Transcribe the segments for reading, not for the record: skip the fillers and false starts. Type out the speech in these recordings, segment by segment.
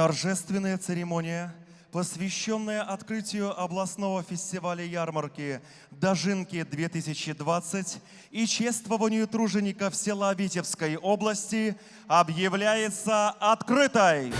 Торжественная церемония, посвященная открытию областного фестиваля ярмарки «Дожинки-2020» и чествованию тружеников села Витебской области, объявляется открытой.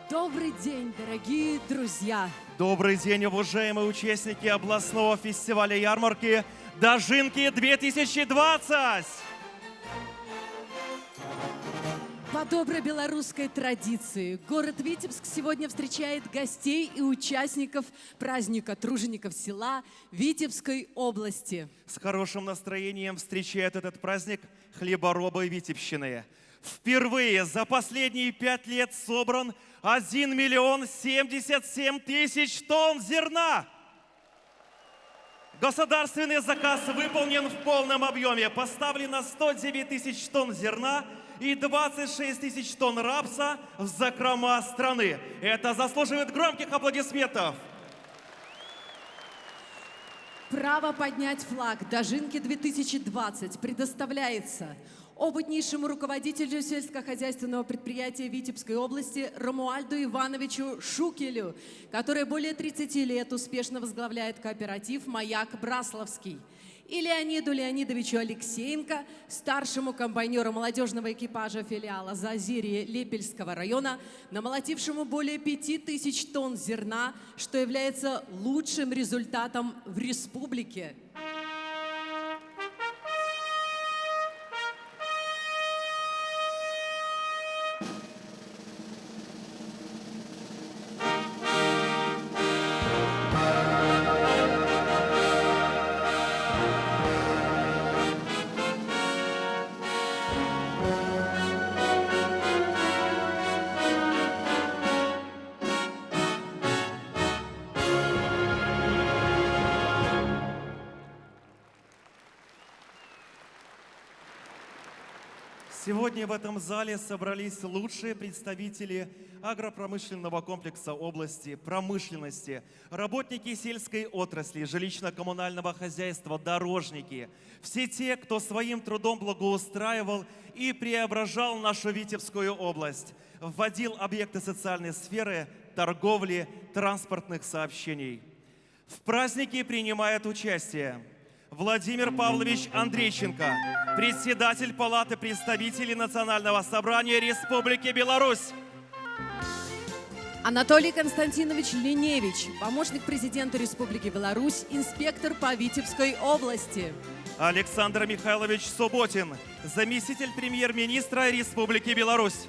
Добрый день, дорогие друзья! Добрый день, уважаемые участники областного фестиваля ярмарки «Дожинки-2020». По доброй белорусской традиции город Витебск сегодня встречает гостей и участников праздника тружеников села Витебской области. С хорошим настроением встречают этот праздник хлеборобы Витебщины. Впервые за последние 5 лет собран 1 077 000 тонн зерна. Государственный заказ выполнен в полном объеме. Поставлено 109 000 тонн зерна и 26 000 тонн рапса в закрома страны. Это заслуживает громких аплодисментов. Право поднять флаг «Дожинки-2020» предоставляется опытнейшему руководителю сельскохозяйственного предприятия Витебской области Ромуальду Ивановичу Шукелю, который более 30 лет успешно возглавляет кооператив «Маяк Брасловский», и Леониду Леонидовичу Алексеенко, старшему комбайнеру молодежного экипажа филиала «Заозерье» Лепельского района, намолотившему более 5000 тонн зерна, что является лучшим результатом в республике. Сегодня в этом зале собрались лучшие представители агропромышленного комплекса области, промышленности, работники сельской отрасли, жилищно-коммунального хозяйства, дорожники. Все те, кто своим трудом благоустраивал и преображал нашу Витебскую область, вводил объекты социальной сферы, торговли, транспортных сообщений. В празднике принимает участие Владимир Павлович Андрейченко, председатель Палаты представителей Национального собрания Республики Беларусь. Анатолий Константинович Линевич, помощник президента Республики Беларусь, инспектор по Витебской области. Александр Михайлович Субботин, заместитель премьер-министра Республики Беларусь.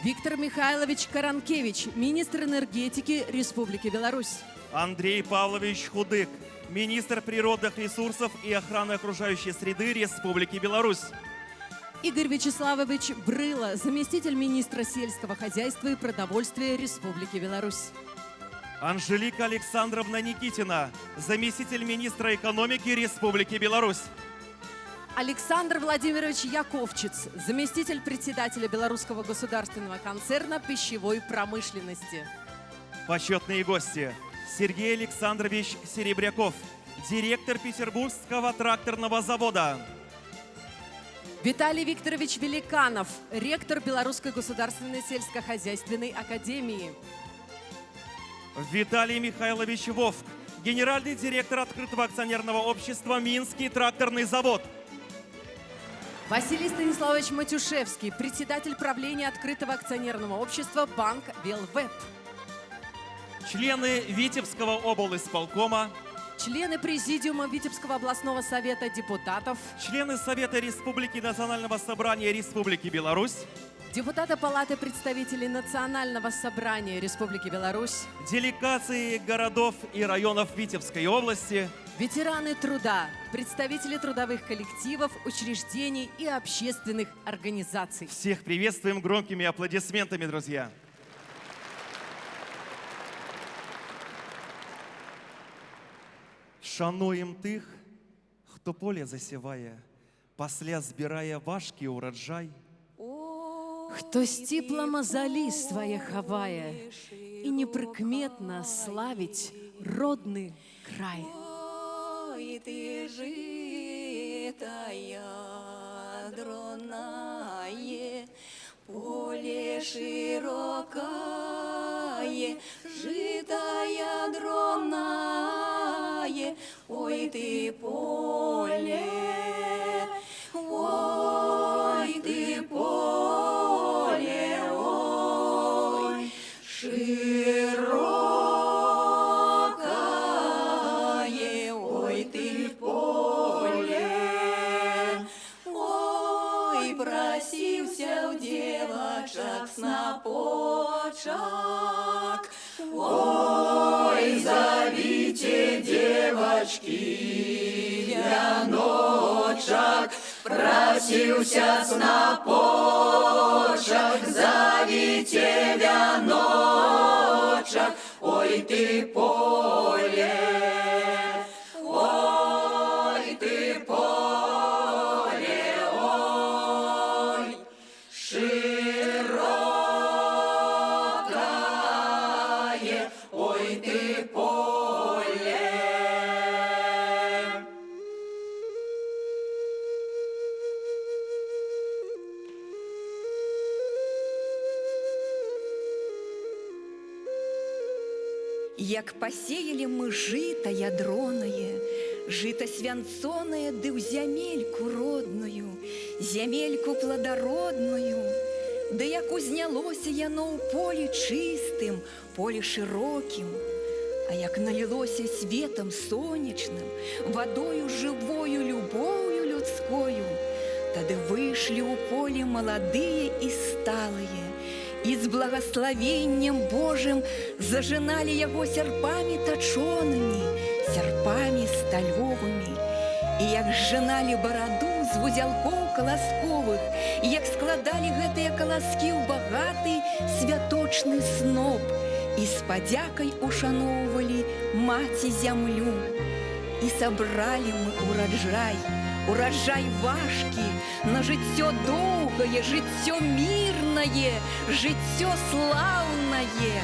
Виктор Михайлович Каранкевич, министр энергетики Республики Беларусь. Андрей Павлович Худык, министр природных ресурсов и охраны окружающей среды Республики Беларусь. Игорь Вячеславович Брыло, заместитель министра сельского хозяйства и продовольствия Республики Беларусь. Анжелика Александровна Никитина, заместитель министра экономики Республики Беларусь. Александр Владимирович Яковчиц, заместитель председателя Белорусского государственного концерна пищевой промышленности. Почетные гости: Сергей Александрович Серебряков, директор Петербургского тракторного завода. Виталий Викторович Великанов, ректор Белорусской государственной сельскохозяйственной академии. Виталий Михайлович Вовк, генеральный директор открытого акционерного общества «Минский тракторный завод». Василий Станиславович Матюшевский, председатель правления открытого акционерного общества «Банк Белвеб». Члены Витебского облисполкома, Члены Президиума Витебского областного совета депутатов, члены Совета Республики Национального собрания Республики Беларусь, депутаты Палаты представителей Национального собрания Республики Беларусь, делегации городов и районов Витебской области, ветераны труда, представители трудовых коллективов, учреждений и общественных организаций. всех приветствуем громкими аплодисментами, друзья. Шануєм тих, хто поле засіває, пасля збирає важкий урожай. Кто стипла мозоли свои ховая и неприкметно славить родный край. Ой, ты житая, дроная, поле широкое, житая, дроная, ой, ты поле, ой, ты поле, ой, широкое, ой, ты поле, ой, просился в девочек снопочек, ой, зовите девочки, вяночек, просился снопочек, зовите вяночек, ой, ты поле, ой, ты поле, ой, широкое, ой, ты поле. Як посеяли мы жито ядроное, жито свянцоное, ды в зямельку родную, зямельку плодородную, да як узнялося яно ў полі чистым, полі широким, а як налилося светом сонечным, водою живою, любовью людскою, тады вышли у поле молодые и сталые, и с благословением Божьим зажинали его серпами точеными, серпами стальовыми. И як сжинали бороду з вузелков колосковых, и як складали гэтыя колоски ў багаты святочный сноп, и с подякой ушановывали маці зямлю. И собрали мы урожай, урожай важкий, на жыццё доўгае, жыццё мирное, жыццё славное.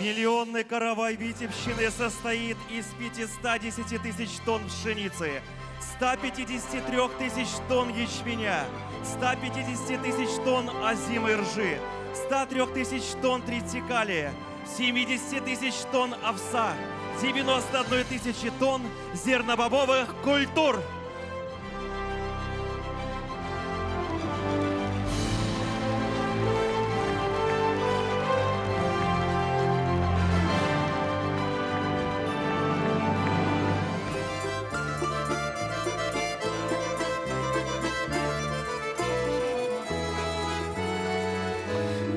Миллионный каравай Витебщины состоит из 510 тысяч тонн пшеницы, 153 тысяч тонн ячменя, 150 тысяч тонн озимой ржи, 103 тысяч тонн тритикалия, 70 тысяч тонн овса, 91 тысячи тонн зернобобовых культур.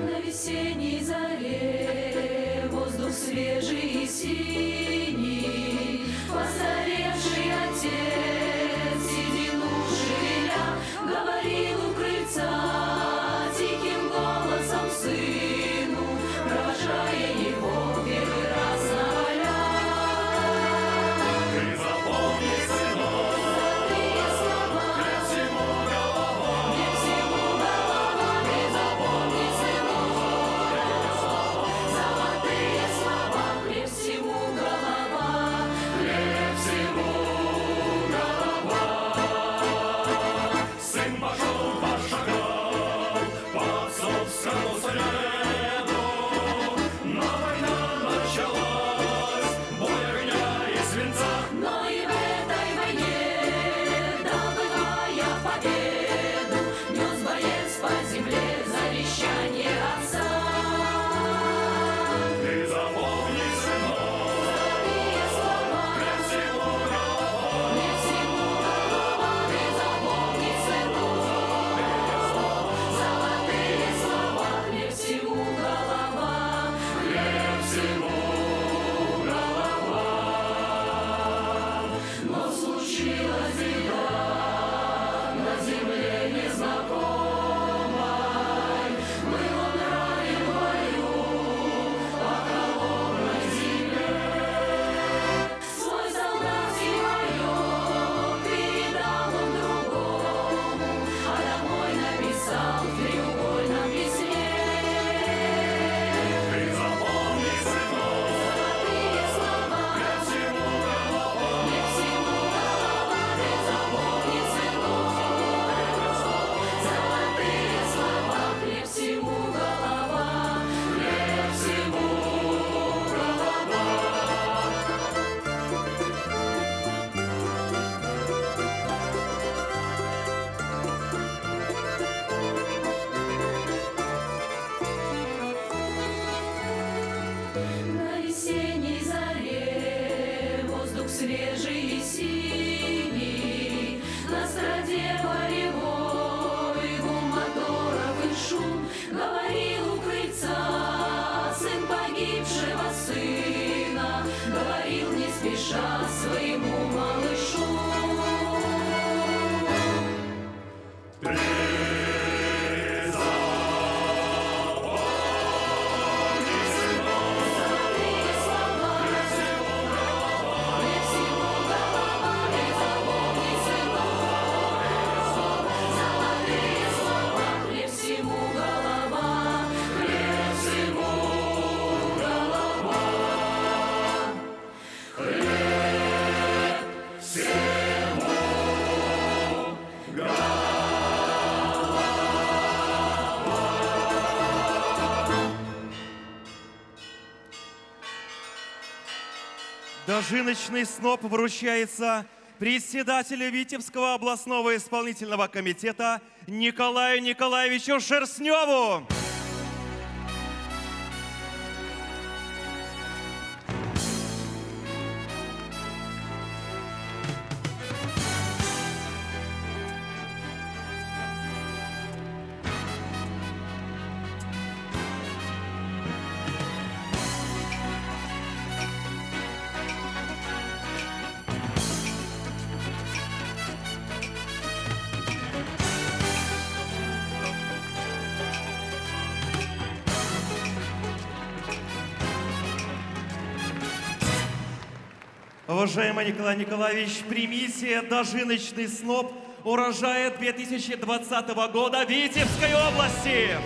На весенней заре воздух свежий и синий, постаревший отец свежий и синий, на страде полевой гул моторов и шум. Говорил у крыльца сын погибшего сына, говорил не спеша своему малышу. Дожиночный сноп вручается председателю Витебского областного исполнительного комитета Николаю Николаевичу Шерстневу. Уважаемый Николай Николаевич, примите дожиночный сноп урожая 2020 года Витебской области.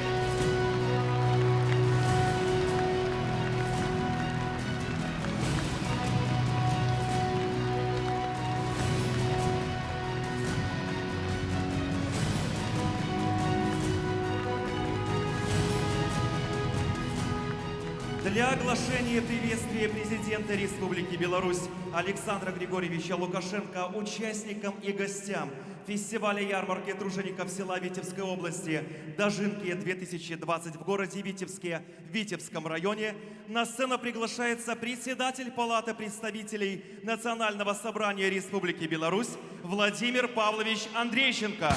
Для оглашения приветствия президента Республики Беларусь Александра Григорьевича Лукашенко участникам и гостям фестиваля ярмарки тружеников села Витебской области «Дожинки-2020» в городе Витебске, в Витебском районе на сцену приглашается председатель Палаты представителей Национального собрания Республики Беларусь Владимир Павлович Андрейченко.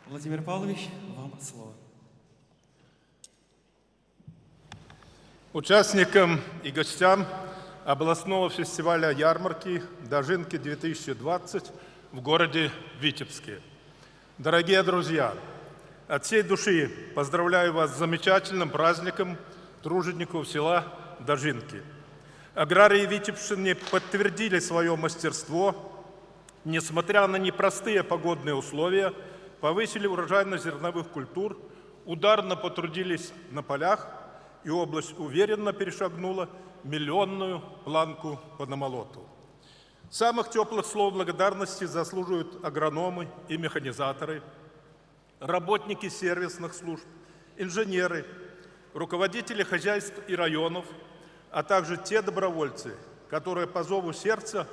Владимир Павлович, вам слово. Участникам и гостям областного фестиваля ярмарки «Дожинки-2020» в городе Витебске. Дорогие друзья, от всей души поздравляю вас с замечательным праздником тружеников села Дожинки. Аграрии Витебщины подтвердили свое мастерство, несмотря на непростые погодные условия, повысили урожайность зерновых культур, ударно потрудились на полях, и область уверенно перешагнула миллионную планку по намолоту. Самых теплых слов благодарности заслуживают агрономы и механизаторы, работники сервисных служб, инженеры, руководители хозяйств и районов, а также те добровольцы, которые по зову сердца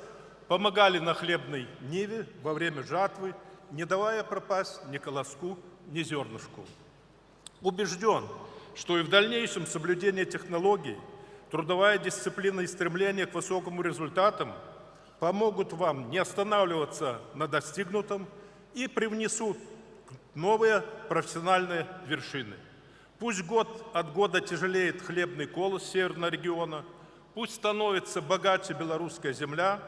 помогали на хлебной ниве во время жатвы, не давая пропасть ни колоску, ни зернышку. Убежден, что и в дальнейшем соблюдение технологий, трудовая дисциплина и стремление к высоким результатам помогут вам не останавливаться на достигнутом и привнесут новые профессиональные вершины. Пусть год от года тяжелеет хлебный колос северного региона, пусть становится богаче белорусская земля.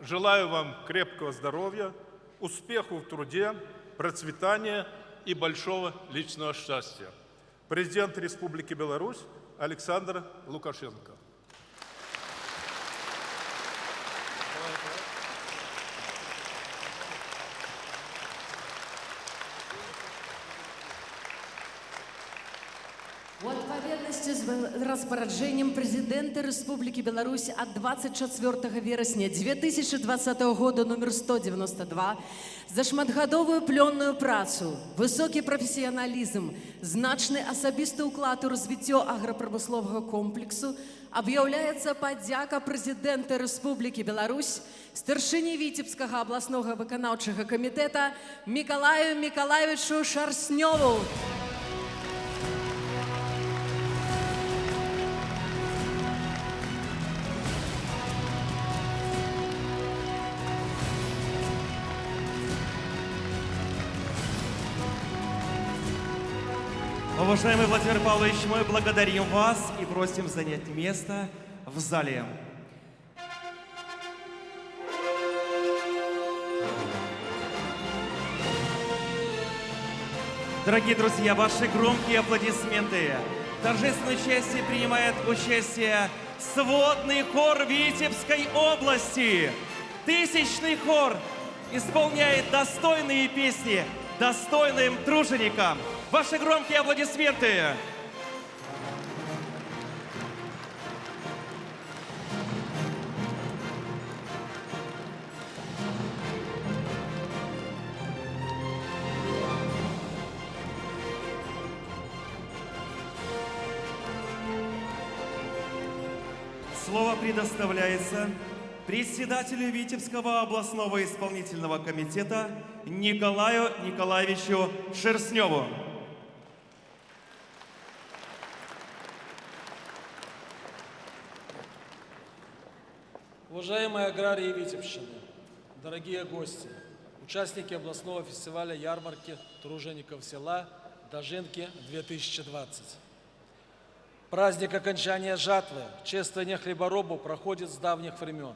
Желаю вам крепкого здоровья, успеху в труде, процветания и большого личного счастья. Президент Республики Беларусь Александр Лукашенко. У адпаведнасці з распараджэннем прэзідэнта Рэспублікі Беларусь ад 24 верасня 2020 года номер 192 за шматгадовую плённую працу, высокі прафесіяналізм, значны асабісты ўклад у развіццё аграпрамысловага комплексу аб'яўляецца падзяка прэзідэнта Рэспублікі Беларусь, старшыні Віцебскага абласнога выканаўчага камітэта Мікалаю Мікалаевічу Шарснёву. Уважаемый Владимир Павлович, мы благодарим вас и просим занять место в зале. Дорогие друзья, ваши громкие аплодисменты. В торжественной части принимает участие сводный хор Витебской области. Тысячный хор исполняет достойные песни достойным труженикам. Ваши громкие аплодисменты. Слово предоставляется председателю Витебского областного исполнительного комитета Николаю Николаевичу Шерстневу. Уважаемые аграрии Витебщины, дорогие гости, участники областного фестиваля ярмарки тружеников села Дожинки-2020. Праздник окончания жатвы, чествование хлеборобов проходит с давних времен.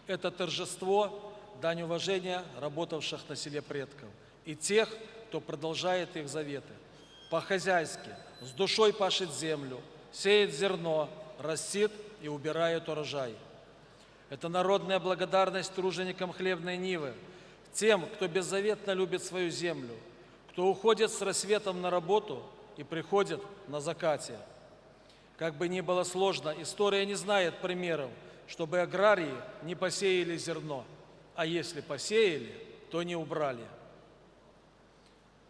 Это торжество, дань уважения работавших на селе предков и тех, кто продолжает их заветы. По-хозяйски, с душой пашет землю, сеет зерно, растит и убирает урожай. Это народная благодарность труженикам хлебной нивы, тем, кто беззаветно любит свою землю, кто уходит с рассветом на работу и приходит на закате. Как бы ни было сложно, история не знает примеров, чтобы аграрии не посеяли зерно, а если посеяли, то не убрали.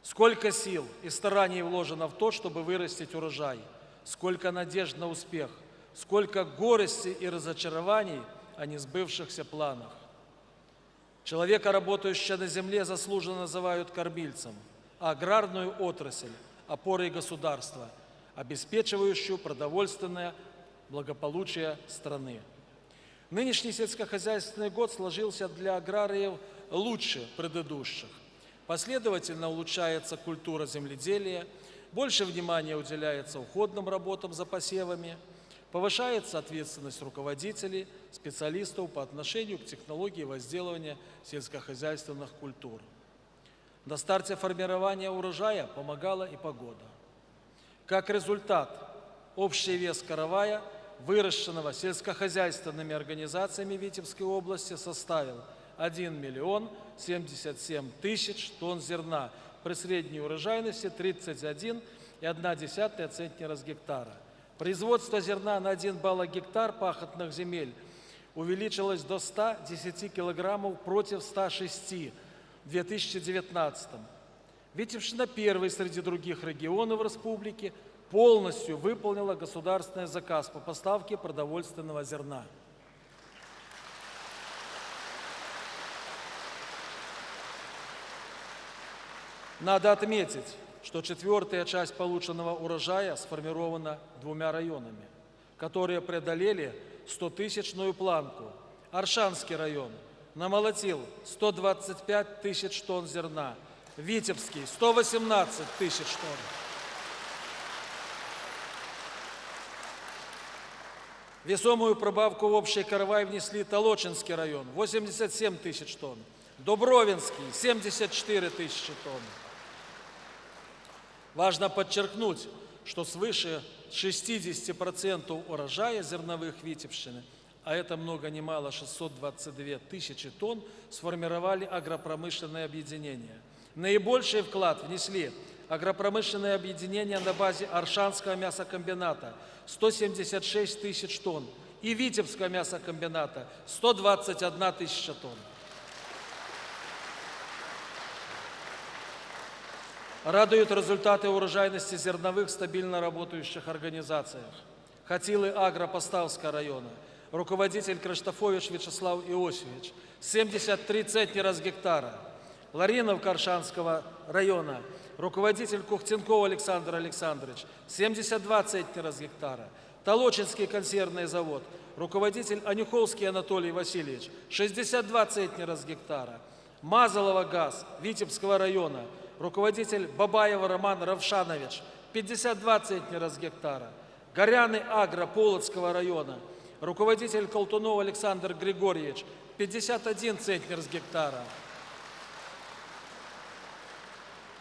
Сколько сил и стараний вложено в то, чтобы вырастить урожай, сколько надежд на успех, сколько горести и разочарований о несбывшихся планах. Человека, работающего на земле, заслуженно называют кормильцем, а аграрную отрасль – опорой государства, обеспечивающую продовольственное благополучие страны. Нынешний сельскохозяйственный год сложился для аграриев лучше предыдущих. Последовательно улучшается культура земледелия, больше внимания уделяется уходным работам за посевами, повышается ответственность руководителей, специалистов по отношению к технологии возделывания сельскохозяйственных культур. На старте формирования урожая помогала и погода. Как результат, общий вес каравая, выращенного сельскохозяйственными организациями Витебской области, составил 1 миллион 77 тысяч тонн зерна при средней урожайности 31,1 центнера с гектара. Производство зерна на 1 балл гектар пахотных земель увеличилось до 110 килограммов против 106 в 2019. Витебщина первой среди других регионов республики полностью выполнила государственный заказ по поставке продовольственного зерна. Надо отметить, что четвертая часть полученного урожая сформирована 2 районами, которые преодолели 100-тысячную планку. Аршанский район намолотил 125 тысяч тонн зерна, Витебский – 118 тысяч тонн. Весомую прибавку в общий каравай внесли Толочинский район – 87 тысяч тонн, Дубровинский – 74 тысячи тонн. Важно подчеркнуть, что свыше 60% урожая зерновых Витебщины, а это много ни мало 622 тысячи тонн, сформировали агропромышленные объединения. Наибольший вклад внесли агропромышленное объединение на базе Аршанского мясокомбината – 176 тысяч тонн и Витебского мясокомбината – 121 тысяча тонн. Радуют результаты урожайности зерновых в стабильно работающих организациях. Хатилы Агро Поставского района, руководитель Криштофович Вячеслав Иосифович, 73 центнера с гектара. Ларинов Каршанского района, руководитель Кухтенков Александр Александрович, 72 центнера с гектара. Толочинский консервный завод, руководитель Анюховский Анатолий Васильевич, 62 центнера с гектара. Мазалова ГАЗ Витебского района, руководитель Бабаева Роман Равшанович, 52 центнера с гектара. Горяны Агро Полоцкого района, руководитель Колтунов Александр Григорьевич, 51 центнер с гектара.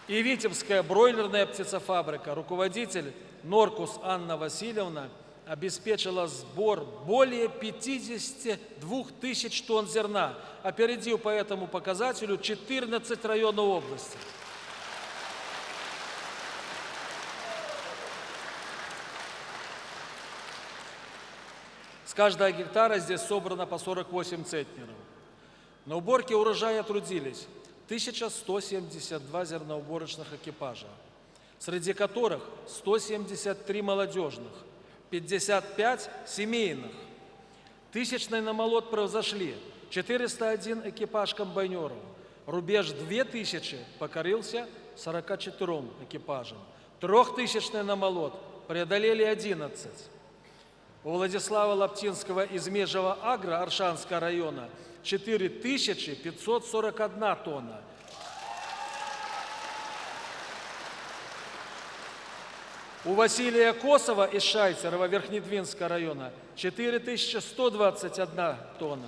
И Витебская бройлерная птицефабрика, руководитель Норкус Анна Васильевна, обеспечила сбор более 52 тысяч тонн зерна, опередив по этому показателю 14 районов области. С каждого гектара здесь собрано по 48 центнеров. На уборке урожая трудились 1172 зерноуборочных экипажа, среди которых 173 молодежных, 55 семейных. Тысячный намолот превзошли 401 экипаж комбайнеров. Рубеж 2000 покорился 44 экипажам. Трехтысячный намолот преодолели 11. У Владислава Лаптинского из Межева Агро Аршанского района 4541 тонна. У Василия Косова из Шайцерова Верхнедвинского района 4121 тонна.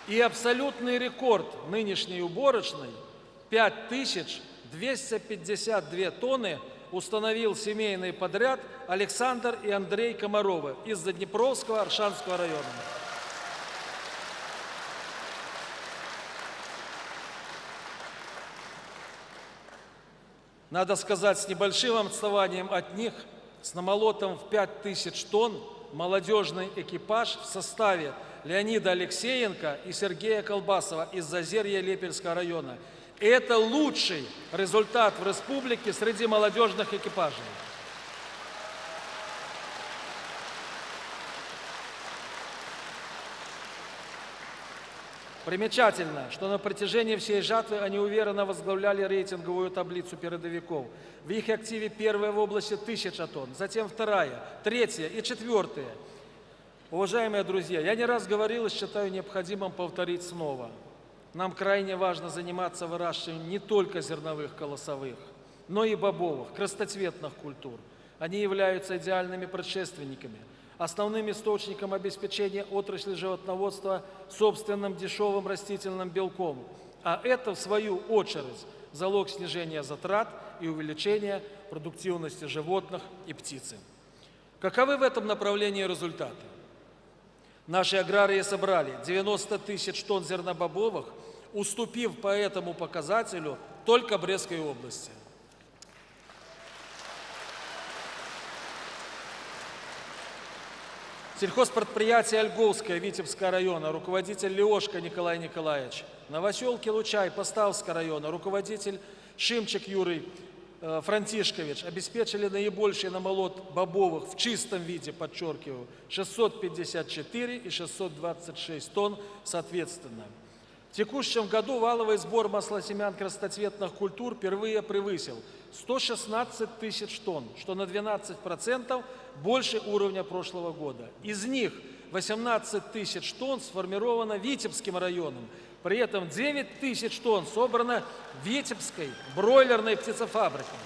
И абсолютный рекорд нынешней уборочной 5252 тонны установил семейный подряд Александр и Андрей Комаровы из Заднепровского Аршанского района. Надо сказать, с небольшим отставанием от них, с намолотом в 5000 тонн, молодежный экипаж в составе Леонида Алексеенко и Сергея Колбасова из Зазерья Лепельского района. Это лучший результат в республике среди молодежных экипажей. Примечательно, что на протяжении всей жатвы они уверенно возглавляли рейтинговую таблицу передовиков. В их активе первая в области 1000 тонн, затем вторая, третья и четвертая. Уважаемые друзья, я не раз говорил и считаю необходимым повторить снова. Нам крайне важно заниматься выращиванием не только зерновых колосовых, но и бобовых, красноцветных культур. Они являются идеальными предшественниками, основным источником обеспечения отрасли животноводства собственным дешевым растительным белком. А это, в свою очередь, залог снижения затрат и увеличения продуктивности животных и птицы. Каковы в этом направлении результаты? Наши аграрии собрали 90 тысяч тонн зернобобовых, уступив по этому показателю только Брестской области. Сельхозпредприятие Ольговское Витебского района, руководитель Леошко Николай Николаевич. Новоселки Лучай Поставского района, руководитель Шимчик Юрий Франтишкович обеспечили наибольший намолот бобовых в чистом виде, подчеркиваю, 654 и 626 тонн соответственно. В текущем году валовый сбор маслосемян красноцветных культур впервые превысил 116 тысяч тонн, что на 12% больше уровня прошлого года. Из них 18 тысяч тонн сформировано Витебским районом. При этом 9 тысяч тонн собрано Витебской бройлерной птицефабрикой.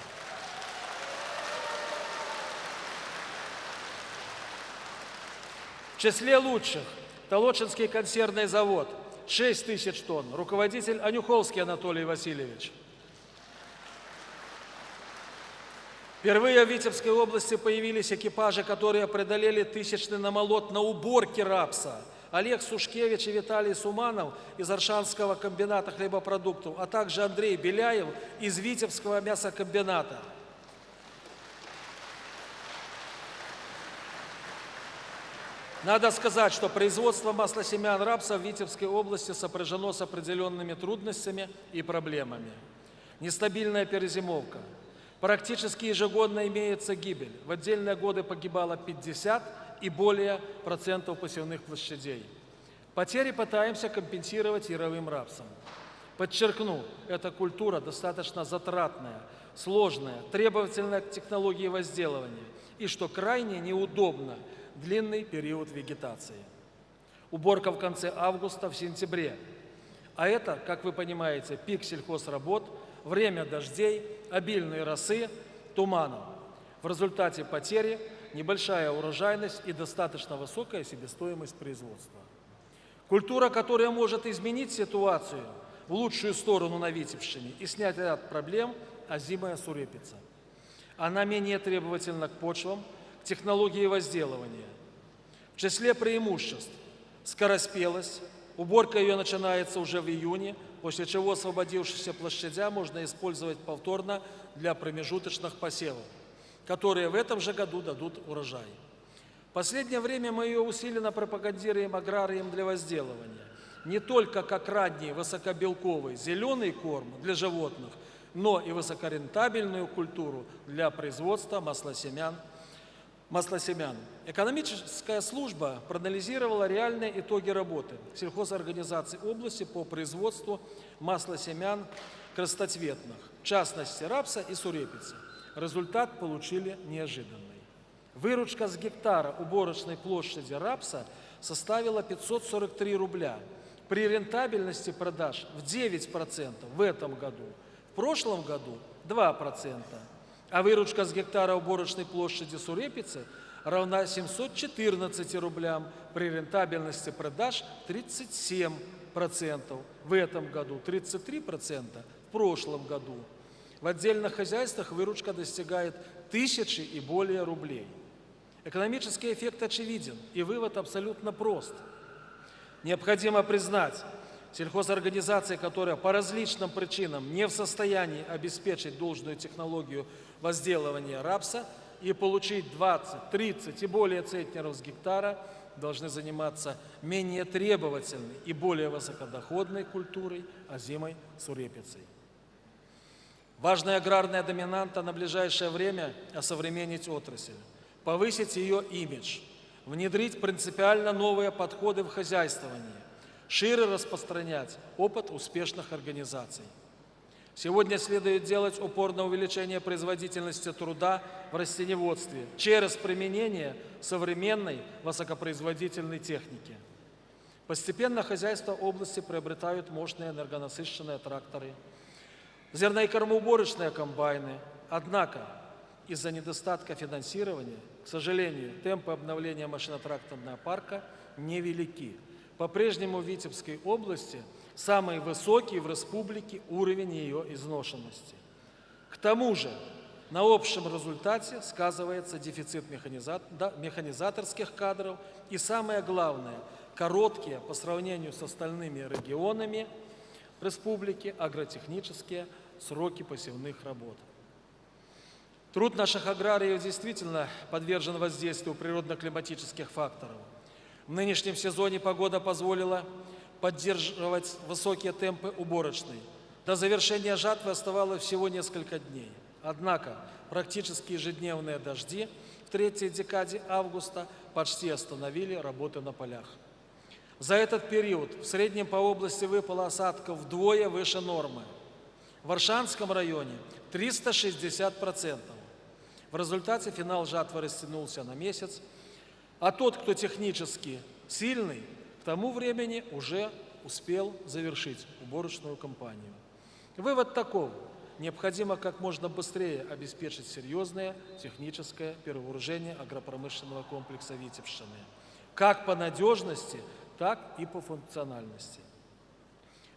В числе лучших Толочинский консервный завод 6 тысяч тонн, руководитель Анюховский Анатолий Васильевич. Впервые в Витебской области появились экипажи, которые преодолели тысячный намолот на уборке рапса. Олег Сушкевич и Виталий Суманов из Аршанского комбината хлебопродуктов, а также Андрей Беляев из Витебского мясокомбината. Надо сказать, что производство маслосемян рапса в Витебской области сопряжено с определенными трудностями и проблемами. Нестабильная перезимовка. Практически ежегодно имеется гибель. В отдельные годы погибало 50 и более процентов посевных площадей. Потери пытаемся компенсировать яровым рапсом. Подчеркну, эта культура достаточно затратная, сложная, требовательная к технологии возделывания и, что крайне неудобно, длинный период вегетации. Уборка в конце августа, в сентябре. А это, как вы понимаете, пик сельхозработ, время дождей, обильной росы, туманов. В результате потери небольшая урожайность и достаточно высокая себестоимость производства. Культура, которая может изменить ситуацию в лучшую сторону на Витебщине и снять ряд проблем, озимая сурепица. Она менее требовательна к почвам, к технологии возделывания. В числе преимуществ – скороспелость, уборка ее начинается уже в июне, после чего освободившиеся площадя можно использовать повторно для промежуточных посевов, которые в этом же году дадут урожай. В последнее время мы ее усиленно пропагандируем аграриям для возделывания, не только как ранний высокобелковый зеленый корм для животных, но и высокорентабельную культуру для производства маслосемян. Экономическая служба проанализировала реальные итоги работы сельхозорганизаций области по производству маслосемян красноцветных, в частности рапса и сурепицы. Результат получили неожиданный. Выручка с гектара уборочной площади рапса составила 543 рубля. При рентабельности продаж в 9% в этом году, в прошлом году 2%. А выручка с гектара уборочной площади сурепицы равна 714 рублям, при рентабельности продаж 37%. В этом году 33%, в прошлом году. В отдельных хозяйствах выручка достигает 1000 и более рублей. Экономический эффект очевиден, и вывод абсолютно прост. Необходимо признать, сельхозорганизация, которая по различным причинам не в состоянии обеспечить должную технологию возделывания рапса и получить 20, 30 и более центнеров с гектара, должны заниматься менее требовательной и более высокодоходной культурой, озимой сурепицей. Важная аграрная доминанта на ближайшее время – осовременить отрасль, повысить ее имидж, внедрить принципиально новые подходы в хозяйствовании, шире распространять опыт успешных организаций. Сегодня следует делать упор на увеличение производительности труда в растениеводстве через применение современной высокопроизводительной техники. Постепенно хозяйства области приобретают мощные энергонасыщенные тракторы, зерно- и кормоуборочные комбайны. Однако из-за недостатка финансирования, к сожалению, темпы обновления машино-тракторного парка невелики. По-прежнему в Витебской области самый высокий в республике уровень ее изношенности. К тому же на общем результате сказывается дефицит механизаторских кадров и, самое главное, короткие по сравнению с остальными регионами республики агротехнические сроки посевных работ. Труд наших аграриев действительно подвержен воздействию природно-климатических факторов. В нынешнем сезоне погода позволила поддерживать высокие темпы уборочной. До завершения жатвы оставалось всего несколько дней. Однако практически ежедневные дожди в третьей декаде августа почти остановили работы на полях. За этот период в среднем по области выпало осадков вдвое выше нормы. В Аршанском районе 360%. В результате финал жатвы растянулся на месяц, а тот, кто технически сильный, к тому времени уже успел завершить уборочную кампанию. Вывод таков: необходимо как можно быстрее обеспечить серьезное техническое перевооружение агропромышленного комплекса Витебщины, как по надежности, так и по функциональности.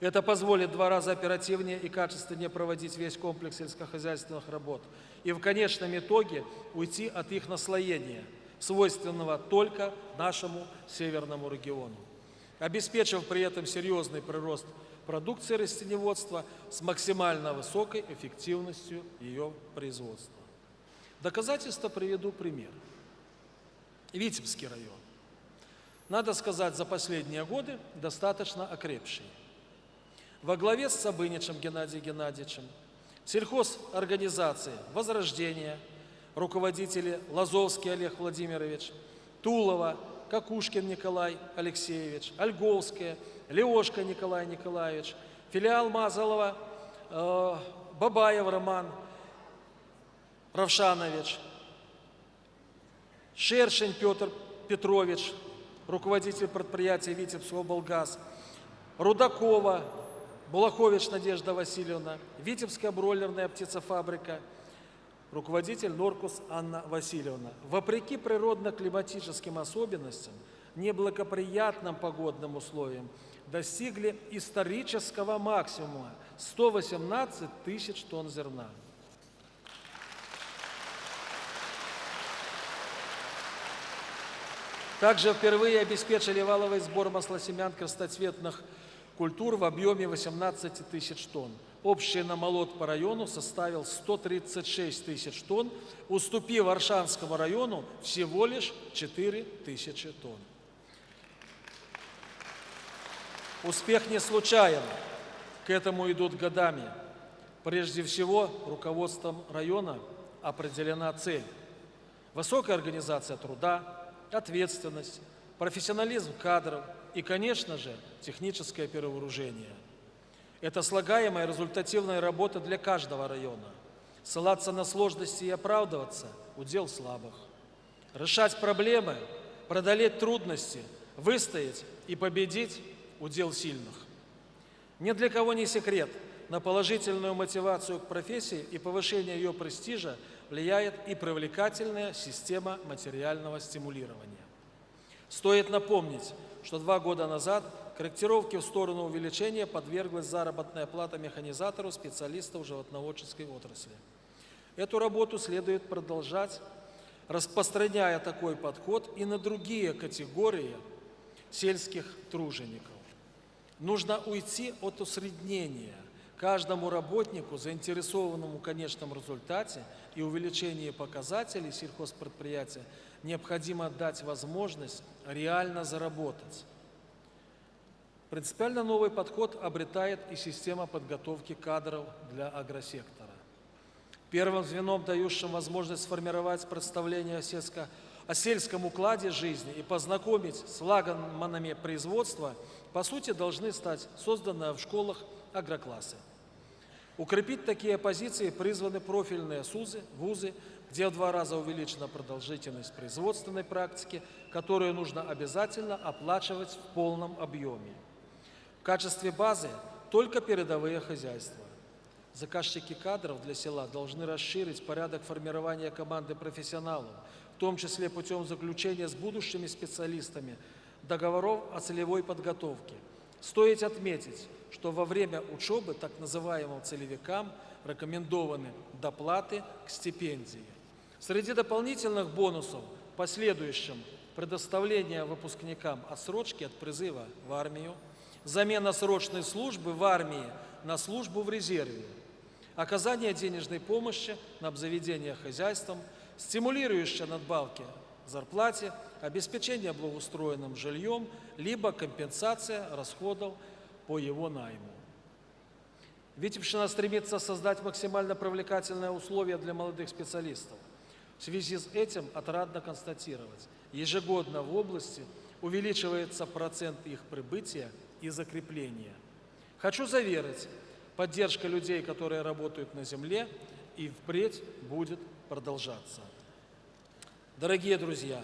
Это позволит в 2 раза оперативнее и качественнее проводить весь комплекс сельскохозяйственных работ и в конечном итоге уйти от их наслоения, свойственного только нашему северному региону. обеспечив при этом серьезный прирост продукции растениеводства с максимально высокой эффективностью ее производства. Доказательства приведу пример. Витебский район. Надо сказать, за последние годы достаточно окрепший. Во главе с Собыничем Геннадием Геннадьевичем, сельхозорганизации «Возрождение», руководители Лазовский Олег Владимирович, Тулова, Какушкин Николай Алексеевич, Ольговская, Леошко Николай Николаевич, филиал Мазалова, Бабаев Роман Равшанович, Шершень Петр Петрович, руководитель предприятия Витебского Облгаз, Рудакова, Булахович Надежда Васильевна, Витебская бройлерная птицефабрика, руководитель Норкус Анна Васильевна. Вопреки природно-климатическим особенностям, неблагоприятным погодным условиям, достигли исторического максимума – 118 тысяч тонн зерна. Также впервые обеспечили валовый сбор маслосемян красноцветных культур в объеме 18 тысяч тонн. Общий намолот по району составил 136 тысяч тонн, уступив Аршанскому району всего лишь 4 тысячи тонн. Успех не случайен, к этому идут годами. Прежде всего, руководством района определена цель. Высокая организация труда, ответственность, профессионализм кадров и, конечно же, техническое перевооружение. Это слагаемая результативная работа для каждого района. Ссылаться на сложности и оправдываться – удел слабых. Решать проблемы, преодолеть трудности, выстоять и победить – удел сильных. Ни для кого не секрет, на положительную мотивацию к профессии и повышение ее престижа влияет и привлекательная система материального стимулирования. Стоит напомнить, что 2 года назад корректировке в сторону увеличения подверглась заработная плата механизатору, специалистов животноводческой отрасли. Эту работу следует продолжать, распространяя такой подход и на другие категории сельских тружеников. Нужно уйти от усреднения. Каждому работнику, заинтересованному в конечном результате и увеличении показателей сельхозпредприятия, необходимо дать возможность реально заработать. Принципиально новый подход обретает и система подготовки кадров для агросектора. Первым звеном, дающим возможность сформировать представление о сельском укладе жизни и познакомить с флагманами производства, по сути, должны стать созданные в школах агроклассы. Укрепить такие позиции призваны профильные вузы, где в 2 раза увеличена продолжительность производственной практики, которую нужно обязательно оплачивать в полном объеме. В качестве базы только передовые хозяйства. Заказчики кадров для села должны расширить порядок формирования команды профессионалов, в том числе путем заключения с будущими специалистами договоров о целевой подготовке. Стоит отметить, что во время учебы так называемым целевикам рекомендованы доплаты к стипендии. Среди дополнительных бонусов в последующем предоставление выпускникам отсрочки от призыва в армию, замена срочной службы в армии на службу в резерве, оказание денежной помощи на обзаведение хозяйством, стимулирующие надбавки к зарплате, обеспечение благоустроенным жильем, либо компенсация расходов по его найму. Витебщина стремится создать максимально привлекательные условия для молодых специалистов. В связи с этим отрадно констатировать, ежегодно в области увеличивается процент их прибытия и закрепления. Хочу заверить, поддержка людей, которые работают на земле, и впредь будет продолжаться. Дорогие друзья,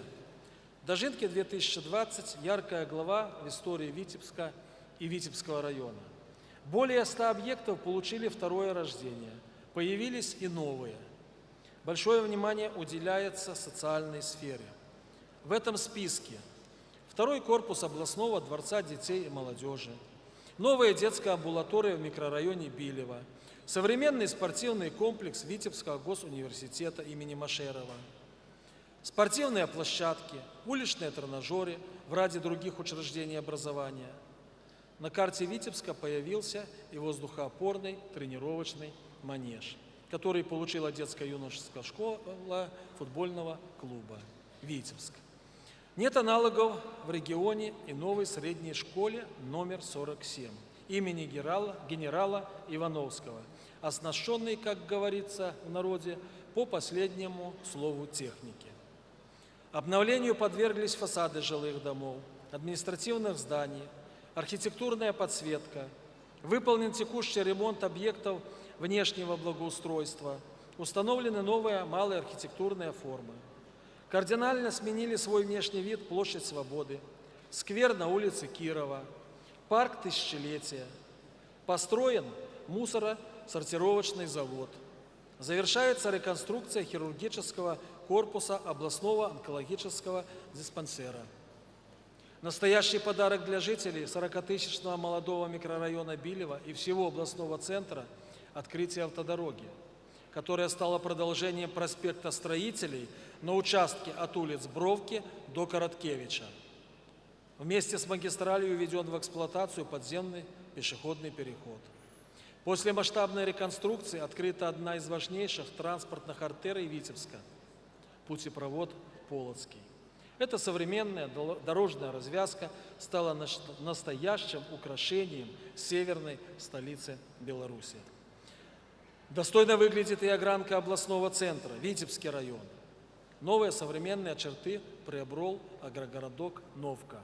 Дожинки 2020 – яркая глава в истории Витебска и Витебского района. Более 100 объектов получили второе рождение, появились и новые. Большое внимание уделяется социальной сфере. В этом списке 2-й корпус областного дворца детей и молодежи, новая детская амбулатория в микрорайоне Билево, современный спортивный комплекс Витебского госуниверситета имени Машерова, спортивные площадки, уличные тренажеры в ряде других учреждений образования. На карте Витебска появился и воздухоопорный тренировочный манеж, который получила детско-юношеская школа футбольного клуба «Витебск». Нет аналогов в регионе и новой средней школе номер 47 имени генерала Ивановского, оснащенной, как говорится в народе, по последнему слову техники. Обновлению подверглись фасады жилых домов, административных зданий, архитектурная подсветка, выполнен текущий ремонт объектов внешнего благоустройства, установлены новые малые архитектурные формы. Кардинально сменили свой внешний вид площадь Свободы, сквер на улице Кирова, парк Тысячелетия, построен мусоросортировочный завод. Завершается реконструкция хирургического корпуса областного онкологического диспансера. Настоящий подарок для жителей 40-тысячного молодого микрорайона Билева и всего областного центра – открытие автодороги, которая стала продолжением проспекта Строителей на участке от улиц Бровки до Короткевича. Вместе с магистралью введен в эксплуатацию подземный пешеходный переход. После масштабной реконструкции открыта одна из важнейших транспортных артерий Витебска – путепровод Полоцкий. Эта современная дорожная развязка стала настоящим украшением северной столицы Беларуси. Достойно выглядит и огранка областного центра, Витебский район. Новые современные черты приобрел агрогородок Новка.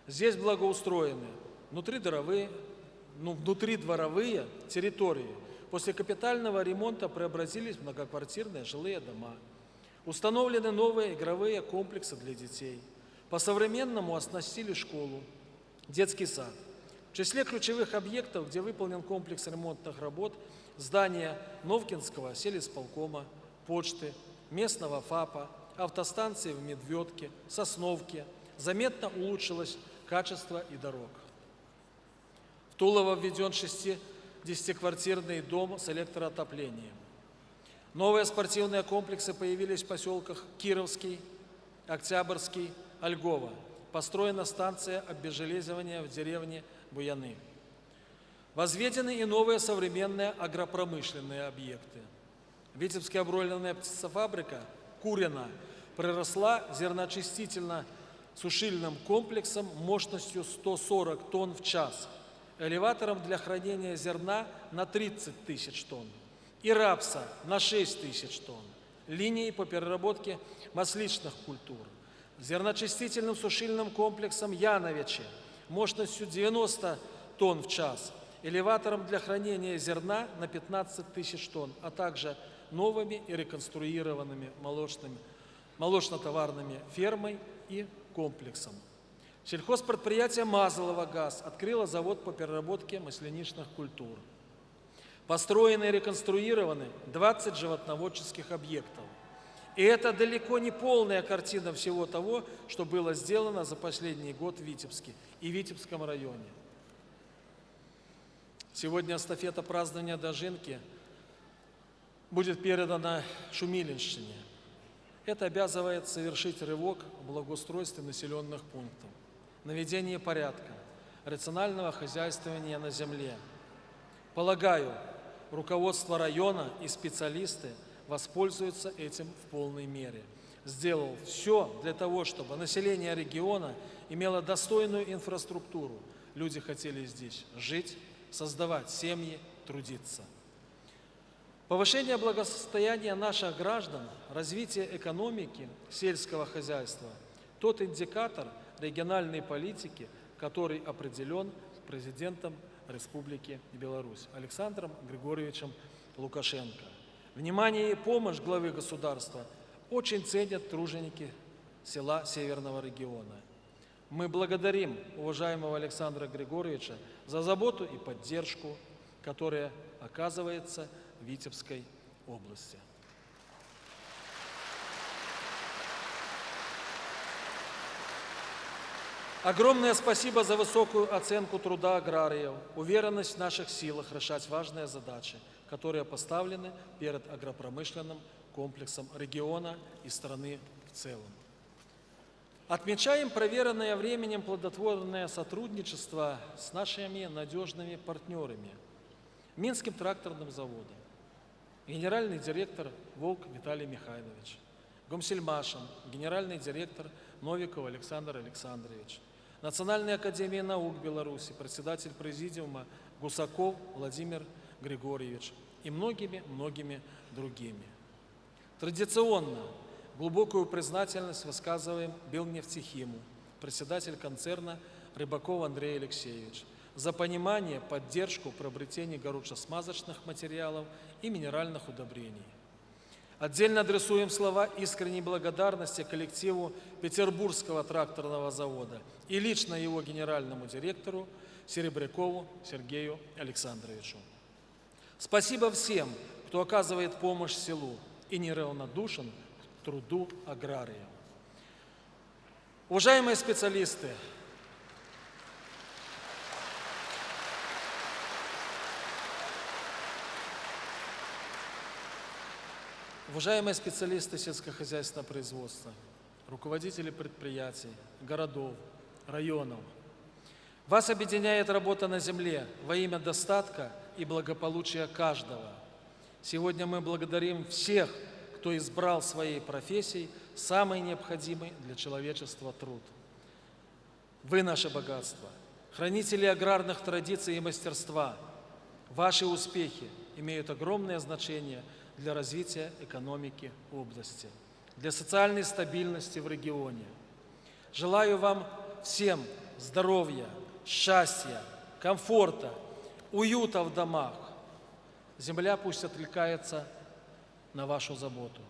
Здесь благоустроены внутридворовые территории. После капитального ремонта преобразились в многоквартирные жилые дома. Установлены новые игровые комплексы для детей. По-современному оснастили школу, детский сад. В числе ключевых объектов, где выполнен комплекс ремонтных работ, здания Новкинского сельисполкома, почты, местного ФАПа, автостанции в Медведке, Сосновке. Заметно улучшилось качество и дорог. В Тулово введен 60-квартирный дом с электроотоплением. Новые спортивные комплексы появились в поселках Кировский, Октябрьский, Ольгово. Построена станция обезжелезывания в деревне Буяны. Возведены и новые современные агропромышленные объекты. Витебская бройлерная птицефабрика «Курина» приросла зерноочистительно-сушильным комплексом мощностью 140 тонн в час, элеватором для хранения зерна на 30 тысяч тонн и рапса на 6 тысяч тонн, линией по переработке масличных культур, зерноочистительным сушильным комплексом «Яновичи» мощностью 90 тонн в час, элеватором для хранения зерна на 15 тысяч тонн, а также новыми и реконструированными молочно-товарными фермой и комплексом. Сельхозпредприятие «Мазлово ГАЗ» открыло завод по переработке масляничных культур. Построены и реконструированы 20 животноводческих объектов. И это далеко не полная картина всего того, что было сделано за последний год в Витебске и Витебском районе. Сегодня эстафета празднования Дожинки будет передана Шумилинщине. Это обязывает совершить рывок в благоустройстве населенных пунктов, наведение порядка, рационального хозяйствования на земле. Полагаю, руководство района и специалисты воспользуются этим в полной мере. Сделал все для того, чтобы население региона имело достойную инфраструктуру. Люди хотели здесь жить, создавать семьи, трудиться. Повышение благосостояния наших граждан, развитие экономики, сельского хозяйства – тот индикатор региональной политики, который определен президентом Республики Беларусь Александром Григорьевичем Лукашенко. Внимание и помощь главы государства очень ценят труженики села Северного региона. Мы благодарим уважаемого Александра Григорьевича за заботу и поддержку, которая оказывается в Витебской области. Огромное спасибо за высокую оценку труда аграриев, уверенность в наших силах решать важные задачи, которые поставлены перед агропромышленным комплексом региона и страны в целом. Отмечаем проверенное временем плодотворное сотрудничество с нашими надежными партнерами. Минским тракторным заводом, генеральный директор Волк Виталий Михайлович, Гомсельмашем, генеральный директор Новиков Александр Александрович, Национальной академией наук Беларуси, председатель президиума Гусаков Владимир Григорьевич и многими-многими другими. Традиционно глубокую признательность высказываем Белнефтехиму, председатель концерна Рыбаков Андрей Алексеевич, за понимание, поддержку в приобретении горюче-смазочных материалов и минеральных удобрений. Отдельно адресуем слова искренней благодарности коллективу Петербургского тракторного завода и лично его генеральному директору Серебрякову Сергею Александровичу. Спасибо всем, кто оказывает помощь селу и неравнодушен к труду агрария. Уважаемые специалисты, сельскохозяйственного производства, руководители предприятий, городов, районов, вас объединяет работа на земле во имя достатка и благополучия каждого. Сегодня мы благодарим всех, кто избрал своей профессией самый необходимый для человечества труд. Вы наше богатство, хранители аграрных традиций и мастерства. Ваши успехи имеют огромное значение для развития экономики области, для социальной стабильности в регионе. Желаю вам всем здоровья, счастья, комфорта, уюта в домах. Земля пусть откликается на вашу заботу.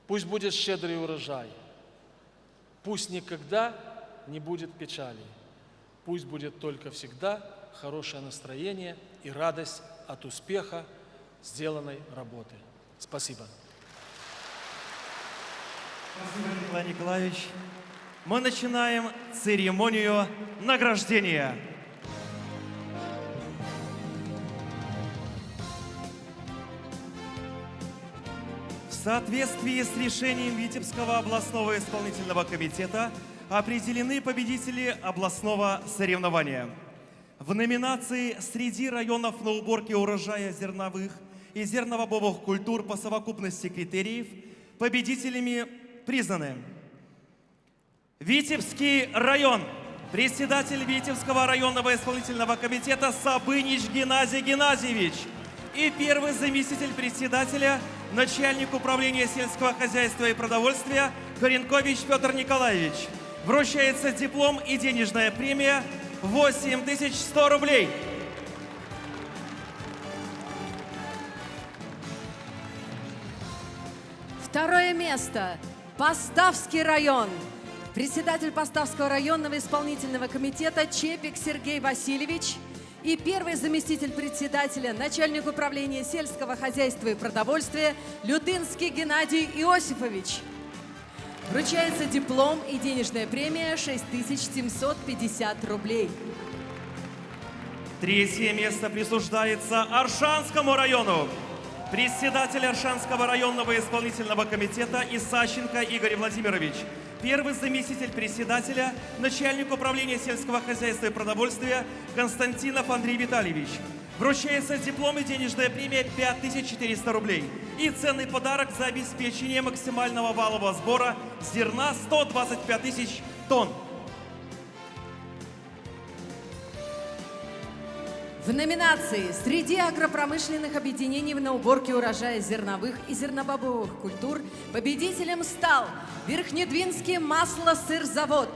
Пусть будет щедрый урожай. Пусть никогда не будет печали. Пусть будет только всегда хорошее настроение и радость от успеха сделанной работы. Спасибо. Спасибо, Николай Николаевич. Мы начинаем церемонию награждения. В соответствии с решением Витебского областного исполнительного комитета определены победители областного соревнования. В номинации «Среди районов на уборке урожая зерновых и зерновобовых культур по совокупности критериев» победителями признаны Витебский район, председатель Витебского районного исполнительного комитета Сабынич Геннадий Геннадьевич и первый заместитель председателя, начальник управления сельского хозяйства и продовольствия Коренкович Петр Николаевич. Вручается диплом и денежная премия 8100 рублей. Второе место. Поставский район. Председатель Поставского районного исполнительного комитета Чепик Сергей Васильевич и первый заместитель председателя, начальник управления сельского хозяйства и продовольствия Лютынский Геннадий Иосифович. Вручается диплом и денежная премия 6750 рублей. Третье место присуждается Аршанскому району. Председатель Аршанского районного исполнительного комитета Исаченко Игорь Владимирович. Первый заместитель председателя, начальник управления сельского хозяйства и продовольствия Константинов Андрей Витальевич. Вручается диплом и денежная премия 5400 рублей. И ценный подарок за обеспечение максимального валового сбора зерна 125 тысяч тонн. В номинации «Среди агропромышленных объединений на уборке урожая зерновых и зернобобовых культур» победителем стал Верхнедвинский масло-сырзавод,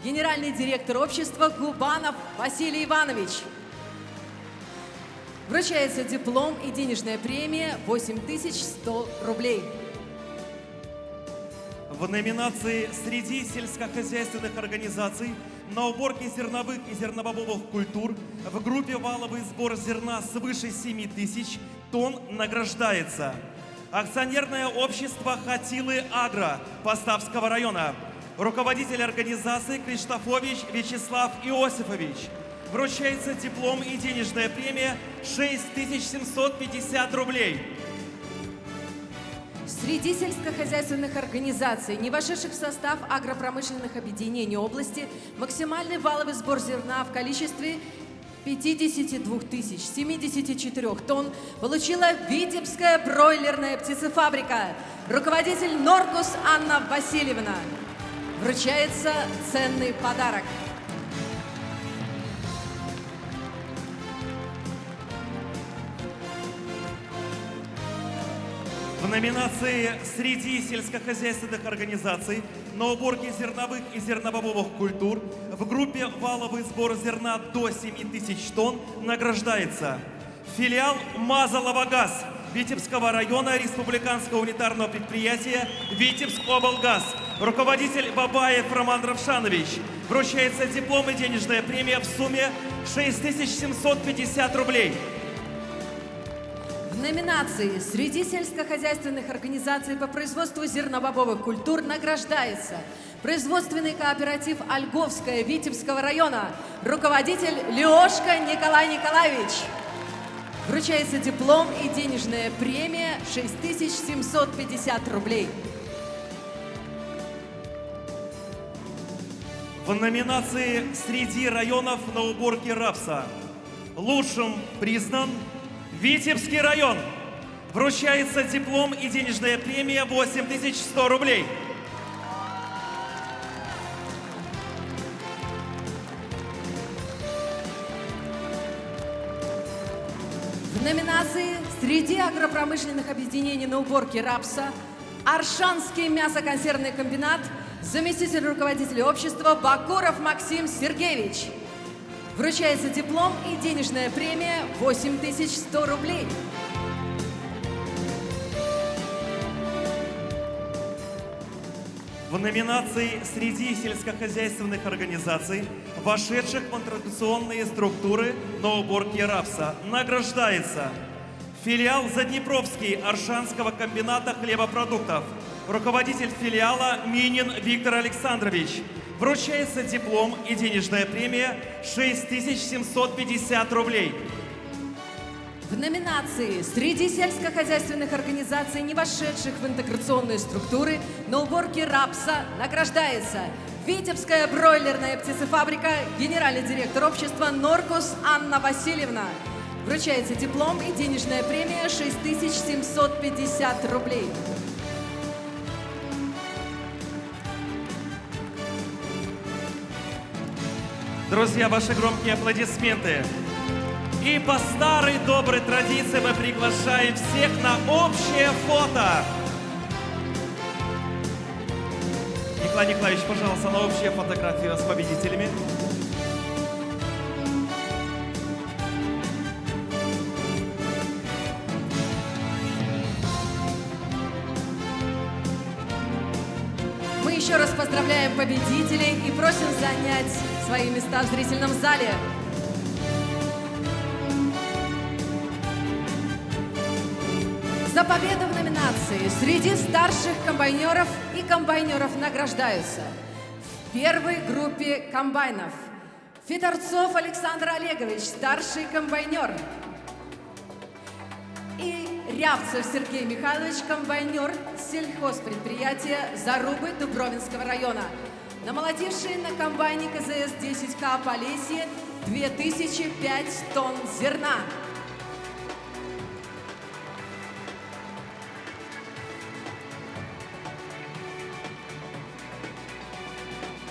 генеральный директор общества Губанов Василий Иванович. Вручается диплом и денежная премия 8100 рублей. В номинации «Среди сельскохозяйственных организаций на уборке зерновых и зернобобовых культур» в группе «Валовый сбор зерна свыше 7000 тонн» награждается акционерное общество «Хатилы Агро» Поставского района, руководитель организации Криштофович Вячеслав Иосифович. Вручается диплом и денежная премия 6750 рублей. Среди сельскохозяйственных организаций, не вошедших в состав агропромышленных объединений области, максимальный валовый сбор зерна в количестве 52 074 тонн получила Витебская бройлерная птицефабрика. Руководитель Норкус Анна Васильевна. Вручается ценный подарок. В номинации «Среди сельскохозяйственных организаций на уборке зерновых и зернобобовых культур» в группе «Валовый сбор зерна до 7000 тонн» награждается филиал «Мазаловогаз» Витебского района Республиканского унитарного предприятия «Витебскоблгаз». Руководитель Бабаев Роман Равшанович. Вручается диплом и денежная премия в сумме 6750 рублей. В номинации «Среди сельскохозяйственных организаций по производству зернобобовых культур» награждается производственный кооператив «Ольговская» Витебского района, руководитель Лешко Николай Николаевич. Вручается диплом и денежная премия 6750 рублей. В номинации «Среди районов на уборке рапса» лучшим признан Витебский район. Вручается диплом и денежная премия 8100 рублей. В номинации «Среди агропромышленных объединений на уборке рапса» Аршанский мясоконсервный комбинат, заместитель руководителя общества Бакуров Максим Сергеевич. Вручается диплом и денежная премия 8100 рублей. В номинации «Среди сельскохозяйственных организаций, вошедших в традиционные структуры на уборке рапса» награждается филиал Заднепровский Аршанского комбината хлебопродуктов, руководитель филиала Минин Виктор Александрович. Вручается диплом и денежная премия 6750 рублей. В номинации «Среди сельскохозяйственных организаций, не вошедших в интеграционные структуры на уборке рапса» награждается Витебская бройлерная птицефабрика, генеральный директор общества Норкус Анна Васильевна. Вручается диплом и денежная премия 6750 рублей. Друзья, ваши громкие аплодисменты. И по старой доброй традиции мы приглашаем всех на общее фото. Николай Николаевич, пожалуйста, на общую фотографию с победителями. Мы еще раз поздравляем победителей и просим занять свои места в зрительном зале. За победу в номинации «Среди старших комбайнеров» и комбайнеров награждаются в первой группе комбайнов Федорцов Александр Олегович, старший комбайнер, и Рябцев Сергей Михайлович, комбайнер сельхозпредприятия Зарубы Дубровинского района, намолотивший на комбайне КЗС-10К Полесье 2005 тонн зерна.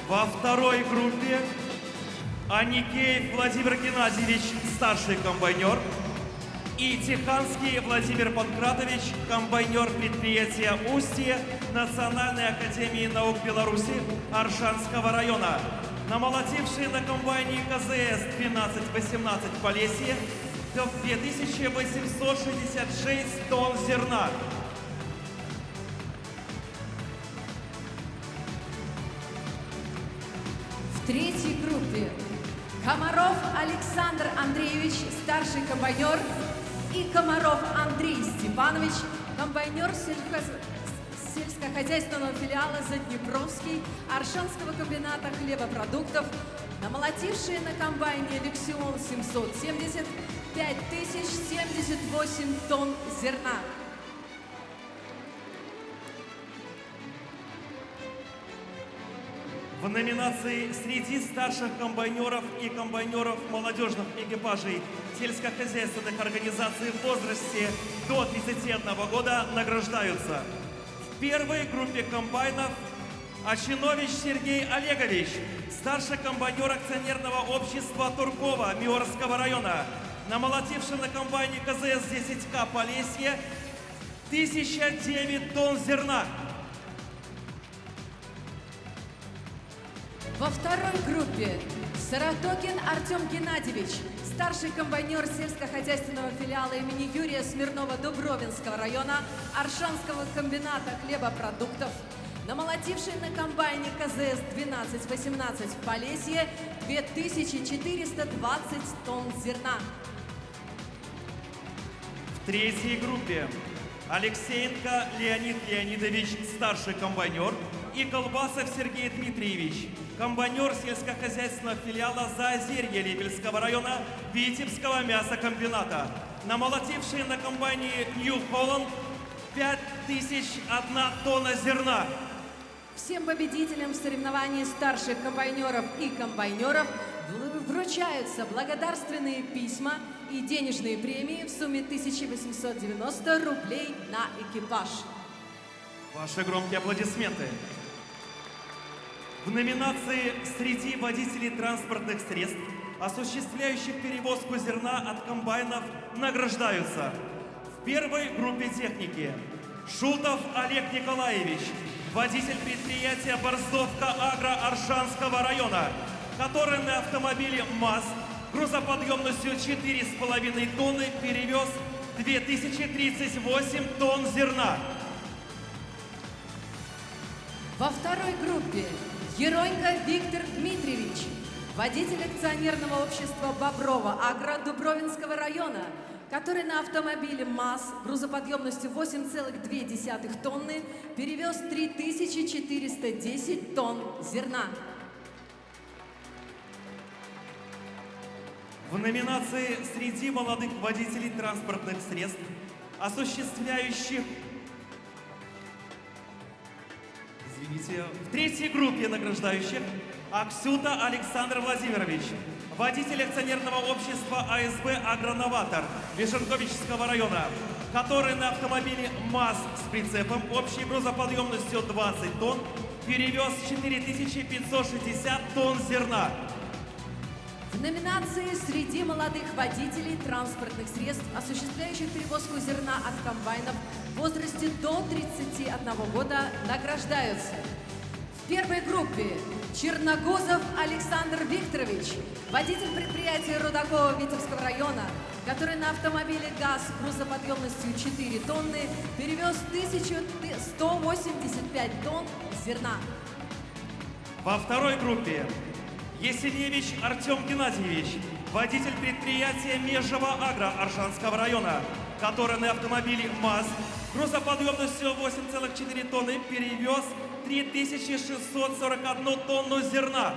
Во второй группе Аникеев Владимир Геннадьевич, старший комбайнер, и Тиханский Владимир Панкратович, комбайнер предприятия «Устье» Национальной академии наук Беларуси Аршанского района, намолотивший на комбайне КЗС-12-18 Полесье 2866 тонн зерна. В третьей группе Комаров Александр Андреевич, старший комбайнер, и Комаров Андрей Степанович, комбайнер сельскохозяйственного филиала Заднепровский Аршанского комбината хлебопродуктов, намолотившие на комбайне «Лексион 770» 5078 тонн зерна. В номинации «Среди старших комбайнеров и комбайнеров молодежных экипажей сельскохозяйственных организаций в возрасте до 31 года награждаются в первой группе комбайнов Очинович Сергей Олегович, старший комбайнер акционерного общества Туркова Миорского района, намолотивший на комбайне КЗС-10К Полесье 1009 тонн зерна. Во второй группе Саратокин Артем Геннадьевич, старший комбайнер сельскохозяйственного филиала имени Юрия Смирнова Дубровинского района Аршанского комбината хлебопродуктов, намолотивший на комбайне КЗС-12-18 в Полесье 2420 тонн зерна. В третьей группе Алексеенко Леонид Леонидович, старший комбайнер, и Колбасов Сергей Дмитриевич, комбайнер сельскохозяйственного филиала Заозерье Лепельского района Витебского мясокомбината, намолотивший на комбайне Нью Холланд 5001 тонна зерна. Всем победителям в соревновании старших комбайнеров и комбайнеров вручаются благодарственные письма и денежные премии в сумме 1890 рублей на экипаж. Ваши громкие аплодисменты. В номинации «Среди водителей транспортных средств, осуществляющих перевозку зерна от комбайнов, награждаются в первой группе техники Шутов Олег Николаевич, водитель предприятия «Борздовка Агро» Аршанского района, который на автомобиле МАЗ грузоподъемностью 4,5 тонны перевез 2038 тонн зерна. Во второй группе Еронько Виктор Дмитриевич, водитель акционерного общества «Боброва Агро» Дубровинского района, который на автомобиле МАЗ грузоподъемностью 8,2 тонны перевез 3410 тонн зерна. В номинации «Среди молодых водителей транспортных средств, осуществляющих...» Извините. В третьей группе награждающих Аксюта Александр Владимирович, водитель акционерного общества АСБ «Агроноватор» Вишенковичского района, который на автомобиле МАЗ с прицепом общей грузоподъемностью 20 тонн перевез 4560 тонн зерна. В номинации «Среди молодых водителей транспортных средств, осуществляющих перевозку зерна от комбайнов в возрасте до 31 года» награждаются в первой группе Черногозов Александр Викторович, водитель предприятия Рудакова Витебского района, который на автомобиле ГАЗ грузоподъемностью 4 тонны перевез 1185 тонн зерна. Во второй группе Есеневич Артем Геннадьевич, водитель предприятия Межево Агро Аршанского района, который на автомобиле МАЗ грузоподъемностью 8,4 тонны перевез 3641 тонну зерна.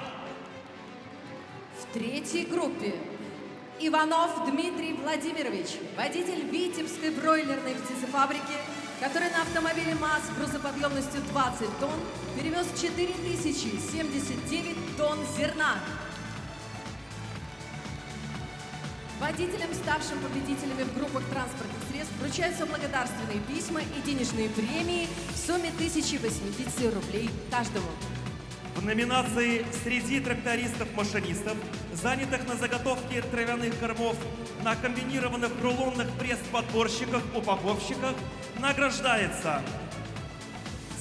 В третьей группе Иванов Дмитрий Владимирович, водитель Витебской бройлерной птицефабрики, который на автомобиле МАЗ грузоподъемностью 20 тонн перевез 4079 тонн зерна. Водителям, ставшим победителями в группах транспортных средств, вручаются благодарственные письма и денежные премии в сумме 1080 рублей каждому. В номинации «Среди трактористов-машинистов, занятых на заготовке травяных кормов на комбинированных рулонных пресс-подборщиках, упаковщиках» награждается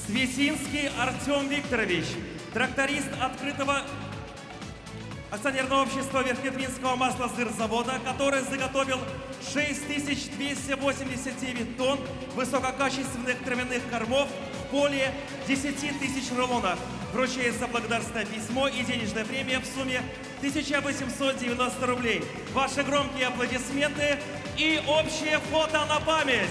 Светинский Артем Викторович, тракторист открытого акционерного общества Верхнедвинского маслозавода, который заготовил 6289 тонн высококачественных травяных кормов в более 10 тысяч рулонов. Вручается благодарственное письмо и денежная премия в сумме 1890 рублей. Ваши громкие аплодисменты и общее фото на память.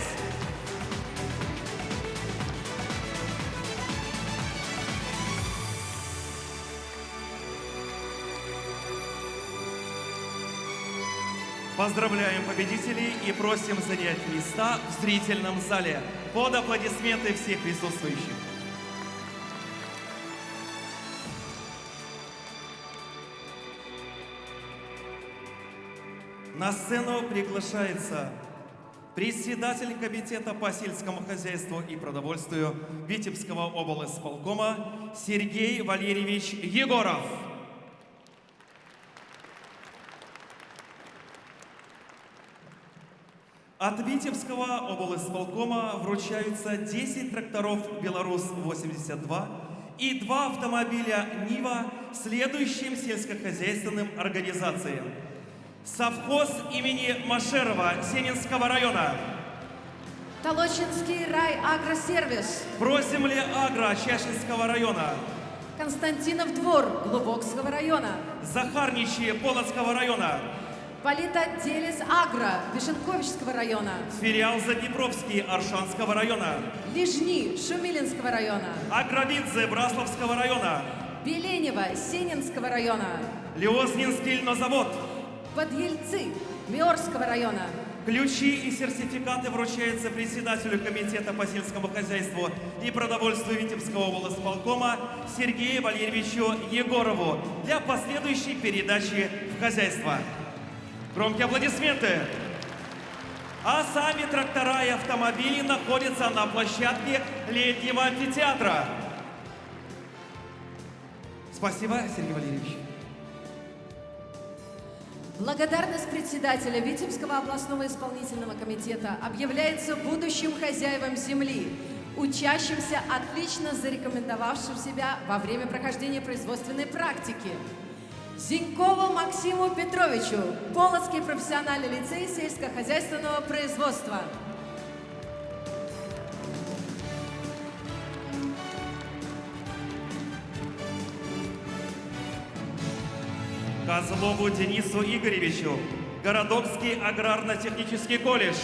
Поздравляем победителей и просим занять места в зрительном зале под аплодисменты всех присутствующих. на сцену приглашается председатель Комитета по сельскому хозяйству и продовольствию Витебского облисполкома Сергей Валерьевич Егоров. От Витебского облисполкома вручаются 10 тракторов «Беларусь-82» и 2 автомобиля «Нива» следующим сельскохозяйственным организациям. Совхоз имени Машерова Сенинского района. Толочинский райагросервис. Проземле Агро Чашинского района. Константинов двор Глубокского района. Захарничье Полоцкого района. Политотделец Агро Вишенковичского района. Филиал Заднепровский Аршанского района. Лижни Шумилинского района. Агровидзе Брасловского района. Беленево Сенинского района. Леознинский льнозавод. Подъельцы Миорского района. Ключи и сертификаты вручаются председателю Комитета по сельскому хозяйству и продовольствию Витебского облисполкома Сергею Валерьевичу Егорову для последующей передачи в хозяйство. Громкие аплодисменты. А сами трактора и автомобили находятся на площадке летнего амфитеатра. Спасибо, Сергей Валерьевич. Благодарность председателя Витебского областного исполнительного комитета объявляется будущим хозяевам земли, учащимся, отлично зарекомендовавшим себя во время прохождения производственной практики. Зинькову Максиму Петровичу, Полоцкий профессиональный лицей сельскохозяйственного производства. Козлову Денису Игоревичу, Городокский аграрно-технический колледж.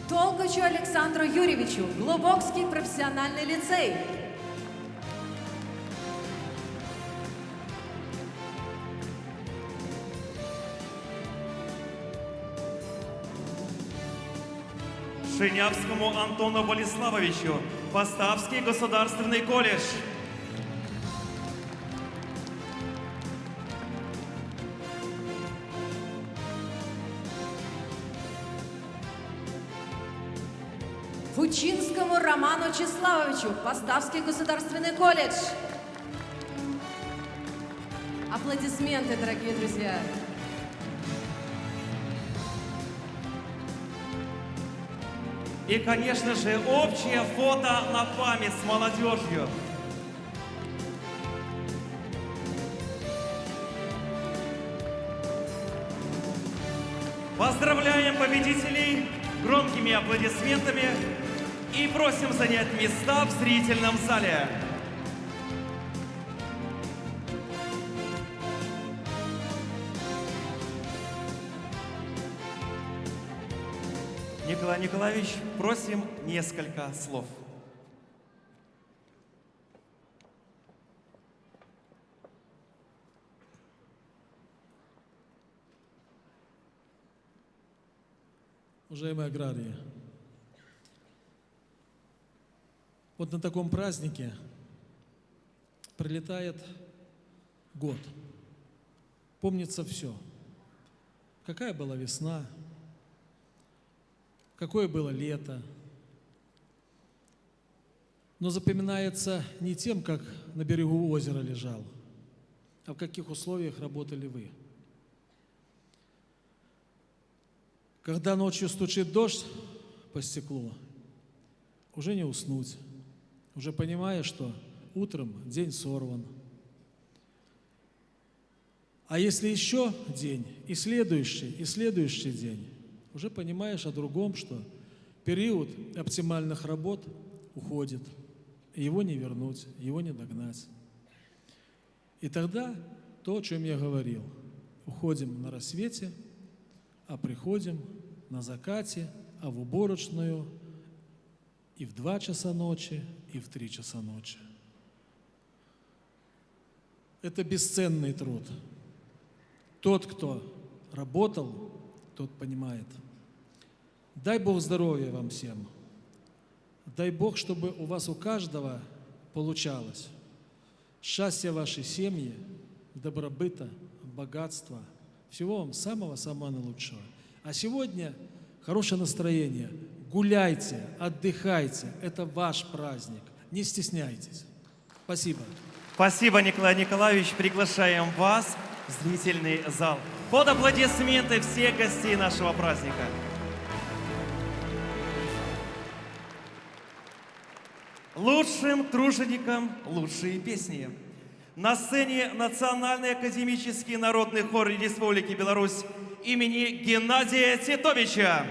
Толкачу Александру Юрьевичу, Глубокский профессиональный лицей. Шинявскому Антону Болеславовичу, Поставский государственный колледж. Фучинскому Роману Числавовичу, Поставский государственный колледж. Аплодисменты, дорогие друзья. И, конечно же, общее фото на память с молодежью. Поздравляем победителей громкими аплодисментами и просим занять места в зрительном зале. Николай Николаевич, просим несколько слов. Уважаемые аграрии, вот на таком празднике прилетает год. Помнится все. Какая была весна, какое было лето. Но запоминается не тем, как на берегу озера лежал, а в каких условиях работали вы. Когда ночью стучит дождь по стеклу, уже не уснуть, уже понимая, что утром день сорван. А если еще день, и следующий день, уже понимаешь о другом, что период оптимальных работ уходит, и его не вернуть, его не догнать. И тогда то, о чем я говорил, уходим на рассвете, а приходим на закате, а в уборочную и в 2 часа ночи, и в 3 часа ночи. Это бесценный труд. Тот, кто работал, тот понимает. Дай Бог здоровья вам всем. Дай Бог, чтобы у вас у каждого получалось. Счастья вашей семьи, добробыта, богатства. Всего вам самого-самого наилучшего. А сегодня хорошее настроение. Гуляйте, отдыхайте. Это ваш праздник. Не стесняйтесь. Спасибо. Спасибо, Николай Николаевич. Приглашаем вас в зрительный зал. Под аплодисменты всех гостей нашего праздника. Лучшим труженикам лучшие песни. На сцене Национальный академический народный хор Республики Беларусь имени Геннадия Титовича.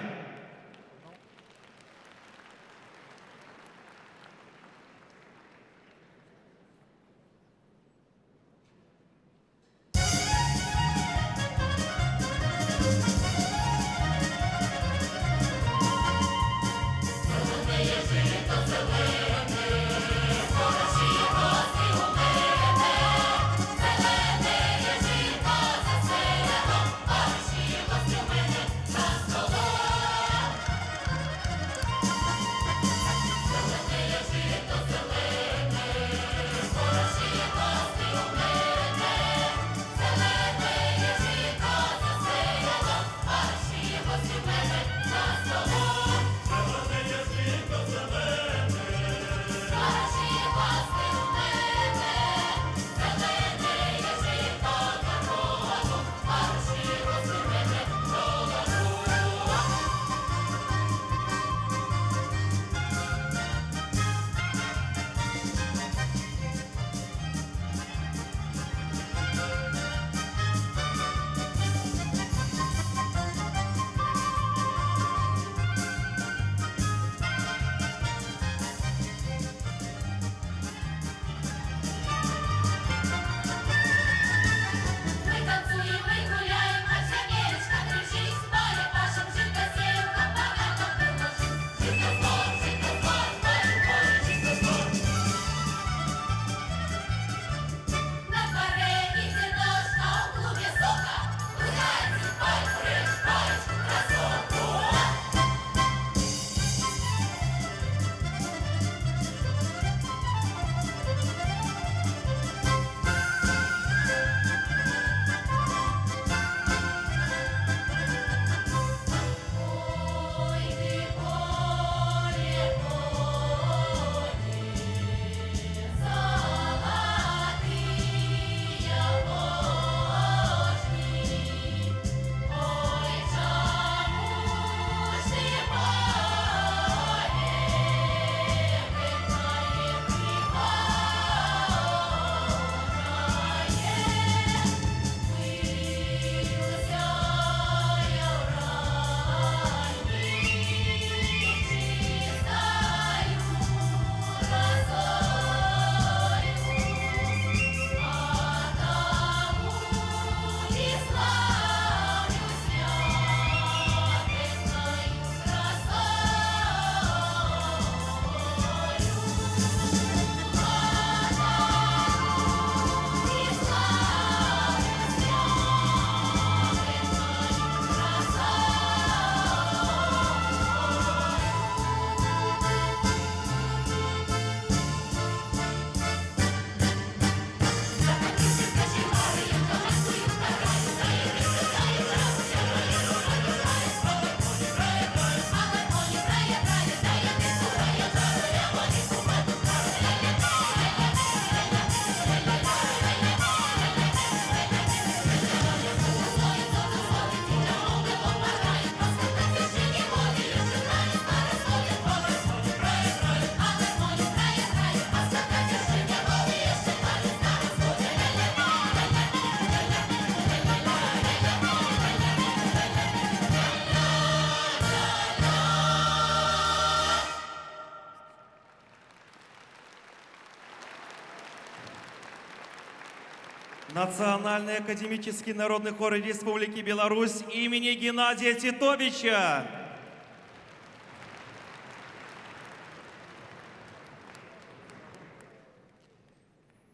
Национальный академический народный хор Республики Беларусь имени Геннадия Титовича.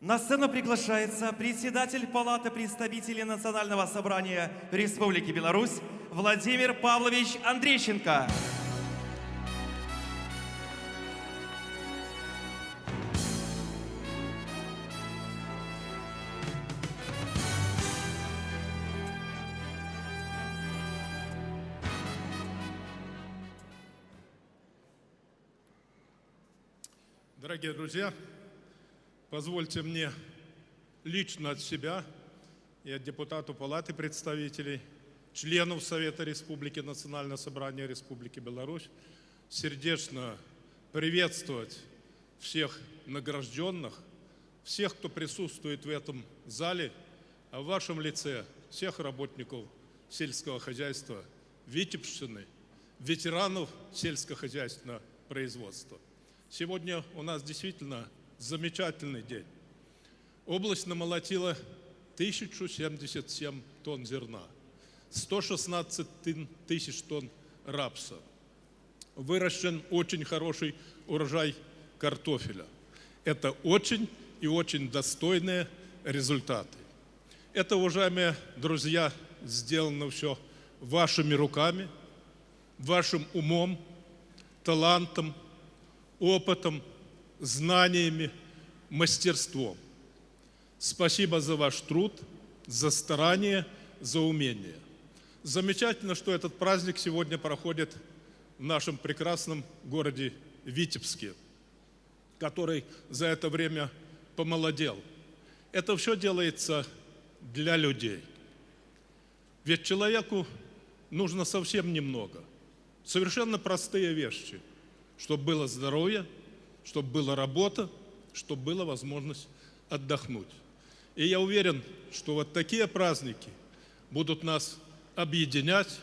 На сцену приглашается председатель Палаты представителей Национального собрания Республики Беларусь Владимир Павлович Андрейченко. Дорогие друзья, позвольте мне лично от себя и от депутата Палаты представителей, членов Совета Республики, Национального собрания Республики Беларусь сердечно приветствовать всех награжденных, всех, кто присутствует в этом зале, а в вашем лице всех работников сельского хозяйства Витебщины, ветеранов сельскохозяйственного производства. Сегодня у нас действительно замечательный день. Область намолотила 1077 тонн зерна, 116 тысяч тонн рапса. Выращен очень хороший урожай картофеля. Это очень и очень достойные результаты. Это, уважаемые друзья, сделано все вашими руками, вашим умом, талантом, опытом, знаниями, мастерством. Спасибо за ваш труд, за старание, за умение. Замечательно, что этот праздник сегодня проходит в нашем прекрасном городе Витебске, который за это время помолодел. Это все делается для людей. Ведь человеку нужно совсем немного. Совершенно простые вещи. Чтобы было здоровье, чтобы была работа, чтобы была возможность отдохнуть. И я уверен, что вот такие праздники будут нас объединять,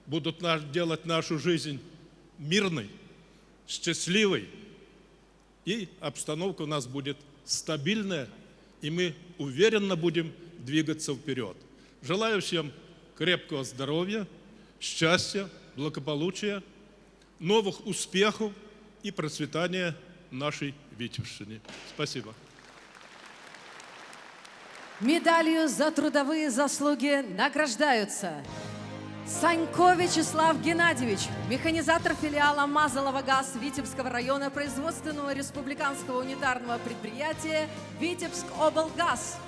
будут делать нашу жизнь мирной, счастливой, и обстановка у нас будет стабильная, и мы уверенно будем двигаться вперед. Желаю всем крепкого здоровья, счастья, благополучия, новых успехов и процветания нашей Витебщины. Спасибо. Медалью за трудовые заслуги награждаются Санько Вячеслав Геннадьевич, механизатор филиала Мазалова ГАЗ Витебского района производственного республиканского унитарного предприятия Витебск-облгаз.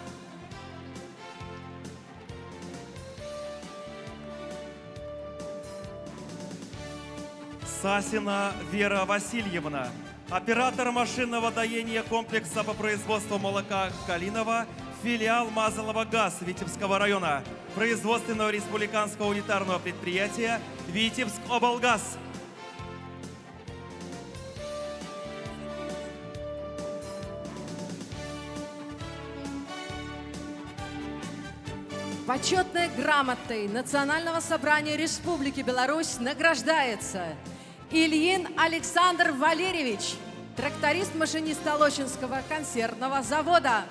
Сасина Вера Васильевна, оператор машинного доения комплекса по производству молока Калинова, филиал Мазалова ГАЗ Витебского района, производственного республиканского унитарного предприятия Витебск-облгаз. Почетной грамотой Национального собрания Республики Беларусь награждается Ильин Александр Валерьевич, тракторист-машинист Толочинского консервного завода.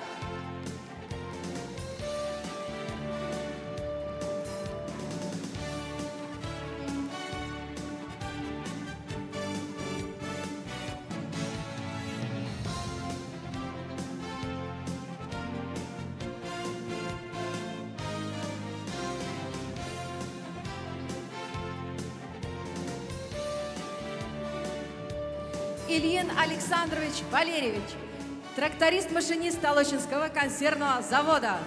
Ильин Александрович Валерьевич, тракторист-машинист Толочинского консервного завода.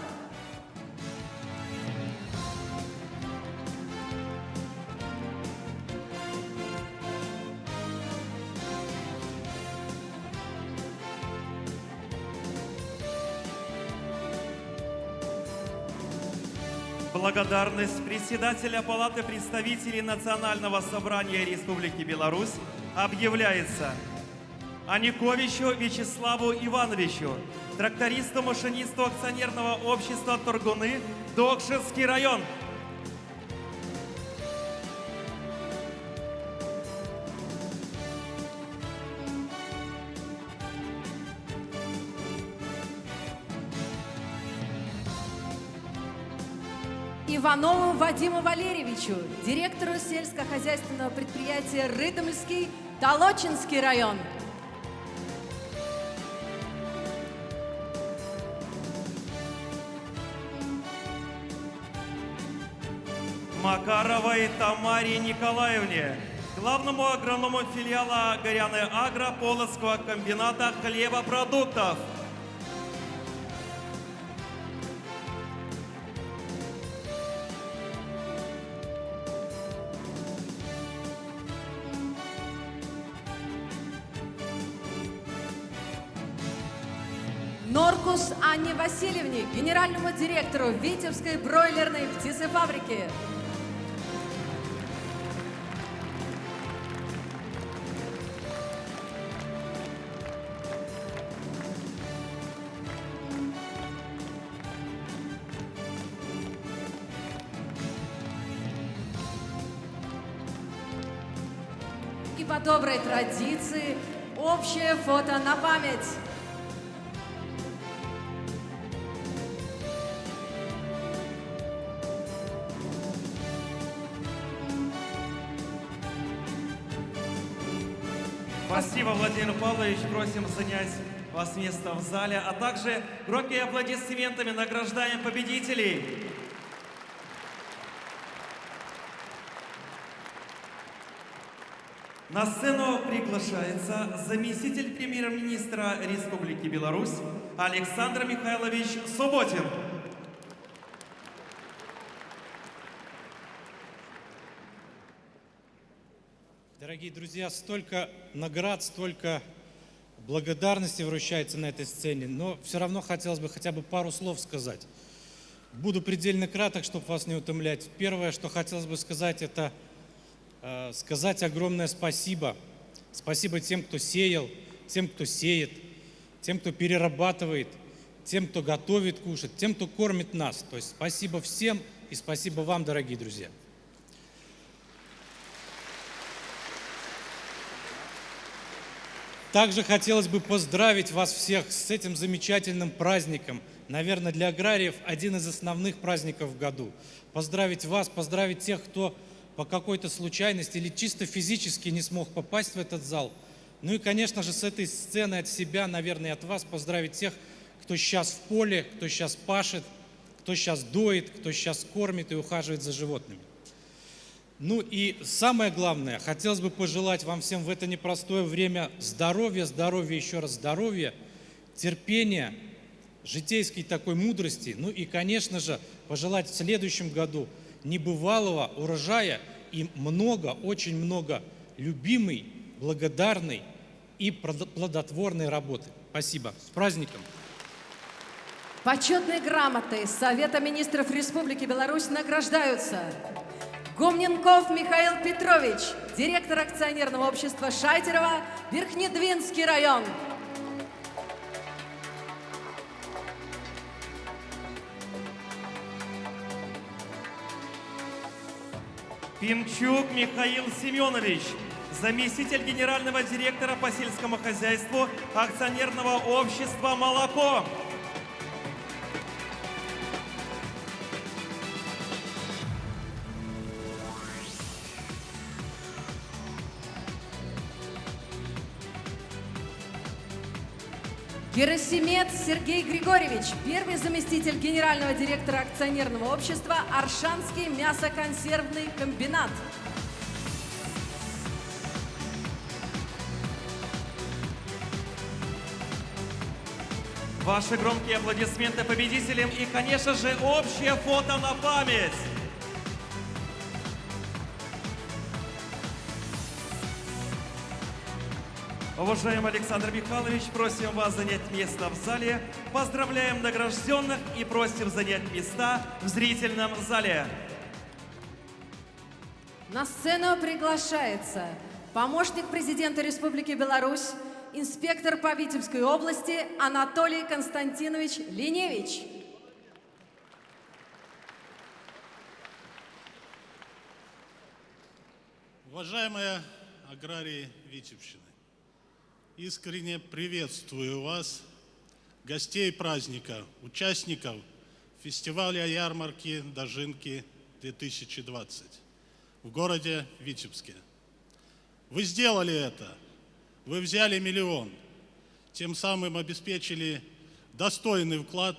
Благодарность председателя Палаты представителей Национального собрания Республики Беларусь объявляется Аниковичу Вячеславу Ивановичу, трактористу-машинисту акционерного общества «Торгуны», Докшинский район. Иванову Вадиму Валерьевичу, директору сельскохозяйственного предприятия «Рыдомльский», Толочинский район. Макаровой Тамаре Николаевне, главному агроному филиала Горяны Агро Полоцкого комбината хлебопродуктов. Норкус Анне Васильевне, генеральному директору Витебской бройлерной птицефабрики. И по доброй традиции общее фото на память. Спасибо, Владимир Павлович. Просим занять вас место в зале, а также громкими аплодисментами награждаем победителей. На сцену приглашается заместитель премьер-министра Республики Беларусь Александр Михайлович Субботин. Дорогие друзья, столько наград, столько благодарности вручается на этой сцене, но все равно хотелось бы хотя бы пару слов сказать. Буду предельно краток, чтобы вас не утомлять. Первое, что хотелось бы сказать, это сказать огромное спасибо. Спасибо тем, кто сеял, тем, кто сеет, тем, кто перерабатывает, тем, кто готовит кушать, тем, кто кормит нас. То есть спасибо всем и спасибо вам, дорогие друзья. Также хотелось бы поздравить вас всех с этим замечательным праздником. Наверное, для аграриев один из основных праздников в году. Поздравить вас, поздравить тех, кто по какой-то случайности или чисто физически не смог попасть в этот зал. Ну и, конечно же, с этой сцены от себя, наверное, и от вас поздравить тех, кто сейчас в поле, кто сейчас пашет, кто сейчас доит, кто сейчас кормит и ухаживает за животными. Ну и самое главное, хотелось бы пожелать вам всем в это непростое время здоровья, здоровья, еще раз здоровья, терпения, житейской такой мудрости. Ну и, конечно же, пожелать в следующем году небывалого урожая и много, очень много любимой, благодарной и плодотворной работы. Спасибо. С праздником! Почетной грамотой Совета министров Республики Беларусь награждаются Гомненков Михаил Петрович, директор акционерного общества Шайтерова, Верхнедвинский район. Пимчук Михаил Семенович, заместитель генерального директора по сельскому хозяйству акционерного общества «Молоко». Герасимец Сергей Григорьевич, первый заместитель генерального директора акционерного общества «Аршанский мясоконсервный комбинат». Ваши громкие аплодисменты победителям и, конечно же, общее фото на память. Уважаемый Александр Михайлович, просим вас занять место в зале. Поздравляем награжденных и просим занять места в зрительном зале. На сцену приглашается помощник президента Республики Беларусь, инспектор по Витебской области Анатолий Константинович Линевич. Уважаемые аграрии Витебщины, искренне приветствую вас, гостей праздника, участников фестиваля ярмарки «Дожинки-2020» в городе Витебске. Вы сделали это, вы взяли миллион, тем самым обеспечили достойный вклад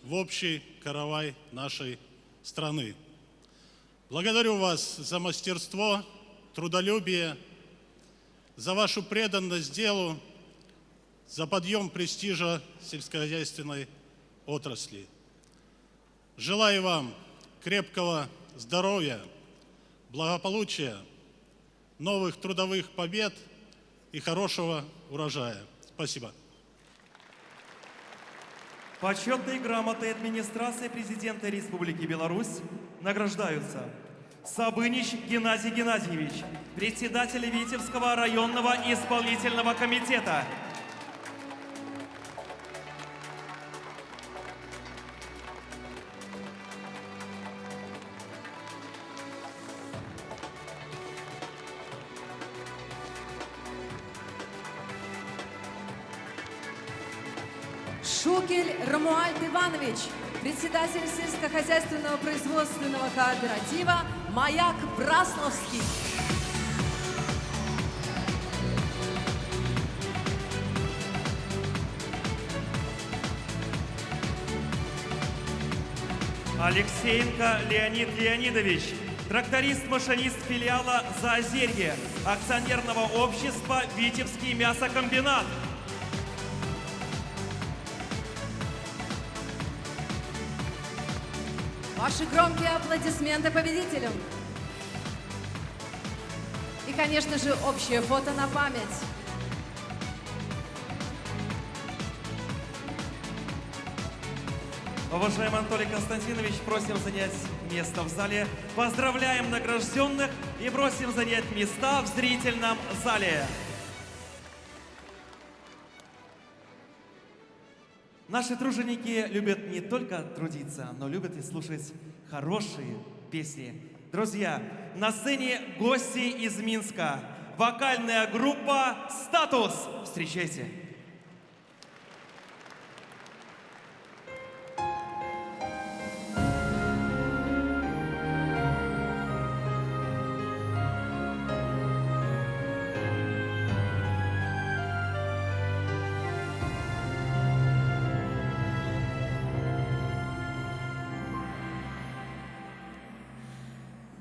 в общий каравай нашей страны. Благодарю вас за мастерство, трудолюбие, за вашу преданность делу, за подъем престижа сельскохозяйственной отрасли. Желаю вам крепкого здоровья, благополучия, новых трудовых побед и хорошего урожая. Спасибо. Почетной грамотой администрации президента Республики Беларусь награждаются Сабынич Геннадий Геннадьевич, председатель Витебского районного исполнительного комитета. Шукель Рамуальд Иванович, председатель сельскохозяйственного производственного кооператива «Маяк Брасловский». Алексеенко Леонид Леонидович, тракторист-машинист филиала «Заозерье» акционерного общества «Витебский мясокомбинат». Ваши громкие аплодисменты победителям. И, конечно же, общее фото на память. Уважаемый Анатолий Константинович, просим занять место в зале. Поздравляем награжденных и просим занять места в зрительном зале. Наши труженики любят не только трудиться, но любят и слушать хорошие песни. Друзья, на сцене гости из Минска. Вокальная группа «Статус». Встречайте.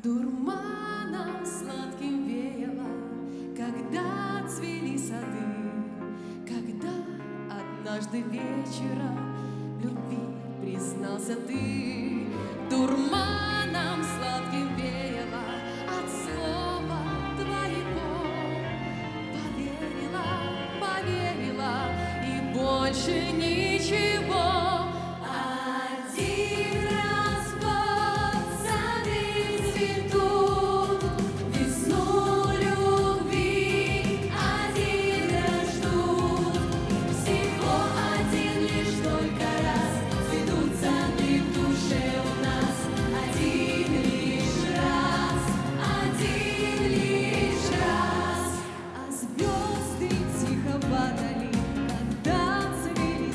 Дурманом сладким веяло, когда цвели сады, когда однажды вечером любви признался ты. Дурманом сладким веяло от слова твоего. Поверила, поверила и больше ничего. Один раз год сады цветут, весну любви один раз ждут. Всего один лишь только раз цветут сады в душе у нас. Один лишь раз, один лишь раз. А звезды тихо падали, когда цвели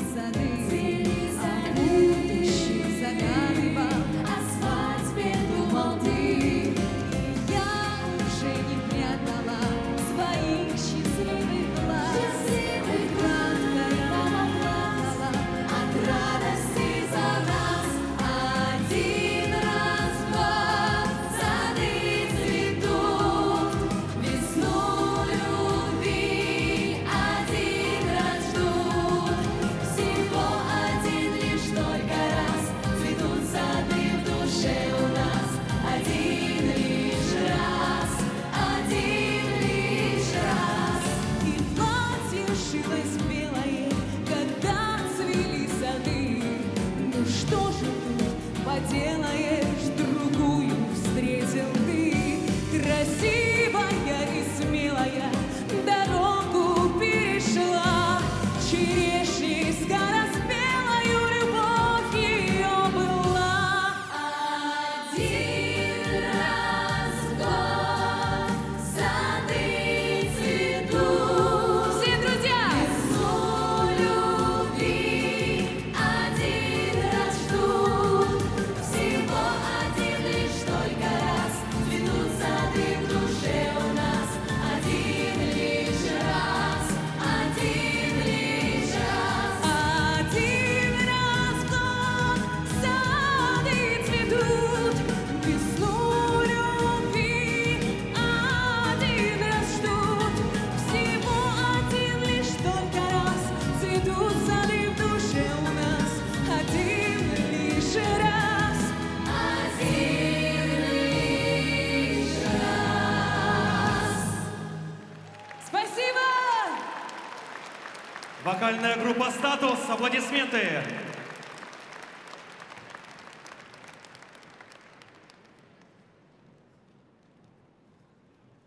Вокальная группа «Статус». Аплодисменты.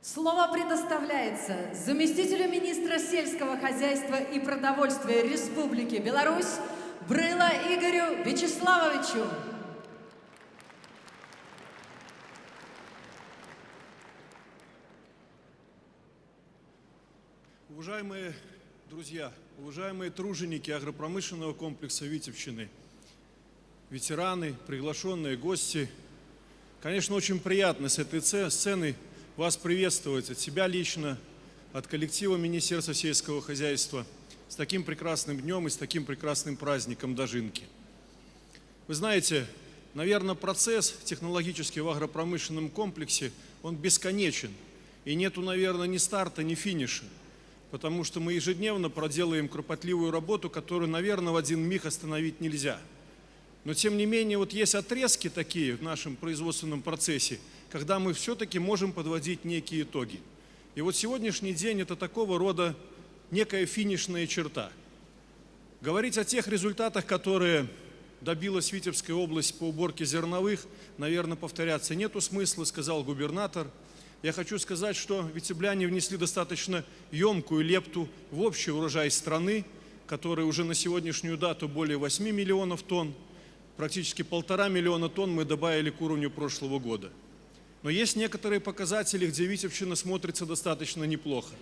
Слово предоставляется заместителю министра сельского хозяйства и продовольствия Республики Беларусь Брыла Игорю Вячеславовичу. Уважаемые друзья, уважаемые труженики агропромышленного комплекса Витебщины, ветераны, приглашенные гости, конечно, очень приятно с этой сцены вас приветствовать от себя лично, от коллектива Министерства сельского хозяйства с таким прекрасным днем и с таким прекрасным праздником Дожинки. Вы знаете, наверное, процесс технологический в агропромышленном комплексе, он бесконечен. И нету, наверное, ни старта, ни финиша. Потому что мы ежедневно проделаем кропотливую работу, которую, наверное, в один миг остановить нельзя. Но, тем не менее, вот есть отрезки такие в нашем производственном процессе, когда мы все-таки можем подводить некие итоги. И вот сегодняшний день – это такого рода некая финишная черта. Говорить о тех результатах, которые добилась Витебская область по уборке зерновых, наверное, повторяться нету смысла, сказал губернатор. Я хочу сказать, что витебляне внесли достаточно емкую лепту в общий урожай страны, который уже на сегодняшнюю дату более 8 миллионов тонн. Практически 1,5 миллиона тонн мы добавили к уровню прошлого года. Но есть некоторые показатели, где Витебщина смотрится достаточно неплохо.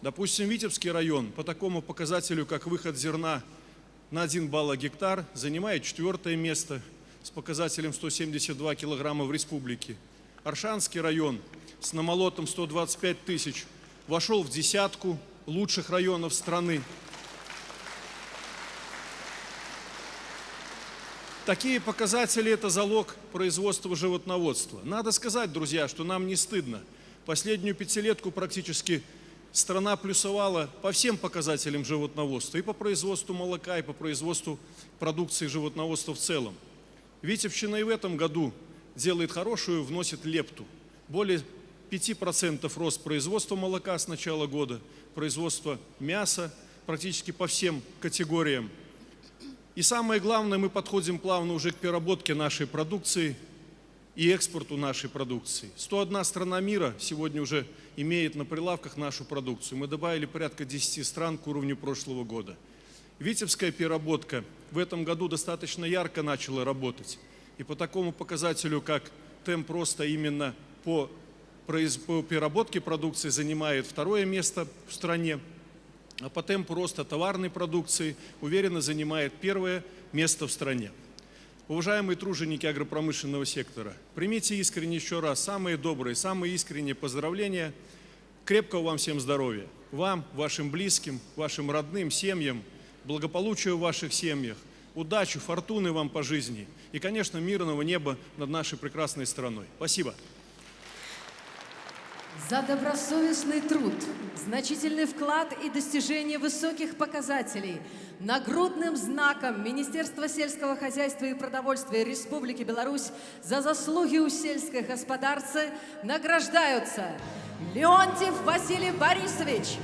Допустим, Витебский район по такому показателю, как выход зерна на 1 балл гектар, занимает 4-е место с показателем 172 килограмма в республике. Аршанский район с намолотом 125 тысяч вошел в десятку лучших районов страны. Такие показатели – это залог производства животноводства. Надо сказать, друзья, что нам не стыдно. Последнюю пятилетку практически страна плюсовала по всем показателям животноводства. И по производству молока, и по производству продукции животноводства в целом. Витебщина и в этом году делает хорошую, вносит лепту. Более 5% рост производства молока с начала года, производство мяса практически по всем категориям. И самое главное, мы подходим плавно уже к переработке нашей продукции и экспорту нашей продукции. 101 страна мира сегодня уже имеет на прилавках нашу продукцию. Мы добавили порядка 10 стран к уровню прошлого года. Витебская переработка в этом году достаточно ярко начала работать. И по такому показателю, как темп роста именно по переработке продукции, занимает 2-е место в стране. А по темпу роста товарной продукции уверенно занимает 1-е место в стране. Уважаемые труженики агропромышленного сектора, примите искренне еще раз самые добрые, самые искренние поздравления. Крепкого вам всем здоровья. Вам, вашим близким, вашим родным, семьям, благополучия в ваших семьях, удачи, фортуны вам по жизни и, конечно, мирного неба над нашей прекрасной страной. Спасибо. За добросовестный труд, значительный вклад и достижение высоких показателей нагрудным знаком Министерства сельского хозяйства и продовольствия Республики Беларусь за заслуги у сельской господарцы награждаются Леонтьев Василий Борисович,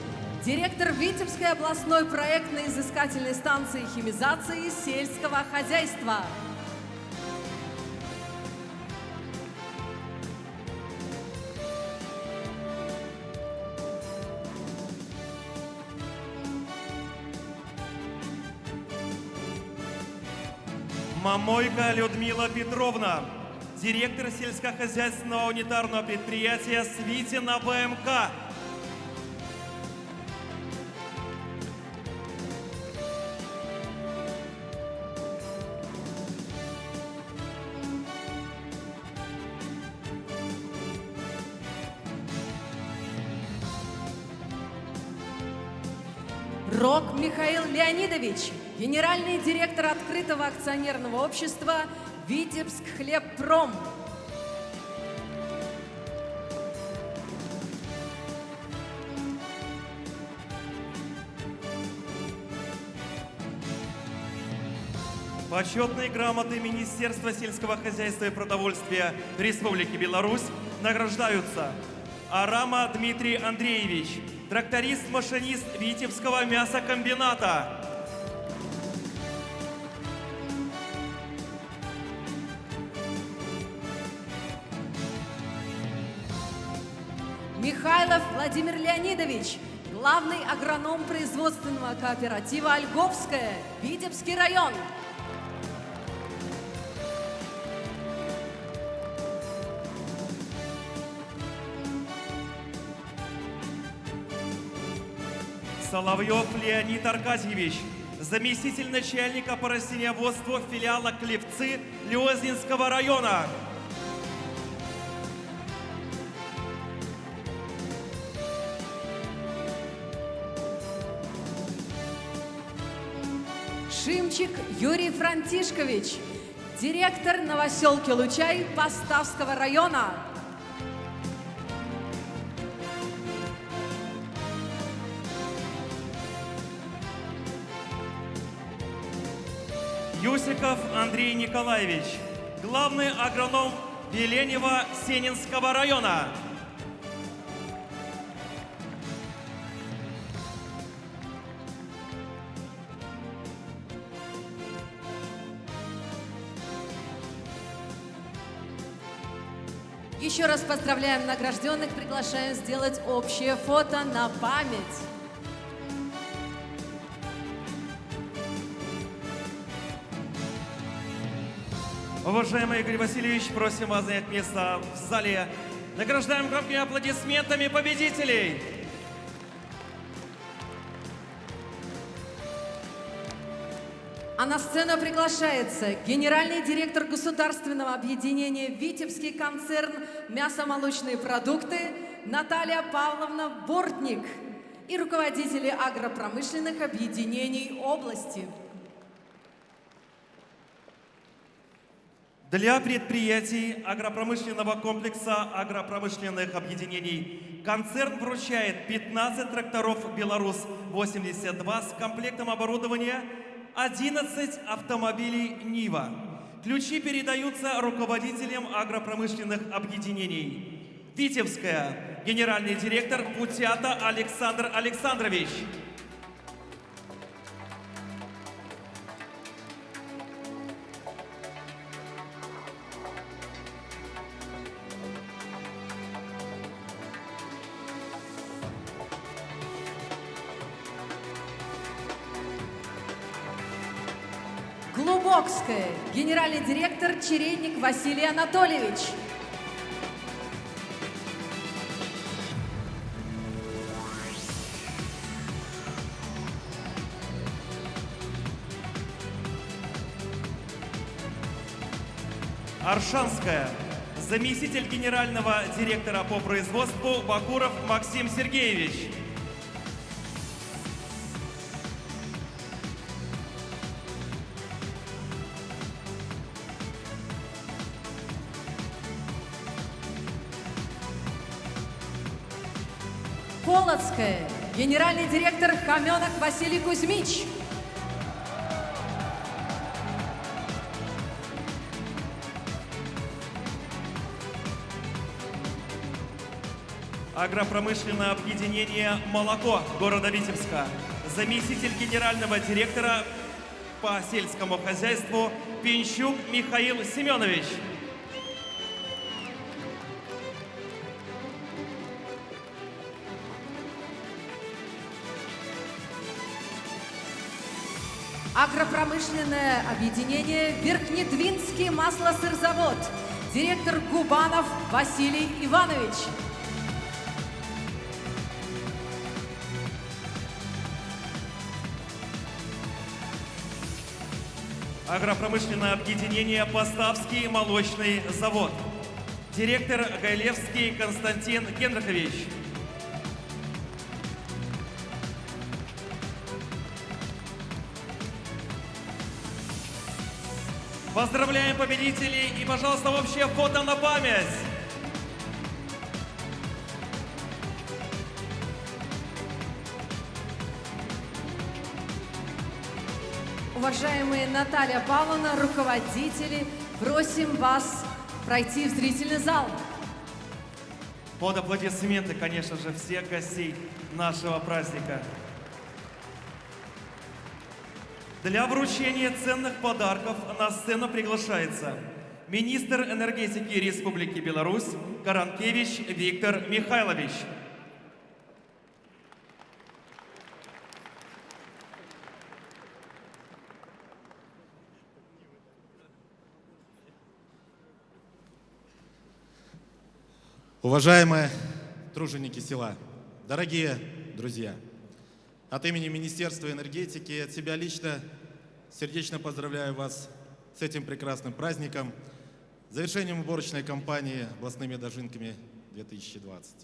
директор Витебской областной проектно-изыскательной станции химизации сельского хозяйства. Мамойко Людмила Петровна, директор сельскохозяйственного унитарного предприятия «Свитина ВМК». Рок Михаил Леонидович, генеральный директор открытого акционерного общества «Витебск Хлебпром». Почетные грамоты Министерства сельского хозяйства и продовольствия Республики Беларусь награждаются Арама Дмитрий Андреевич, тракторист-машинист Витебского мясокомбината. Михайлов Владимир Леонидович, главный агроном производственного кооператива «Ольговская», Витебский район. Соловьев Леонид Аркадьевич, заместитель начальника по растениеводству филиала Клевцы Лёзнинского района. Шимчик Юрий Франтишкович, директор новоселки Лучай Поставского района. Юсиков Андрей Николаевич, главный агроном Веленева Сенинского района. Еще раз поздравляем награжденных, приглашаем сделать общее фото на память. Уважаемый Игорь Васильевич, просим вас занять место в зале. Награждаем громкими аплодисментами победителей. А на сцену приглашается генеральный директор государственного объединения «Витебский концерн мясомолочные продукты» Наталья Павловна Бортник и руководители агропромышленных объединений области. Для предприятий агропромышленного комплекса агропромышленных объединений концерн вручает 15 тракторов «Беларусь-82» с комплектом оборудования, 11 автомобилей «Нива». Ключи передаются руководителям агропромышленных объединений. Витебская, генеральный директор Путята Александр Александрович. Глубокская, генеральный директор Чередник Василий Анатольевич. Аршанская, заместитель генерального директора по производству Бакуров Максим Сергеевич. Полоцкая, генеральный директор Хоменок Василий Кузьмич. Агропромышленное объединение «Молоко» города Витебска. Заместитель генерального директора по сельскому хозяйству Пинчук Михаил Семенович. Агропромышленное объединение Верхнедвинский маслосырзавод. Директор Губанов Василий Иванович. Агропромышленное объединение «Поставский молочный завод». Директор Гайлевский Константин Генрихович. Поздравляем победителей и, пожалуйста, общее фото на память. Уважаемые Наталья Павловна, руководители, просим вас пройти в зрительный зал. Под аплодисменты, конечно же, всех гостей нашего праздника. Для вручения ценных подарков на сцену приглашается министр энергетики Республики Беларусь Каранкевич Виктор Михайлович. Уважаемые труженики села, дорогие друзья, от имени Министерства энергетики и от себя лично сердечно поздравляю вас с этим прекрасным праздником, завершением уборочной кампании областными дожинками 2020.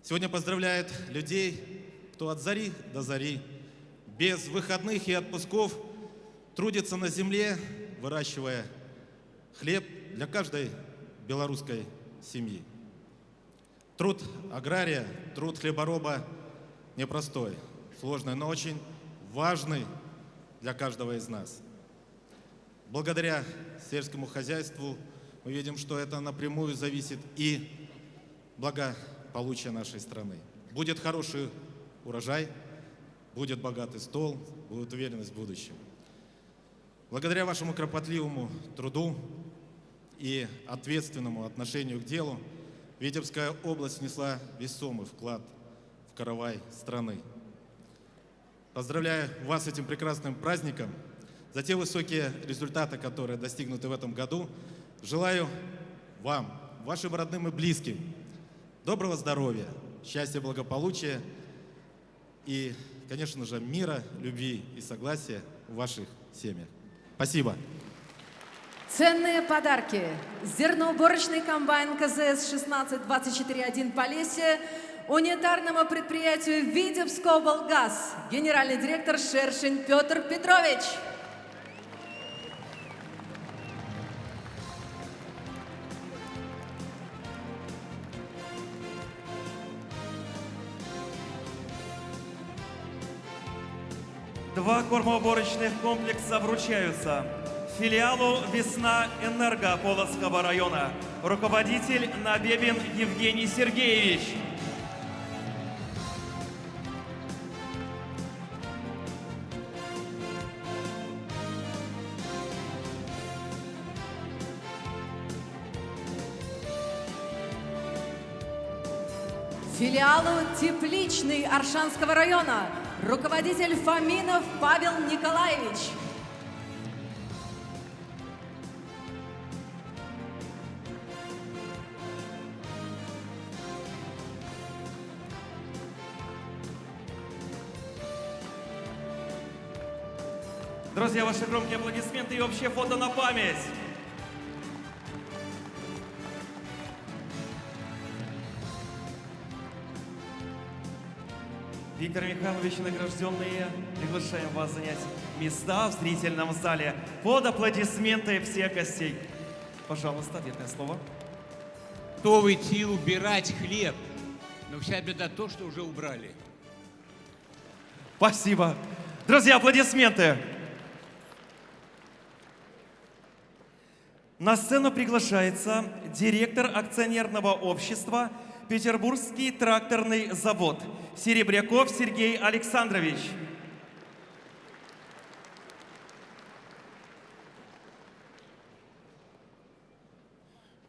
Сегодня поздравляют людей, кто от зари до зари, без выходных и отпусков, трудится на земле, выращивая хлеб для каждой белорусской семьи. Труд агрария, труд хлебороба непростой, сложный, но очень важный для каждого из нас. Благодаря сельскому хозяйству мы видим, что это напрямую зависит и благополучие нашей страны. Будет хороший урожай, будет богатый стол, будет уверенность в будущем. Благодаря вашему кропотливому труду и ответственному отношению к делу Витебская область внесла весомый вклад в каравай страны. Поздравляю вас с этим прекрасным праздником, за те высокие результаты, которые достигнуты в этом году. Желаю вам, вашим родным и близким доброго здоровья, счастья, благополучия и, конечно же, мира, любви и согласия в ваших семьях. Спасибо. Ценные подарки. Зерноуборочный комбайн КЗС-16-24-1 Полесье унитарному предприятию Витебскоблгаз. Генеральный директор Шершень Петр Петрович. Два кормоуборочных комплекса вручаются филиалу «Весна Энерго» Полоцкого района, руководитель Набебин Евгений Сергеевич. Филиалу «Тепличный» Аршанского района, руководитель Фоминов Павел Николаевич. Друзья, ваши громкие аплодисменты и общее фото на память. Виктор Михайлович, награжденные, приглашаем вас занять места в зрительном зале под аплодисменты всех гостей. Пожалуйста, ответное слово. Готовы идти убирать хлеб. Но вся беда то, что уже убрали. Спасибо. Друзья, аплодисменты. На сцену приглашается директор акционерного общества «Петербургский тракторный завод» Серебряков Сергей Александрович.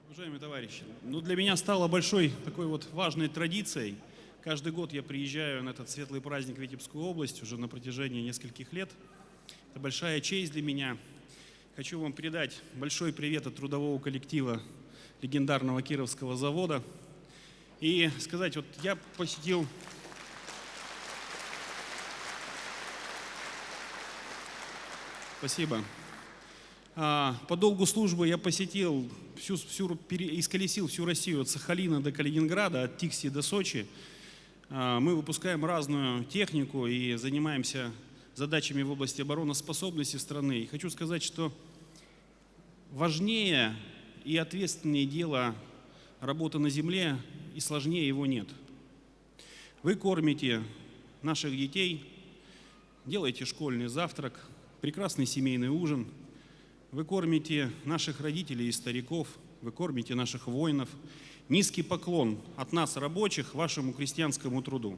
Уважаемые товарищи, для меня стало большой такой вот важной традицией. Каждый год я приезжаю на этот светлый праздник в Витебскую область уже на протяжении нескольких лет. Это большая честь для меня. Хочу вам передать большой привет от трудового коллектива легендарного Кировского завода. И сказать, вот я посетил... Спасибо. По долгу службы я посетил, исколесил всю Россию от Сахалина до Калининграда, от Тикси до Сочи. Мы выпускаем разную технику и занимаемся задачами в области обороноспособности страны. И хочу сказать, что важнее и ответственнее дело работы на земле, и сложнее его нет. Вы кормите наших детей, делаете школьный завтрак, прекрасный семейный ужин. Вы кормите наших родителей и стариков, вы кормите наших воинов. Низкий поклон от нас, рабочих, вашему крестьянскому труду.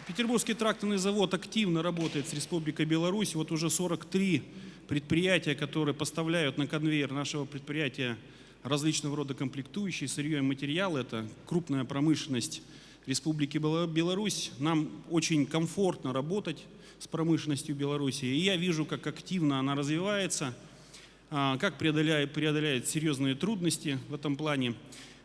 Петербургский тракторный завод активно работает с Республикой Беларусь. Вот уже 43 предприятия, которые поставляют на конвейер нашего предприятия различного рода комплектующие, сырье и материалы. Это крупная промышленность Республики Беларусь. Нам очень комфортно работать с промышленностью Беларуси. И я вижу, как активно она развивается, как преодоляет серьезные трудности в этом плане.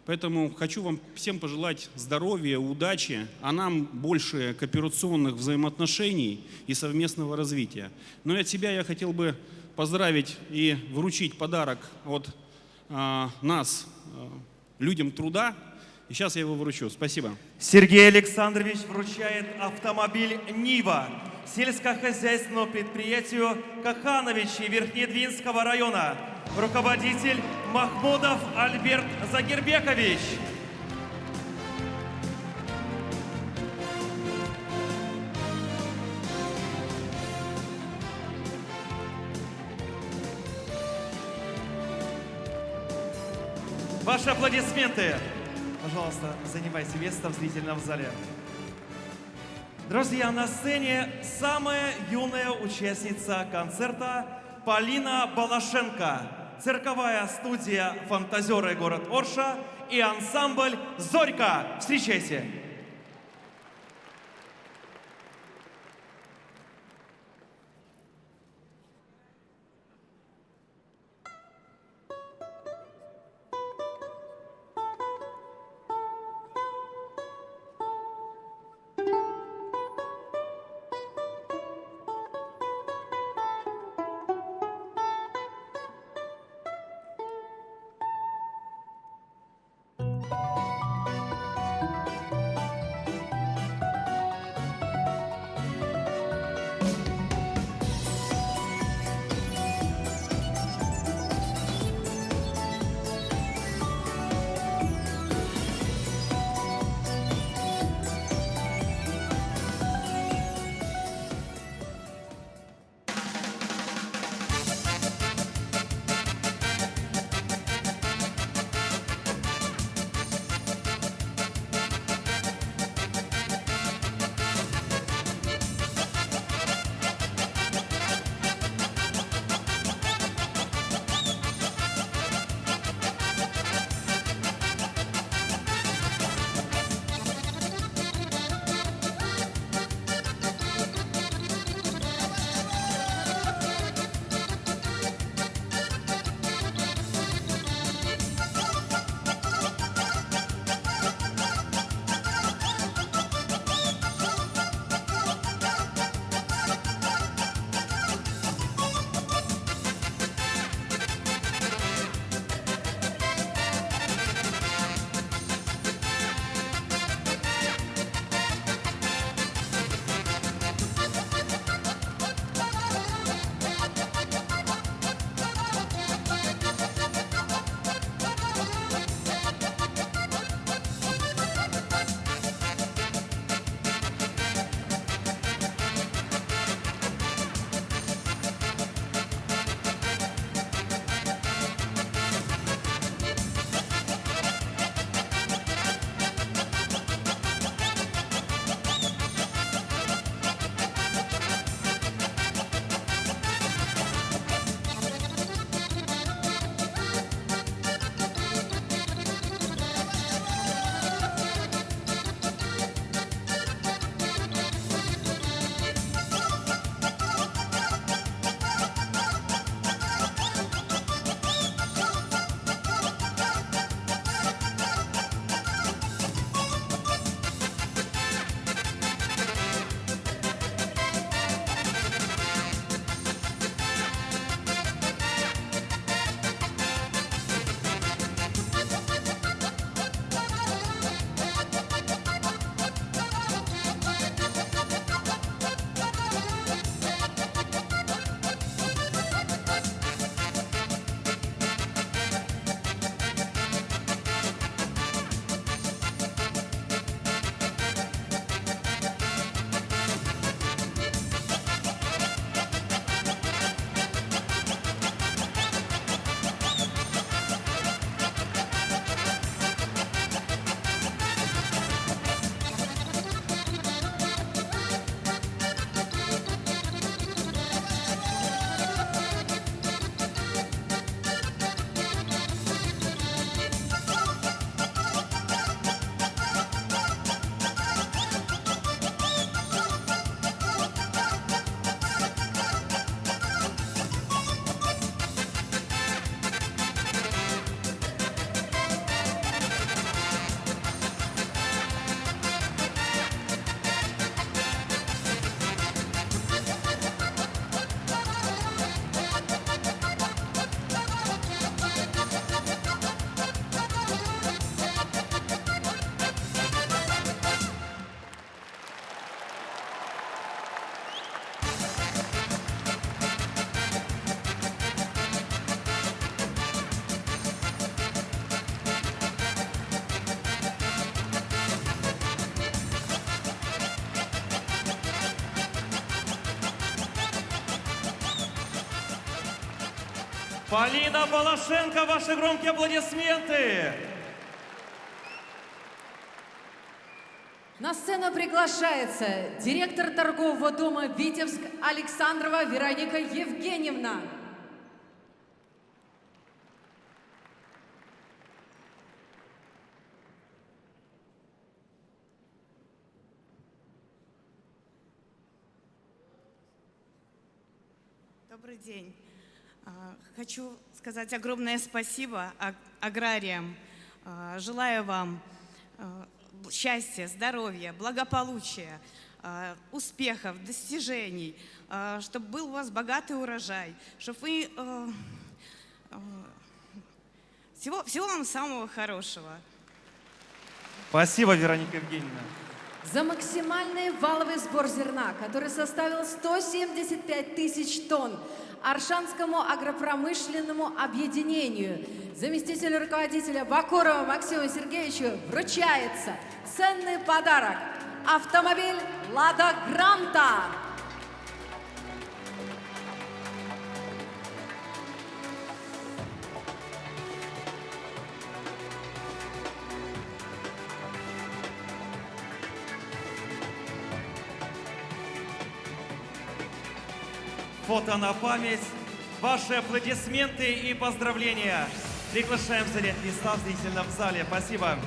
Поэтому хочу вам всем пожелать здоровья, удачи, а нам больше кооперационных взаимоотношений и совместного развития. Но и от себя я хотел бы поздравить и вручить подарок от нас, людям труда. И сейчас я его вручу. Спасибо. Сергей Александрович вручает автомобиль «Нива» сельскохозяйственному предприятию Кахановичи Верхнедвинского района. Руководитель Махмудов Альберт Загирбекович. Ваши аплодисменты. Пожалуйста, занимайте место в зрительном зале. Друзья, на сцене самая юная участница концерта Полина Балашенко, цирковая студия «Фантазеры. Город Орша» и ансамбль «Зорька». Встречайте! Полина Балашенко, ваши громкие аплодисменты. На сцену приглашается директор торгового дома «Витебск» Александрова Вероника Евгеньевна. Добрый день. Хочу сказать огромное спасибо аграриям. Желаю вам счастья, здоровья, благополучия, успехов, достижений, чтобы был у вас богатый урожай, чтобы вы... Всего вам самого хорошего. Спасибо, Вероника Евгеньевна. За максимальный валовый сбор зерна, который составил 175 тысяч тонн, Аршанскому агропромышленному объединению, заместителю руководителя Бакурову Максиму Сергеевичу вручается ценный подарок – автомобиль «Лада Гранта». Фото на память, ваши аплодисменты и поздравления. Приглашаем занять места в зрительном зале. Спасибо.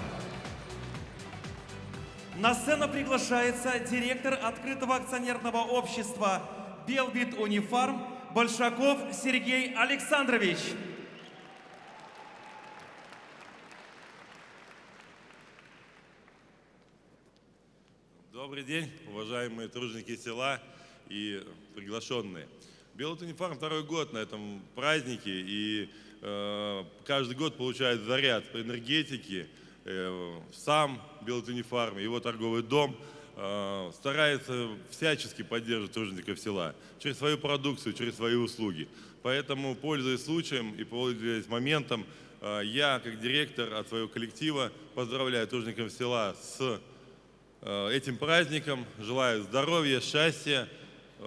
На сцену приглашается директор открытого акционерного общества «Белбит Унифарм» Большаков Сергей Александрович. Добрый день, уважаемые труженики села и приглашенные. Белбит Унифарм второй год на этом празднике, и каждый год получает заряд по энергетике. Сам Белбит Унифарм, его торговый дом старается всячески поддерживать тружеников села через свою продукцию, через свои услуги. Поэтому, пользуясь случаем и пользуясь моментом, я, как директор от своего коллектива, поздравляю тружеников села с этим праздником. Желаю здоровья, счастья,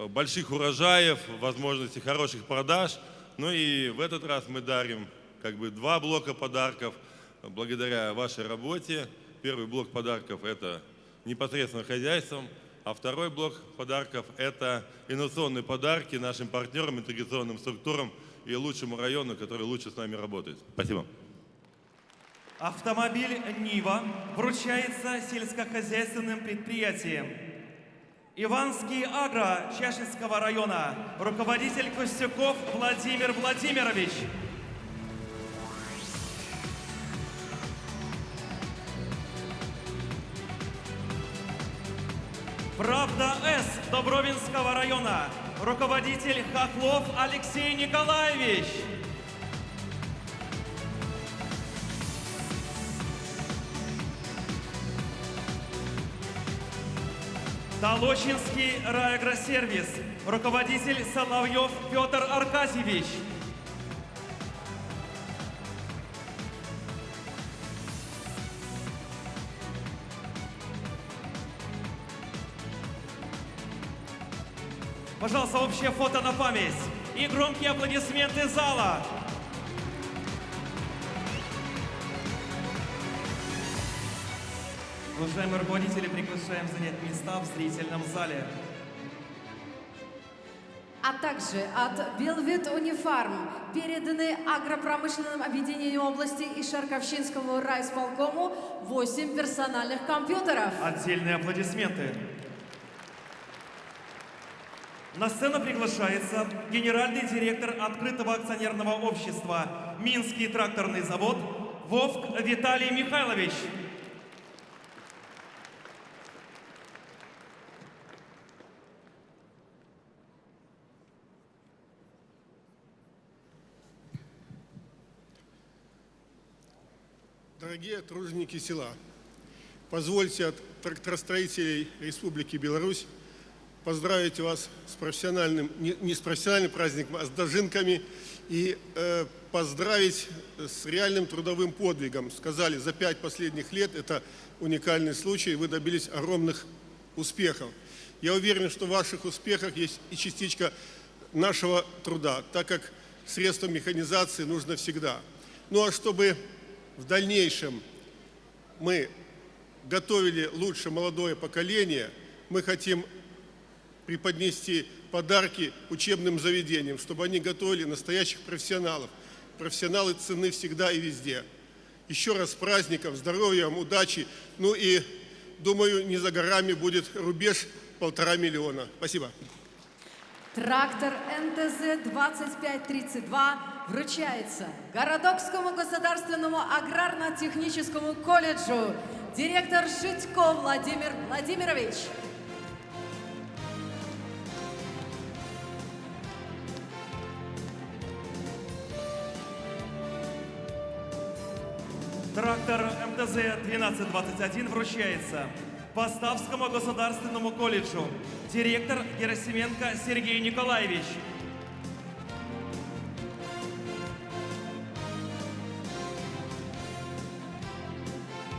больших урожаев, возможностей хороших продаж. Ну и в этот раз мы дарим два блока подарков благодаря вашей работе. Первый блок подарков – это непосредственно хозяйством, а второй блок подарков – это инновационные подарки нашим партнерам, интеграционным структурам и лучшему району, который лучше с нами работает. Спасибо. Автомобиль «Нива» вручается сельскохозяйственным предприятием. Иванский агро Чашинского района, руководитель Костюков Владимир Владимирович. Правда С Добровинского района, руководитель Хохлов Алексей Николаевич. Толочинский райагросервис, руководитель Соловьев Петр Аркадьевич. Пожалуйста, общее фото на память и громкие аплодисменты зала. Уважаемые руководители, приглашаем занять места в зрительном зале. А также от Белбит Унифарм переданы агропромышленным объединением области и Шарковщинскому райисполкому 8 персональных компьютеров. Отдельные аплодисменты. На сцену приглашается генеральный директор открытого акционерного общества «Минский тракторный завод» Вовк Виталий Михайлович. Дорогие труженики села, позвольте от тракторостроителей Республики Беларусь поздравить вас с профессиональным, не с профессиональным праздником, а с дожинками и поздравить с реальным трудовым подвигом. Сказали, за 5 последних лет это уникальный случай, вы добились огромных успехов. Я уверен, что в ваших успехах есть и частичка нашего труда, так как средство механизации нужно всегда. Ну а чтобы в дальнейшем мы готовили лучше молодое поколение, мы хотим преподнести подарки учебным заведениям, чтобы они готовили настоящих профессионалов. Профессионалы ценны всегда и везде. Еще раз с праздником, здоровья вам, удачи. Ну и, думаю, не за горами будет рубеж 1,5 миллиона. Спасибо. Трактор НТЗ-2532 вручается Городокскому государственному аграрно-техническому колледжу, директор Шитько Владимир Владимирович. Трактор МТЗ-1221 вручается Поставскому государственному колледжу, директор Герасименко Сергей Николаевич.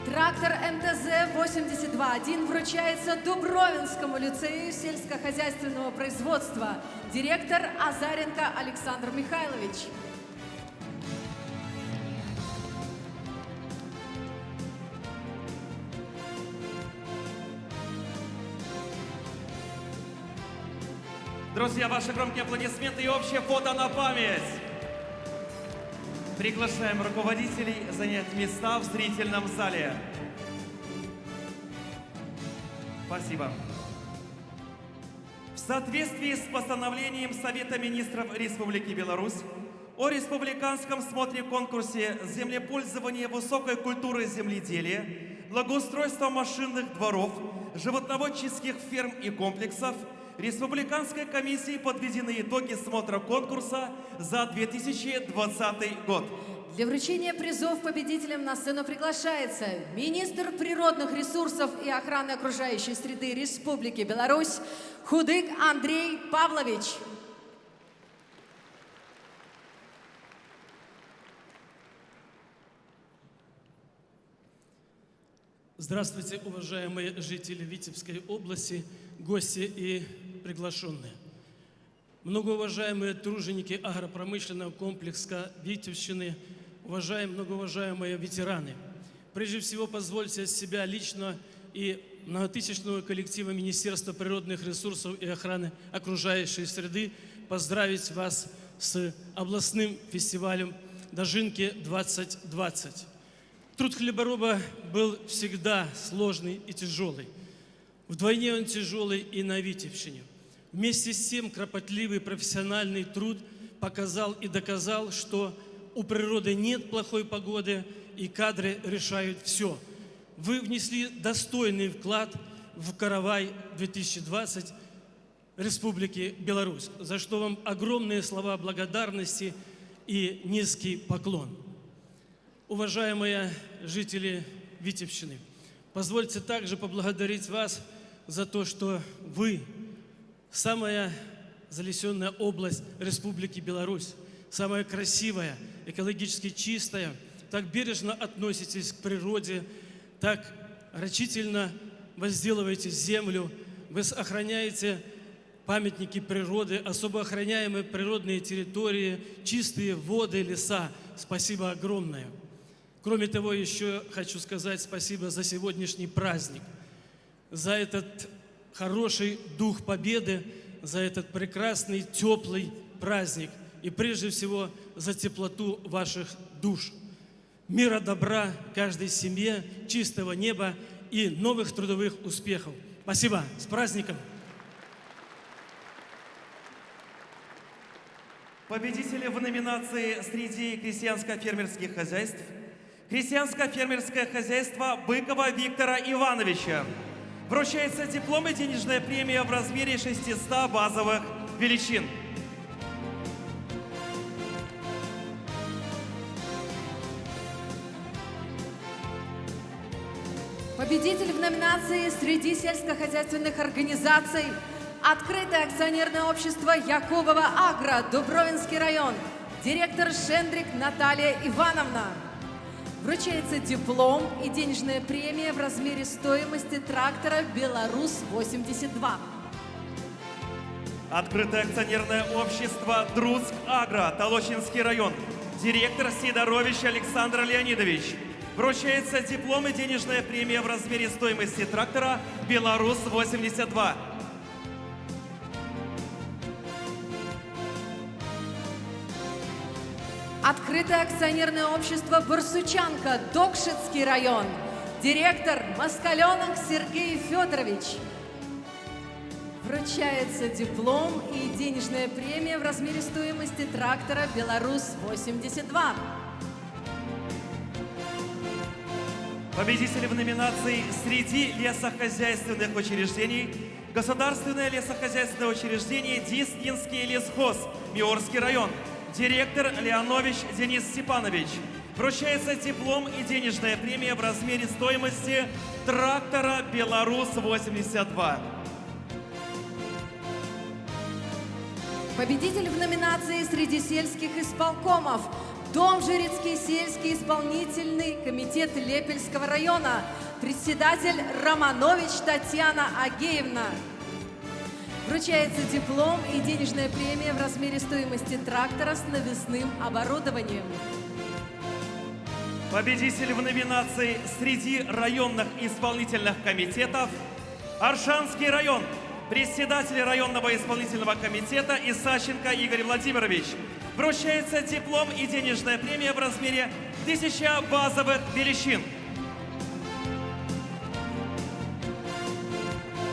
Трактор МТЗ-82-1 вручается Дубровинскому лицею сельскохозяйственного производства, директор Азаренко Александр Михайлович. Друзья, ваши громкие аплодисменты и общее фото на память. Приглашаем руководителей занять места в зрительном зале. Спасибо. В соответствии с постановлением Совета министров Республики Беларусь о республиканском смотре-конкурсе «Землепользование высокой культуры земледелия, благоустройство машинных дворов, животноводческих ферм и комплексов» Республиканской комиссией подведены итоги смотра конкурса за 2020 год. Для вручения призов победителям на сцену приглашается министр природных ресурсов и охраны окружающей среды Республики Беларусь Худык Андрей Павлович. Здравствуйте, уважаемые жители Витебской области, гости и приглашенные. Многоуважаемые труженики агропромышленного комплекса Витебщины, многоуважаемые ветераны. Прежде всего, позвольте от себя лично и многотысячного коллектива Министерства природных ресурсов и охраны окружающей среды поздравить вас с областным фестивалем «Дожинки-2020». Труд хлебороба был всегда сложный и тяжелый. Вдвойне он тяжелый и на Витебщине. Вместе с тем кропотливый профессиональный труд показал и доказал, что у природы нет плохой погоды, и кадры решают все. Вы внесли достойный вклад в каравай 2020 Республики Беларусь, за что вам огромные слова благодарности и низкий поклон. Уважаемые жители Витебщины, позвольте также поблагодарить вас за то, что вы самая залесенная область Республики Беларусь, самая красивая, экологически чистая, так бережно относитесь к природе, так рачительно возделываете землю, вы охраняете памятники природы, особо охраняемые природные территории, чистые воды, леса. Спасибо огромное. Кроме того, еще хочу сказать спасибо за сегодняшний праздник, за этот хороший дух победы, за этот прекрасный, теплый праздник и прежде всего за теплоту ваших душ. Мира, добра каждой семье, чистого неба и новых трудовых успехов. Спасибо. С праздником! Победители в номинации среди крестьянско-фермерских хозяйств. Крестьянско-фермерское хозяйство Быкова Виктора Ивановича. Вручается диплом и денежная премия в размере 600 базовых величин. Победитель в номинации среди сельскохозяйственных организаций Открытое акционерное общество Якубова Агро, Дубровинский район, директор Шендрик Наталья Ивановна. Вручается диплом и денежная премия в размере стоимости трактора «Беларусь-82». Открытое акционерное общество «Друцк-Агро», Толочинский район. Директор Сидорович Александр Леонидович. Вручается диплом и денежная премия в размере стоимости трактора «Беларусь-82». Открытое акционерное общество «Барсучанка», Докшицкий район. Директор Москаленок Сергей Федорович. Вручается диплом и денежная премия в размере стоимости трактора «Беларусь-82». Победитель в номинации «Среди лесохозяйственных учреждений» Государственное лесохозяйственное учреждение Дискинский лесхоз, Миорский район. Директор Леонович Денис Степанович. Вручается диплом и денежная премия в размере стоимости трактора «Беларусь-82». Победитель в номинации «Среди сельских исполкомов» Домжирицкий сельский исполнительный комитет Лепельского района. Председатель Романович Татьяна Агеевна. Вручается диплом и денежная премия в размере стоимости трактора с навесным оборудованием. Победитель в номинации «Среди районных исполнительных комитетов» Аршанский район. Председатель районного исполнительного комитета Исаченко Игорь Владимирович. Вручается диплом и денежная премия в размере 1000 базовых величин.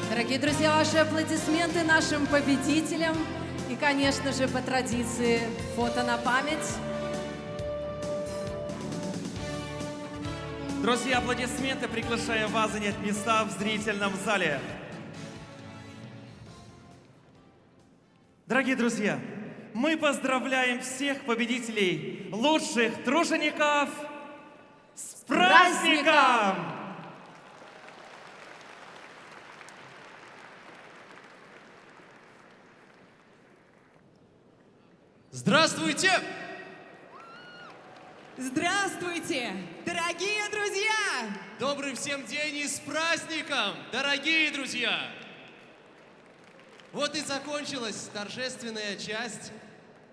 Дорогие друзья, ваши аплодисменты нашим победителям. И, конечно же, по традиции, фото на память. Друзья, аплодисменты, приглашая вас занять места в зрительном зале. Дорогие друзья, мы поздравляем всех победителей, лучших тружеников с праздником! Здравствуйте! Здравствуйте, дорогие друзья! Добрый всем день и с праздником, дорогие друзья! Вот и закончилась торжественная часть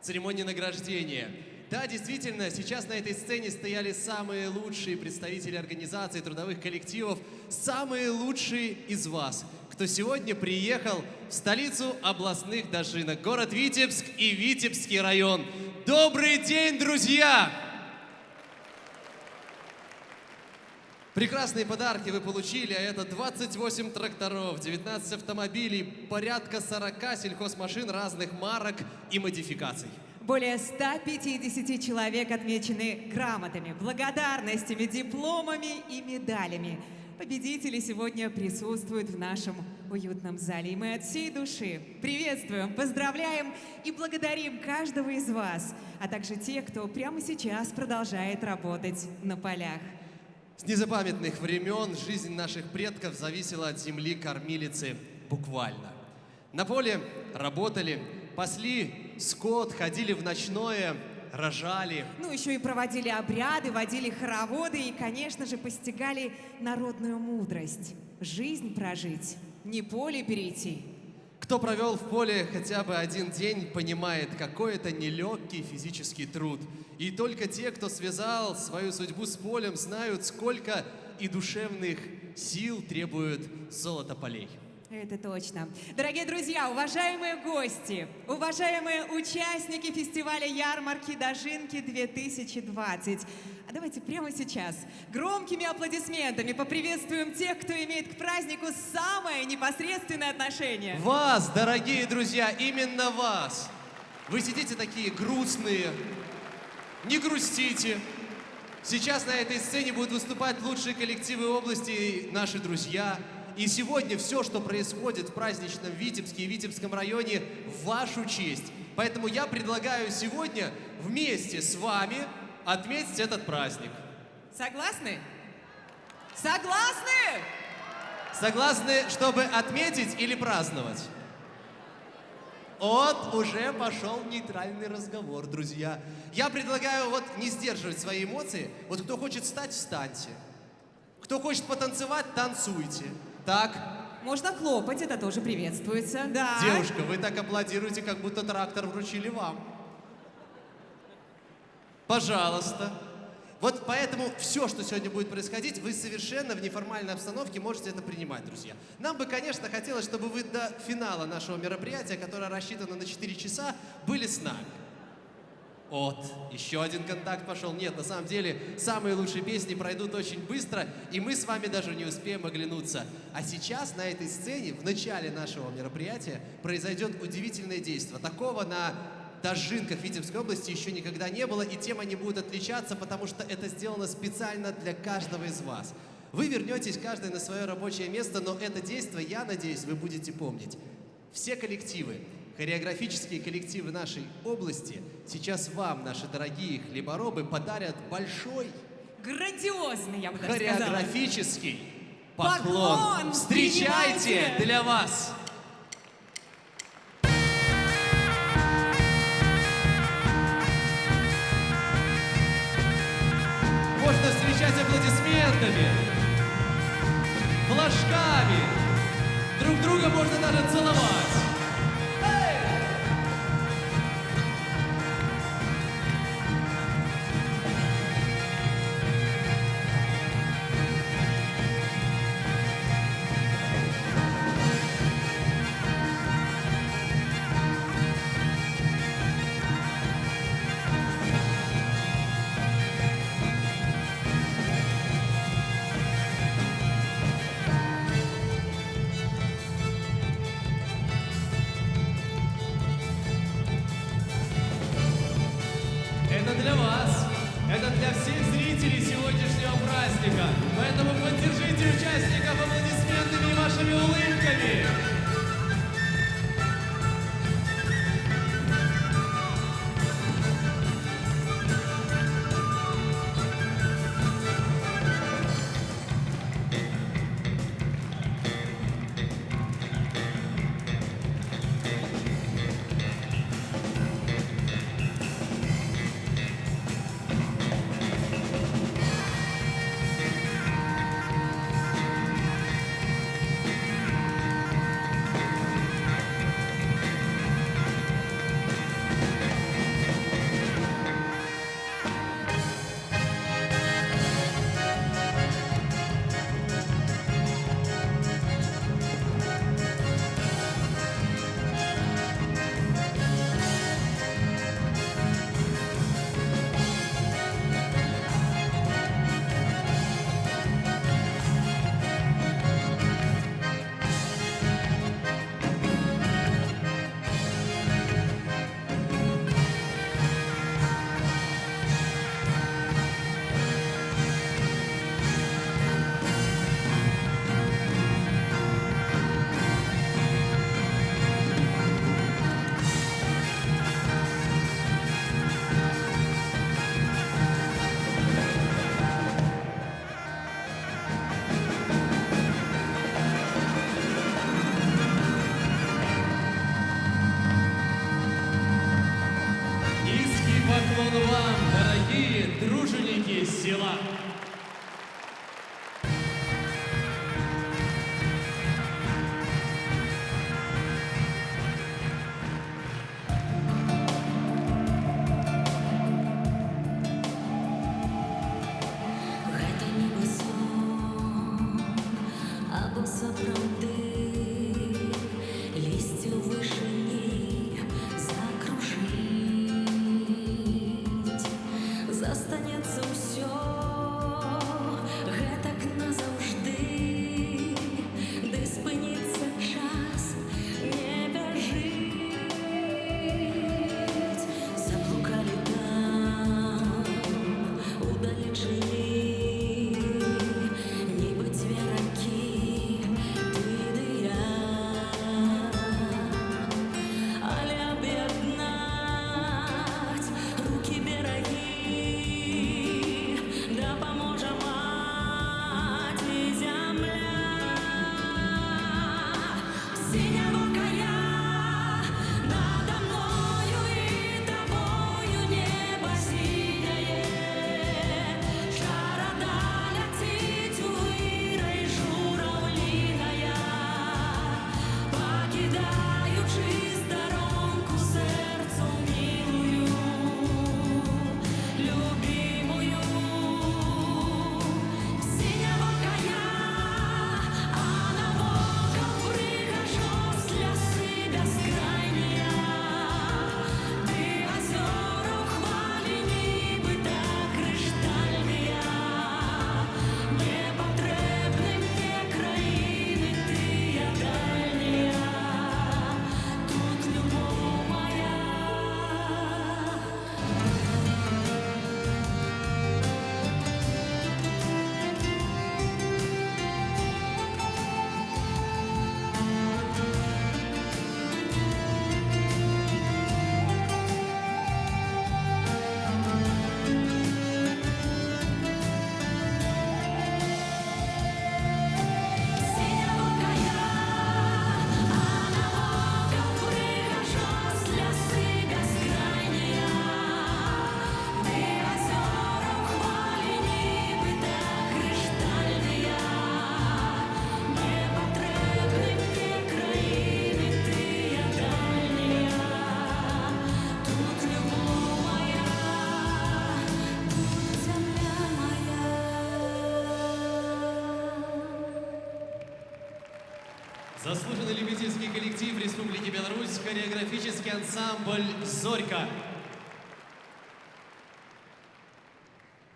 церемонии награждения. Да, действительно, сейчас на этой сцене стояли самые лучшие представители организаций, трудовых коллективов, самые лучшие из вас, кто сегодня приехал в столицу областных дожинок, город Витебск и Витебский район. Добрый день, друзья! Прекрасные подарки вы получили, а это 28 тракторов, 19 автомобилей, порядка 40 сельхозмашин разных марок и модификаций. Более 150 человек отмечены грамотами, благодарностями, дипломами и медалями. Победители сегодня присутствуют в нашем уютном зале. И мы от всей души приветствуем, поздравляем и благодарим каждого из вас, а также тех, кто прямо сейчас продолжает работать на полях. С незапамятных времен жизнь наших предков зависела от земли кормилицы буквально. На поле работали, пасли скот, ходили в ночное, рожали. Ну, еще и проводили обряды, водили хороводы и, конечно же, постигали народную мудрость. Жизнь прожить, не поле перейти. Кто провел в поле хотя бы один день, понимает, какой это нелегкий физический труд. И только те, кто связал свою судьбу с полем, знают, сколько и душевных сил требует золото полей. Это точно. Дорогие друзья, уважаемые гости, уважаемые участники фестиваля ярмарки «Дожинки 2020». А давайте прямо сейчас громкими аплодисментами поприветствуем тех, кто имеет к празднику самое непосредственное отношение. Вас, дорогие друзья, именно вас. Вы сидите такие грустные, не грустите. Сейчас на этой сцене будут выступать лучшие коллективы области, наши друзья. И сегодня все, что происходит в праздничном Витебске и Витебском районе, в вашу честь. Поэтому я предлагаю сегодня вместе с вами отметить этот праздник. Согласны? Согласны? Согласны, чтобы отметить или праздновать? Вот уже пошел нейтральный разговор, друзья. Я предлагаю вот не сдерживать свои эмоции. Вот кто хочет встать, встаньте. Кто хочет потанцевать, танцуйте. Так, Можно хлопать, это тоже приветствуется. Да. Девушка, вы так аплодируете, как будто трактор вручили вам. Пожалуйста. Вот поэтому все, что сегодня будет происходить, вы совершенно в неформальной обстановке можете это принимать, друзья. Нам бы, конечно, хотелось, чтобы вы до финала нашего мероприятия, которое рассчитано на 4 часа, были с нами. Вот, еще один контакт пошел. Нет, на самом деле, самые лучшие песни пройдут очень быстро, и мы с вами даже не успеем оглянуться. А сейчас на этой сцене, в начале нашего мероприятия, произойдет удивительное действие. Такого на Дожинках Витебской области еще никогда не было, и тем они будут отличаться, потому что это сделано специально для каждого из вас. Вы вернетесь каждый на свое рабочее место, но это действие, я надеюсь, вы будете помнить. Все коллективы, хореографические коллективы нашей области сейчас вам, наши дорогие хлеборобы, подарят большой, Грандиозный, я бы даже сказала. хореографический поклон. Поклон! Встречайте Принимайте! для вас! Можно встречать аплодисментами, флажками. Друг друга можно даже целовать. Это для вас, это для всех зрителей сегодняшнего праздника. Поэтому поддержите участников аплодисментами и вашими улыбками. Поклон вам, дорогие труженики села! Гэта ніби сон або сапраўды лісце ў вышыні закружыць, застанецца ўсё Заслуженный любительский коллектив Республики Беларусь, хореографический ансамбль «Зорька».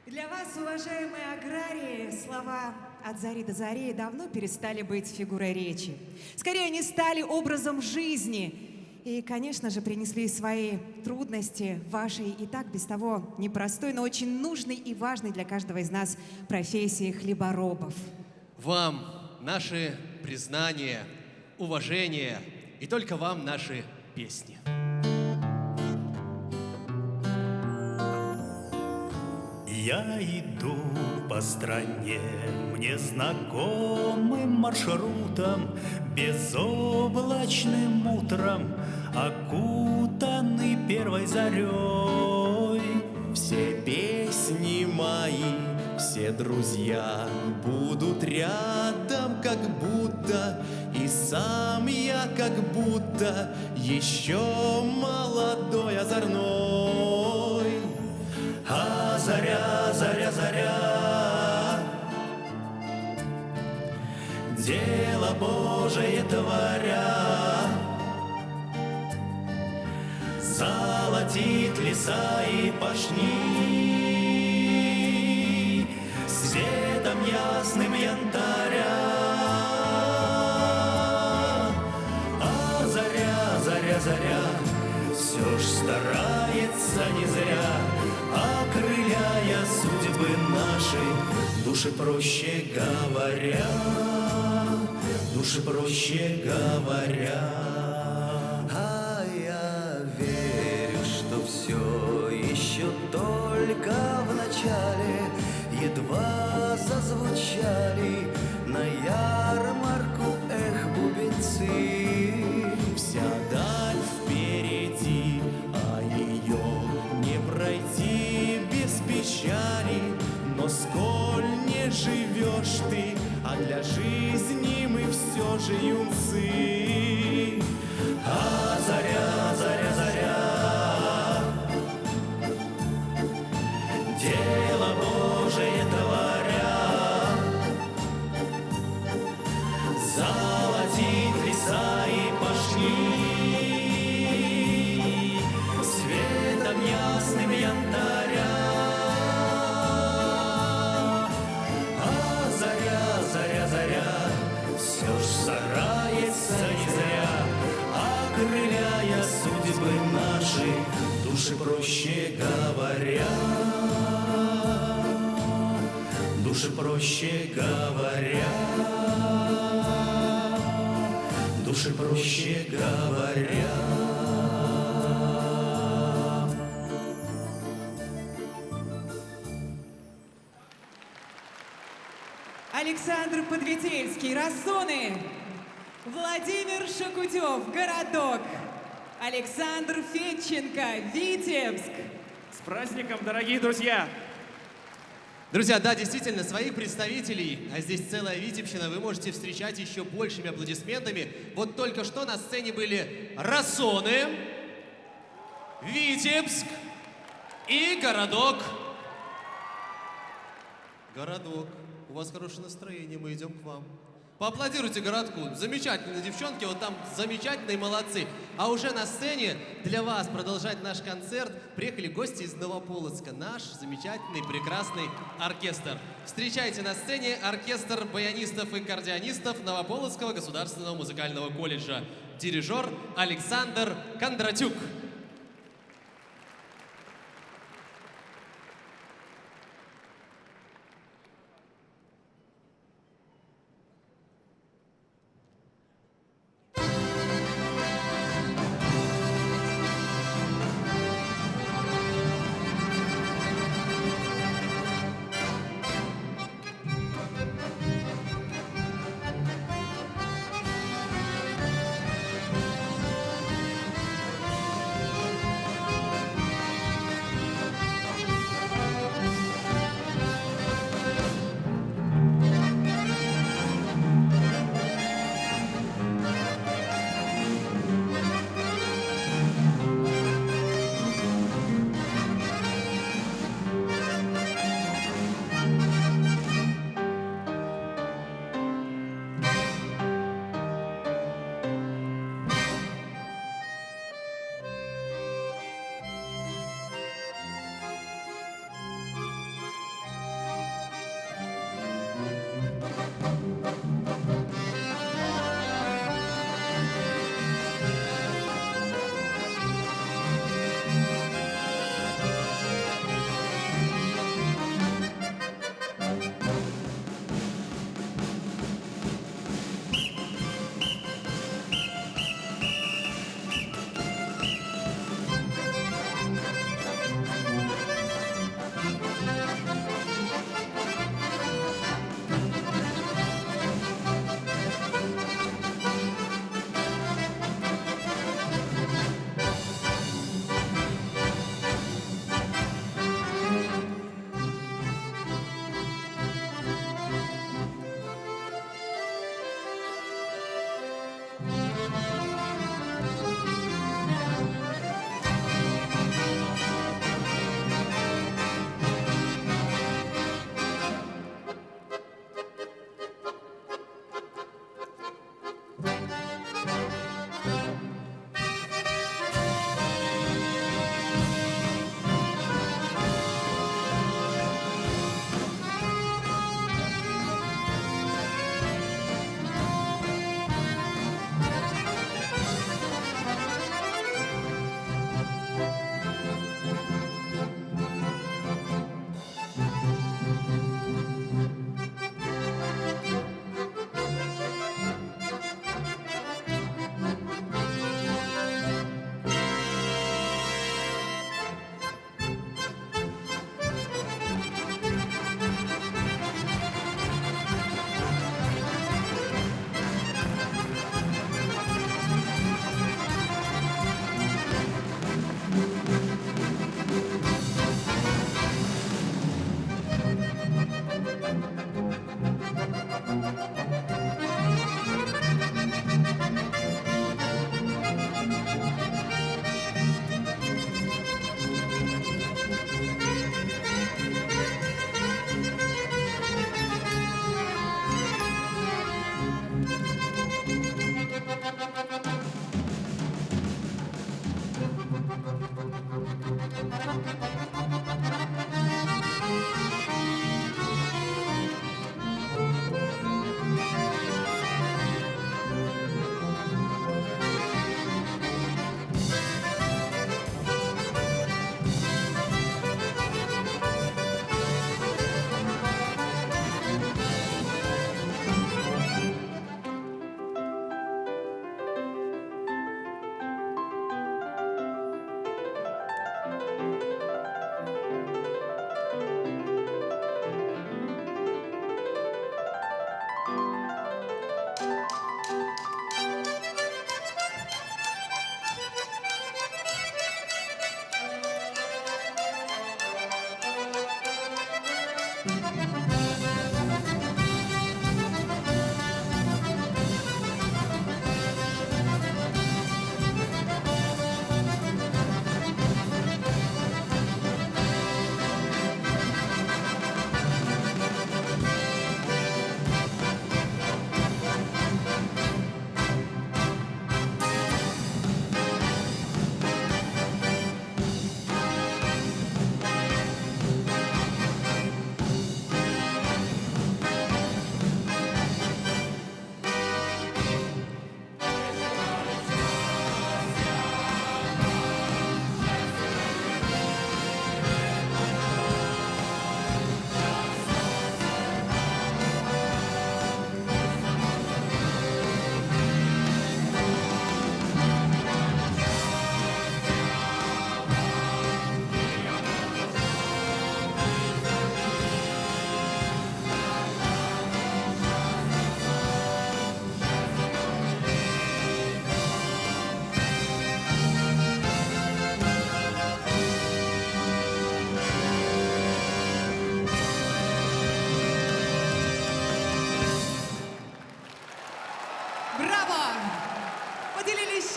Для вас, уважаемые аграрии, слова «от зари до зари» давно перестали быть фигурой речи. Скорее, они стали образом жизни. И, конечно же, принесли свои трудности в вашей и так без того непростой, но очень нужной и важной для каждого из нас профессии хлеборобов. Вам наши признания, уважение и только вам наши песни. Я иду по стране мне знакомым маршрутом, безоблачным утром, окутанный первой зарей. Все песни мои, все друзья будут рядом, как будто, и сам я как будто еще молодой, озорной. А заря, заря, заря, дело Божие творя, золотит леса и пашни светом ясным янтаря. А заря, заря, заря, все ж старается не зря, окрыляя судьбы наши, души проще говоря, души проще говоря. А я верю, что все еще только в начале, едва зазвучали на ярмарку бубенцы. Вся даль впереди, а ее не пройти без печали. Но сколь не живешь ты, а для жизни мы все же юнцы. А заря, заря, заря, дело Божие творя, золотит леса и пашни светом ясным янтаря. А заря, заря, заря, все ж старается не зря, окрыляя судьбы наши, души проще говоря, души проще говоря, души проще говоря. Александр Подветельский, «Рассоны». Владимир Шакутев, «Городок». Александр Федченко, «Витебск». С праздником, дорогие друзья! Друзья, да, действительно, своих представителей, а здесь целая Витебщина, вы можете встречать еще большими аплодисментами. Вот только что на сцене были «Рассоны», «Витебск» и «Городок». «Городок». У вас хорошее настроение, мы идем к вам. Поаплодируйте городку. Замечательные девчонки, вот там замечательные, молодцы. А уже на сцене для вас продолжать наш концерт приехали гости из Новополоцка. Наш замечательный, прекрасный оркестр. Встречайте на сцене оркестр баянистов и кардионистов Новополоцкого государственного музыкального колледжа. Дирижер Александр Кондратюк.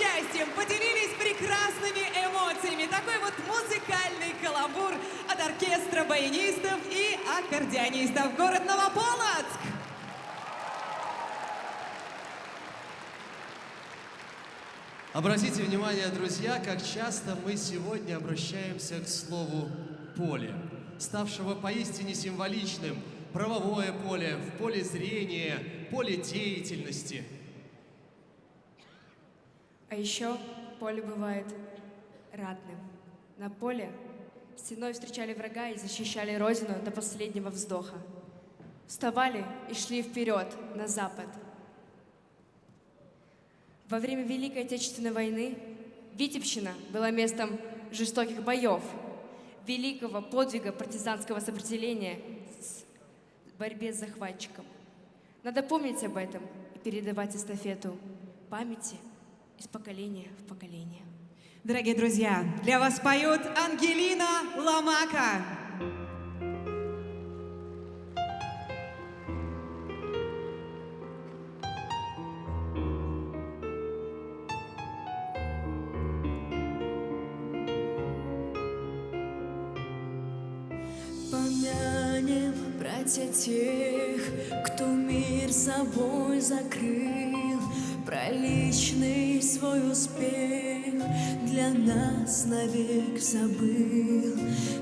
участием, поделились прекрасными эмоциями. Такой вот музыкальный каламбур от оркестра баянистов и аккордеонистов. Город Новополоцк! Обратите внимание, друзья, как часто мы сегодня обращаемся к слову «поле», ставшего поистине символичным. Правовое поле, в поле зрения, поле деятельности. А еще поле бывает ратным. На поле стеной встречали врага и защищали родину до последнего вздоха. Вставали и шли вперед, на запад. Во время Великой Отечественной войны Витебщина была местом жестоких боев, великого подвига партизанского сопротивления в борьбе с захватчиком. Надо помнить об этом и передавать эстафету памяти из поколения в поколение. Дорогие друзья, для вас поет Ангелина Ломака. Помянем, братья, тех, кто мир собой закрыл, про личный свой успех для нас навек забыл.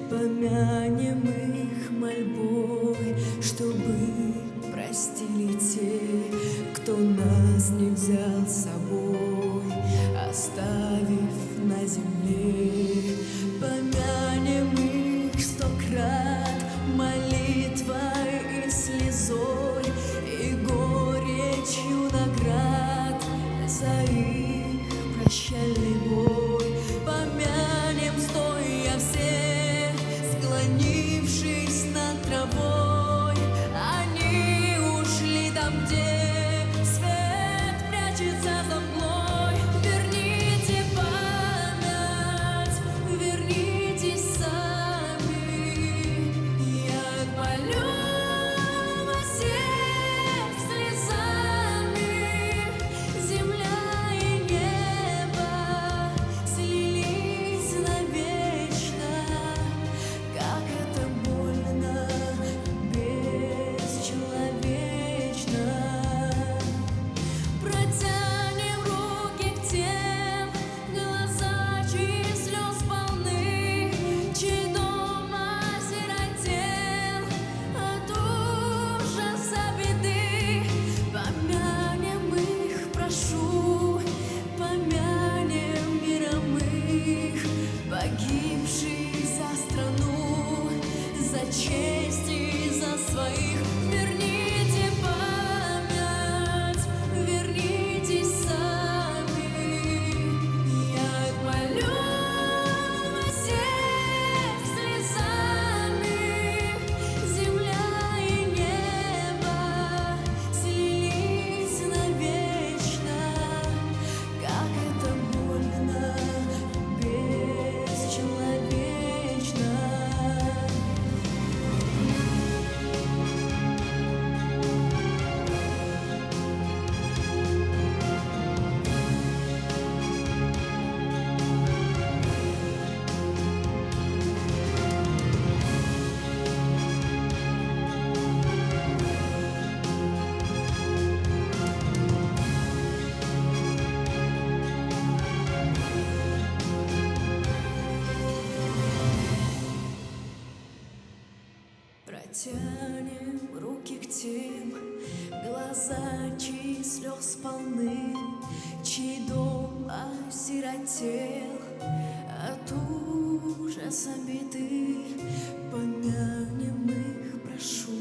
Помянем их мольбой, чтобы простили те, кто нас не взял с собой, оставив на земле. Помянем их 100 крат молитвой и слезой, и горечью наград за их прощальный бой. Помянем, стоя все, склонившись над травой, они ушли там, где свет прячется за мглой. Верните память, вернитесь сами, я молю во всех слезами. Земля и небо слились навечно, как это больно, бесчеловечно. Протянем руки к тем, глаза чьи слез полны, чей дом осиротел от ужаса беды. Помянем их, прошу, помянем миром их, погибших за страну, за честь и за своих. Верните память, вернитесь сами, я молю во всех слезами. Земля и небо слились навечно, как это больно, бесчеловечно. Протянем руки к тем, глаза чьи слез полны, чей дом осиротел от ужаса беды. Помянем их, прошу,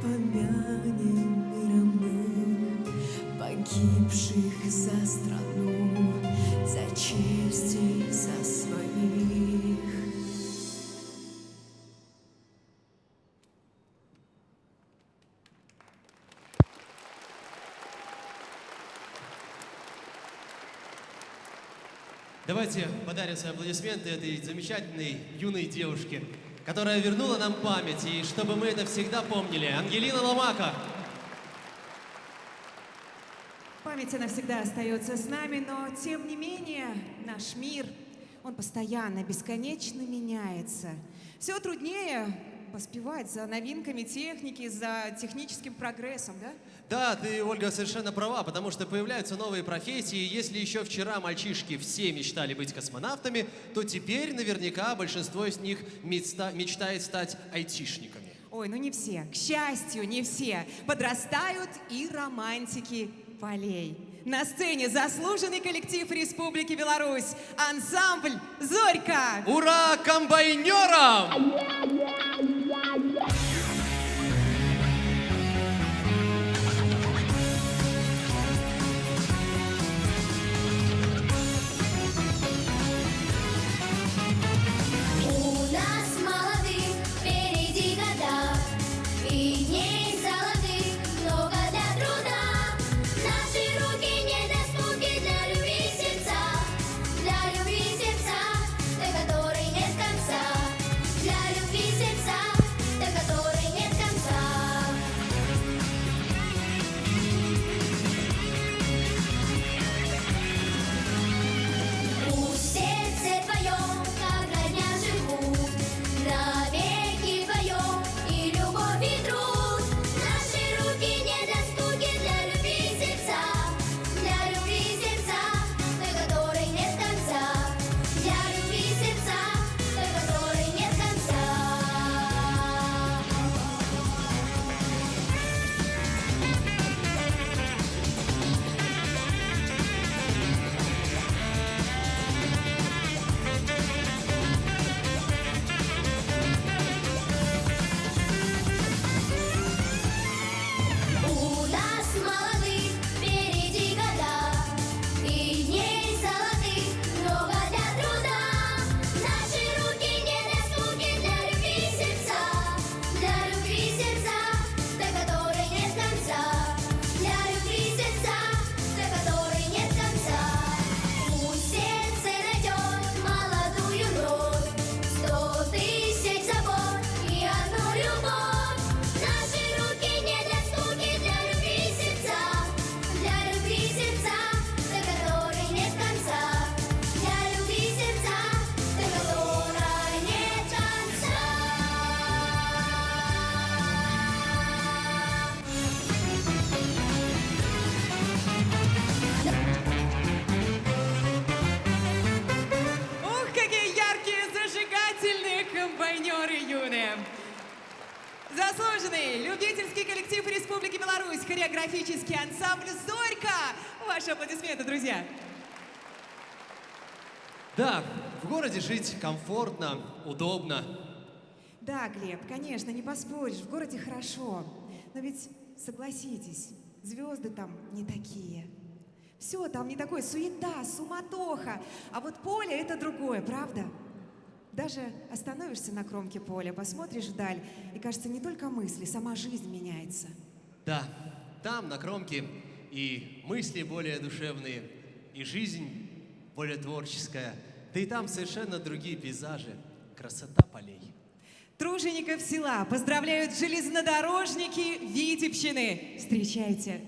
помянем миром их, погибших за страну, за честь и за своих. Давайте подарим свои аплодисменты этой замечательной юной девушке, которая вернула нам память, и чтобы мы это всегда помнили. Ангелина Ломака. Память, она всегда остается с нами, но тем не менее наш мир, он постоянно, бесконечно меняется. Все труднее поспевать за новинками техники, за техническим прогрессом, да? Да, ты, Ольга, совершенно права, потому что появляются новые профессии. Если еще вчера мальчишки все мечтали быть космонавтами, то теперь наверняка большинство из них мечтает стать айтишниками. Ой, ну не все, к счастью, не все. Подрастают и романтики полей. На сцене заслуженный коллектив Республики Беларусь, ансамбль «Зорька». Ура комбайнерам! У нас молодых впереди года, и дней золотых много для труда. Наши руки недоступны для любви сердца, до которой нет конца, для любви сердца, до которой нет конца. Пусть сердце твоем, как родня живут, навеки вдвоем и любовь, и труд. Наши руки недоступны для любви сердца, до которой нет конца, для любви сердца, до которой нет конца. У нас молодых впереди года, и дней золотых много для труда. Наши руки недоступны для любви сердца, до которой нет конца, для любви сердца, до которой нет конца. Пусть сердце найдет молодую кровь, 100 тысяч забот и одну любовь. Наши руки недоступны для любви сердца, до которой нет конца, для любви сердца, до которой нет конца. Ух, какие яркие, зажигательные комбайнеры юные! Заслуженный любительский коллектив Республики Беларусь, хореографический ансамбль «Зорька». Ваши аплодисменты, друзья! Да, в городе жить комфортно, удобно. Да, Глеб, конечно, не поспоришь, в городе хорошо. Но ведь, согласитесь, звезды там не такие. Все там не такое, суета, суматоха. А вот поле — это другое, правда? Даже остановишься на кромке поля, посмотришь вдаль, и кажется, не только мысли, сама жизнь меняется. Да, там, на кромке, и мысли более душевные, и жизнь более творческая. Да и там совершенно другие пейзажи, красота полей. Тружеников села поздравляют железнодорожники Витебщины. Встречайте!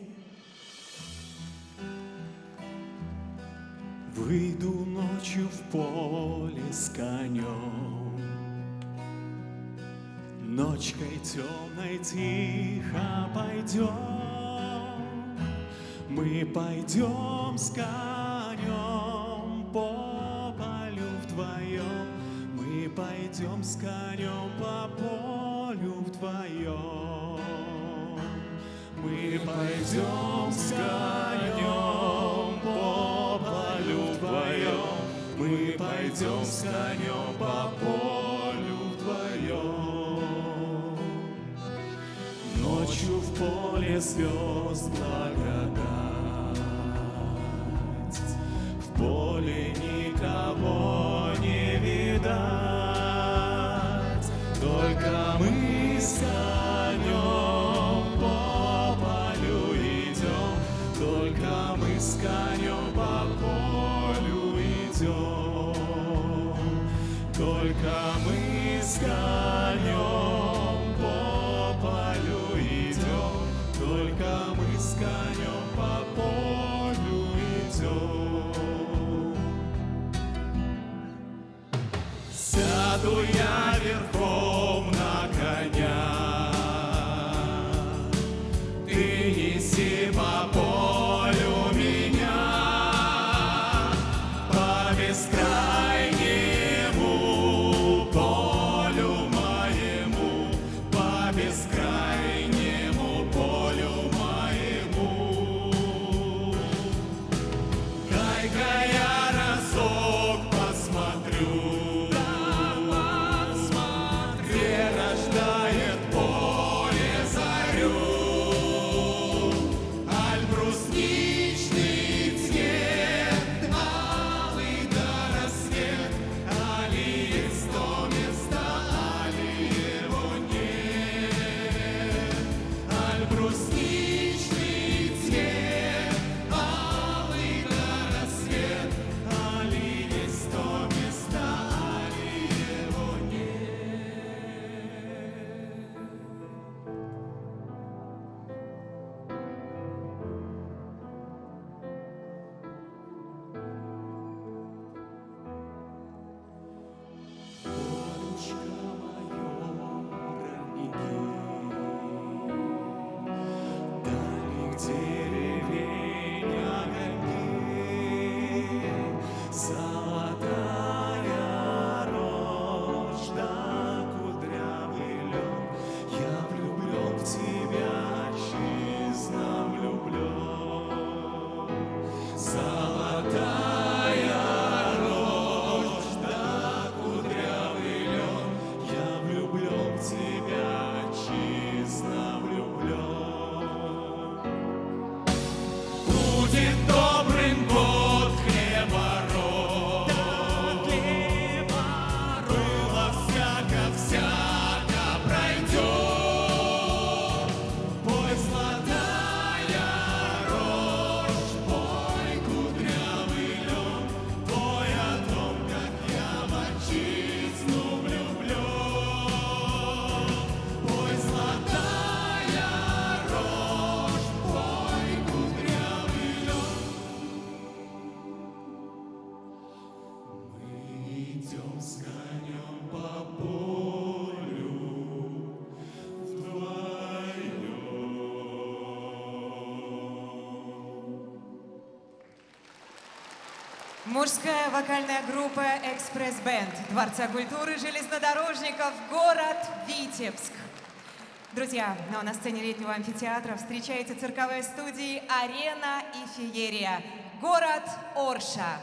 Выйду ночью в поле с конем, ночкой темной тихо пойдем. Мы пойдем с конем по полю вдвоем. Мы пойдем с конем по полю вдвоем. Мы пойдем с конем по полю вдвоем. Мы пойдем с конем по полю вдвоем. Ночью в поле звезд благодать, в поле никого не видать, только мы с конем по полю идем, только мы с конем по полю идем, только мы с конем по полю идем, только мы с конем по полю. деревень огоньки, золотая рожь да кудрявый лен. Я влюблен в тебя, честно влюблен. Золотая рожь да кудрявый лен. Я влюблен в тебя, честно влюблен. Будет добрым год хлебород. Было всяко пройдет. Пой, золотая рожь, пой, кудрявый лен, пой о том, как я в отчизну влюблен. Пой, золотая рожь, пой, кудрявый лен. Мы идем с конем по полю вдвоем. Мужская вокальная группа «Экспресс-бенд» Дворца культуры железнодорожников, город Витебск. Друзья, ну а на сцене летнего амфитеатра встречайте цирковые студии «Арена» и «Феерия», город Орша.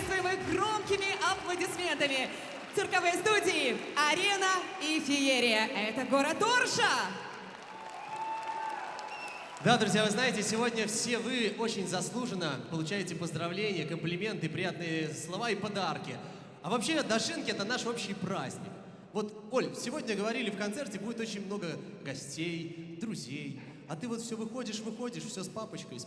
приветствуем их громкими аплодисментами. Цирковые студии «Арена» и «Феерия». Это город Орша. Да, друзья, вы знаете, сегодня все вы очень заслуженно получаете поздравления, комплименты, приятные слова и подарки. А вообще, Дашинки — это наш общий праздник. Вот, Оль, сегодня говорили в концерте, будет очень много гостей, друзей. А ты вот все выходишь, все с папочкой.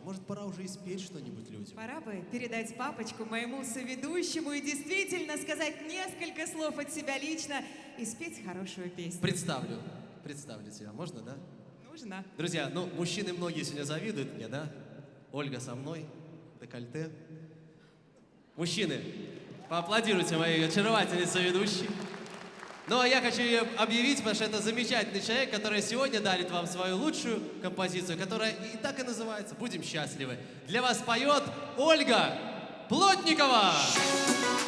Может, пора уже и спеть что-нибудь людям? Пора бы передать папочку моему соведущему и действительно сказать несколько слов от себя лично и спеть хорошую песню. Представлю тебя. Можно, да? Нужно. Друзья, ну, мужчины многие сегодня завидуют мне, да? Ольга со мной, декольте. Мужчины, поаплодируйте моей очаровательной соведущей. Ну, а я хочу ее объявить, потому что это замечательный человек, который сегодня дарит вам свою лучшую композицию, которая и так и называется «Будем счастливы». Для вас поет Ольга Плотникова.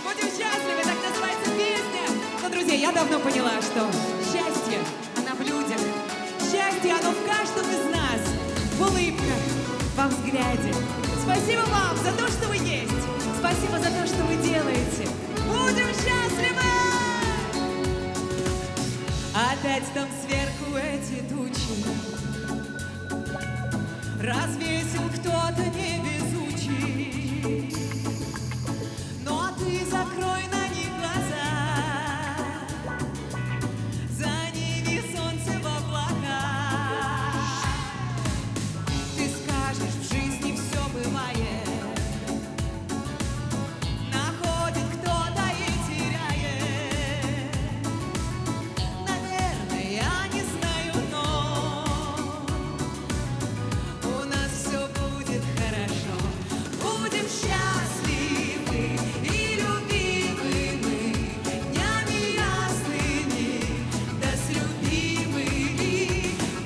Будем счастливы, так называется песня. Но, друзья, я давно поняла, что счастье, оно в людях. Счастье, оно в каждом из нас. В улыбках, во взгляде. Спасибо вам за то, что вы есть. Спасибо за то, что вы делаете. Будем счастливы! Опять там сверху эти тучи развесил кто-то невезучий. Но ты закрой на них глаза, за ними солнце в облаках. Ты скажешь, в жизни все бывает, находит кто-то и теряет. Наверное, я не знаю, но у нас все будет хорошо. Будем счастливы и любимы мы днями ясными, да с любимыми.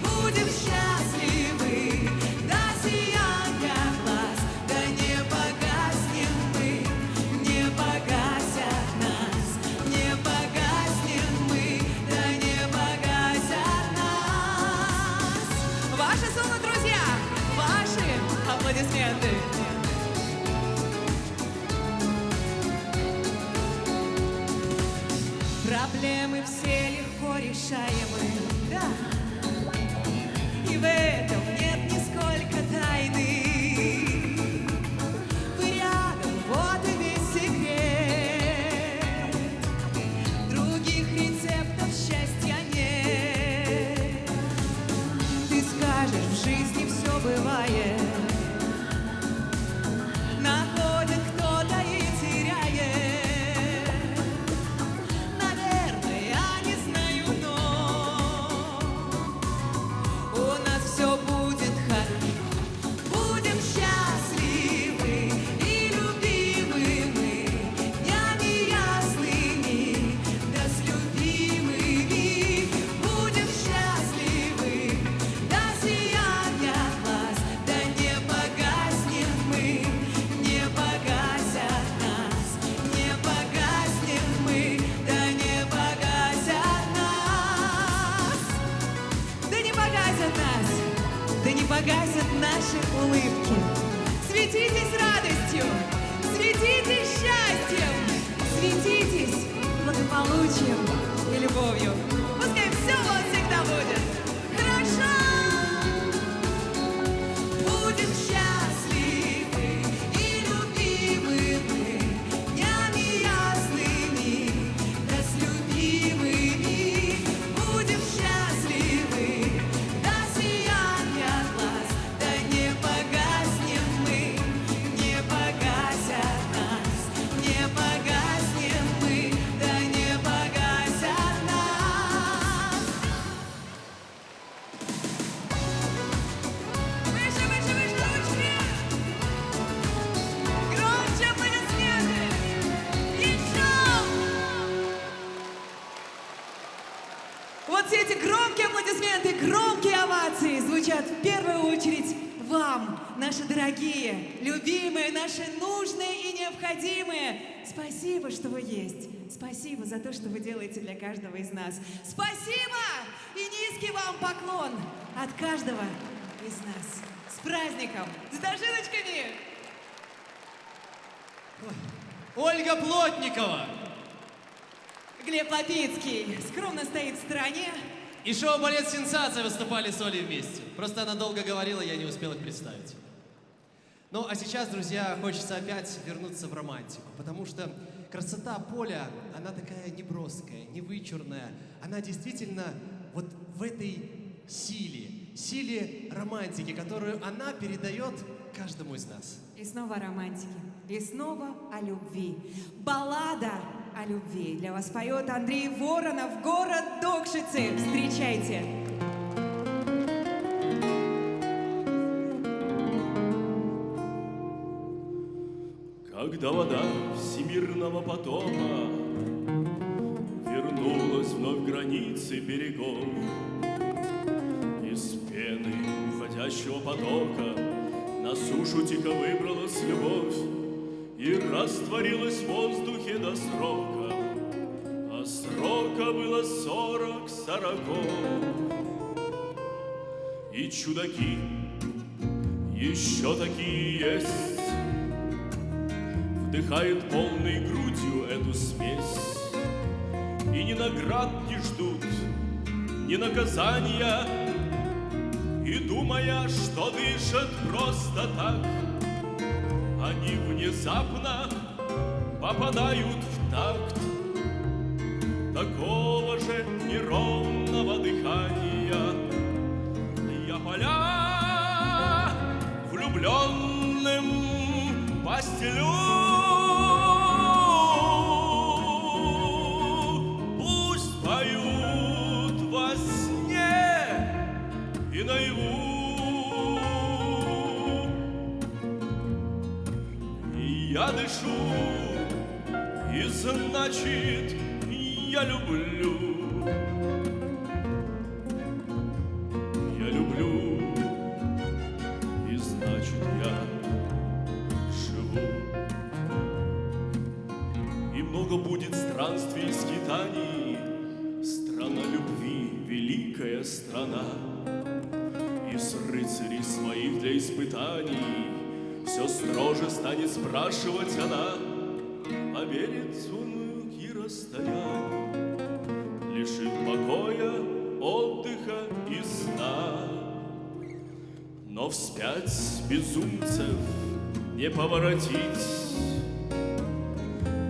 Будем счастливы до сияния глаз, да не погаснем мы, не погасят нас, не погаснем мы, да не погасят нас. Ваше соло, друзья, ваши аплодисменты. Проблемы все легко решаемы, да. И в этом нет нисколько тайны. Вы рядом, вот и весь секрет. Других рецептов счастья нет. Ты скажешь, в жизни все бывает, находит кто-то и теряет. Наверное, я не знаю, но у нас все будет хорошо. Будем счастливы и любимы мы днями ясными, да с любимыми. Будем счастливы до сияния глаз, да не погаснем мы, не погасят нас, не погаснем мы, да не погасят нас. Да не погасят нас, да не погасят наши улыбки. Светитесь радостью, светитесь счастьем, светитесь благополучием и любовью. Пускай все у вас всегда будет хорошо. Будем счастливы и любимы мы днями ясными, да с любимыми. Будем счастливы до сияния глаз, да не погаснем мы, не погасят нас, не погаснем мы, да не погасят нас. Выше, выше, выше, ручки! Громче аплодисменты! Еще! Вот все эти громкие аплодисменты, громкие овации звучат в первую очередь вам, наши дорогие, любимые, наши нужные и необходимые. Спасибо, что вы есть. Спасибо за то, что вы делаете для каждого из нас. Спасибо и низкий вам поклон от каждого из нас. С праздником! С дожиночками! Ой. Ольга Плотникова. Глеб Лапицкий скромно стоит в стороне. И шоу-балет «Сенсация» выступали с Олей вместе. Просто она долго говорила, я не успел их представить. Ну, а сейчас, друзья, хочется опять вернуться в романтику, потому что красота поля, она такая неброская, невычурная. Она действительно вот в этой силе романтики, которую она передает каждому из нас. И снова о романтике. И снова о любви. Баллада о любви. Для вас поет Андрей Воронов, город Докшицы. Встречайте. Когда вода всемирного потока вернулась вновь к границе берегов, из пены уходящего потока на сушу тихо выбралась любовь и растворилась в воздухе до срока, а срока было 40 сороков. И чудаки еще такие есть, вдыхают полной грудью эту смесь и ни наград не ждут, ни наказания, и думая, что дышат просто так, они внезапно попадают в такт такого же неровного дыхания. Я поля влюбленным постелю, пусть поют во сне и наяву. Я дышу, и значит, я люблю. Я люблю, и значит, я живу. И много будет странствий и скитаний, страна любви, великая страна. И с рыцарей своих для испытаний все строже станет спрашивать она, а верит он и расстояние, лишит покоя, отдыха и сна. Но вспять безумцев не поворотить,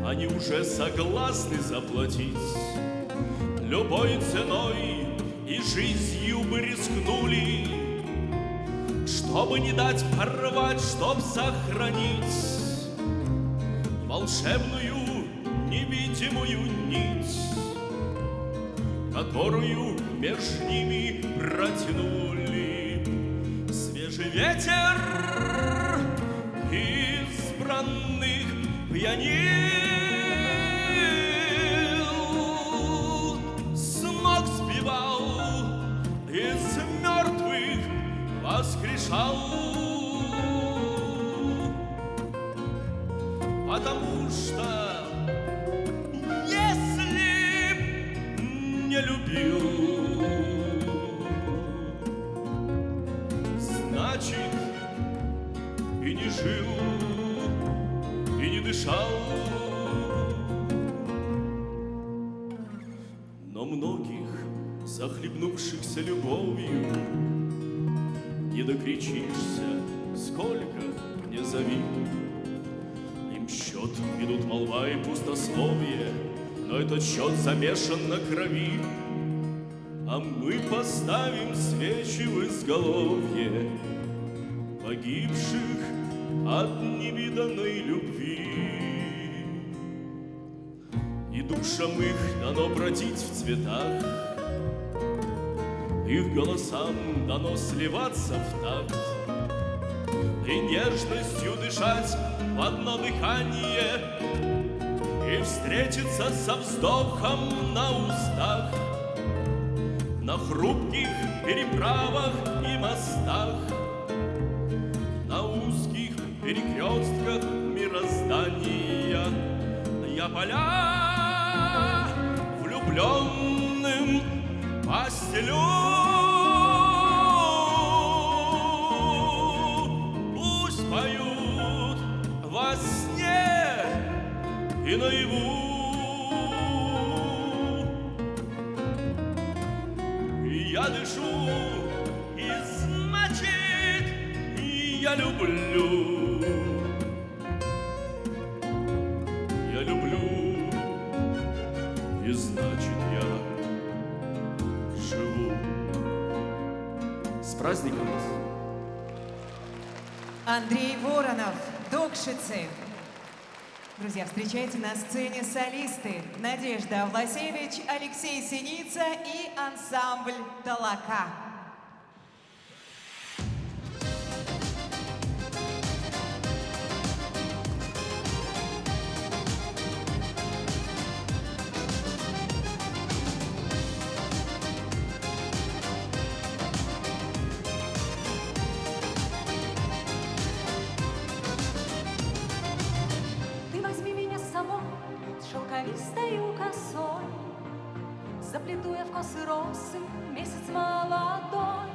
они уже согласны заплатить любой ценой, и жизнью бы рискнули, чтобы не дать порвать, чтоб сохранить волшебную невидимую нить, которую между ними протянули. Свежий ветер избранных пьянил, с ног сбивал, из мертвых воскрешал, потому что если не любил, значит и не жил, и не дышал. Но многих, захлебнувшихся любовью, не докричишься, сколько не зови. Им счет ведут молва и пустословие, но этот счет замешан на крови. А мы поставим свечи в изголовье погибших от невиданной любви. И душам их дано бродить в цветах, их голосам дано сливаться в такт и нежностью дышать в одно дыхание и встретиться со вздохом на устах, на хрупких переправах и мостах, на узких перекрестках мироздания. Я поля влюбленным постелю, пусть поют во сне я люблю. Я люблю, и значит я живу. С праздником вас! Андрей Воронов, Докшицы. Друзья, встречайте на сцене солисты Надежда Власевич, Алексей Синица и ансамбль «Толока». Ты возьми меня с собой, шелковистою косой, заплету я в косы росы месяц молодой.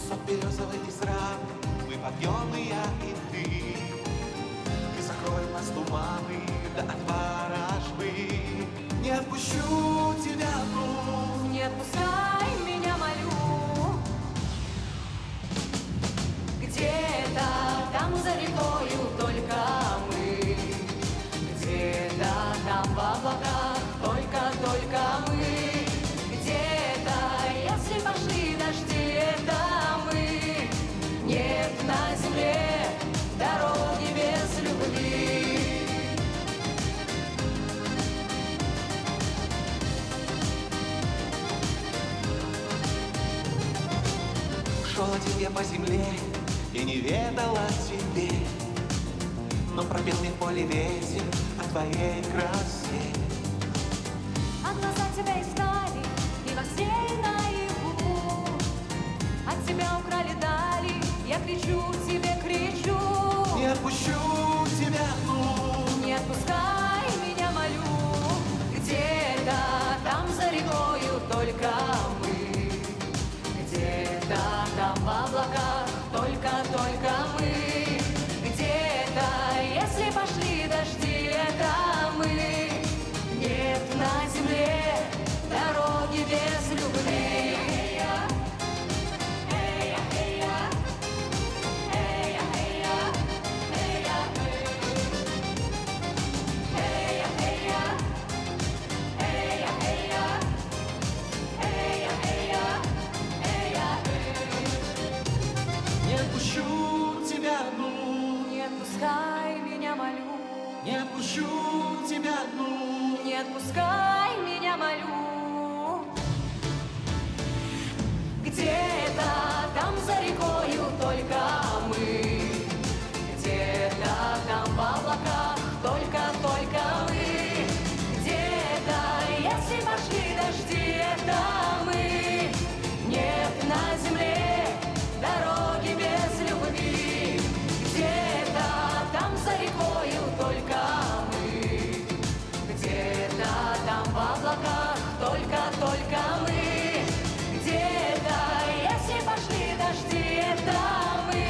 Сок березовый из ран, мы попьем и я, и ты. И закроем нас туманы до отвара жбы. Не отпущу тебя одну. Не отпускай меня, молю. Где-то там за рекою только мы, где-то там в облаках только мы, где-то, если пошли дожди, это мы. Нет на земле дороги без любви. Шел один я по земле и не ведал о тебе, но пропел мне в поле ветер о твоей красе. А глаза тебя искали и во сне и наяву. От тебя украли дали, я кричу тебе, кричу. Не отпущу тебя одну. Не отпускай меня, молю. Где-то там за рекою только мы, где-то там в облаках только мы, где-то, если пошли дожди, это мы. Нет на земле дороги без любви. Не отпущу тебя одну. Не отпускай меня, молю. Не отпущу тебя одну. Не отпускай меня, молю. Где-то там за рекою только мы, где-то там в облаках только мы, где-то, если пошли дожди, это мы. Нет на земле дороги без любви. Где-то там за рекою только мы, где-то там в облаках только мы, где-то, если пошли дожди, это мы.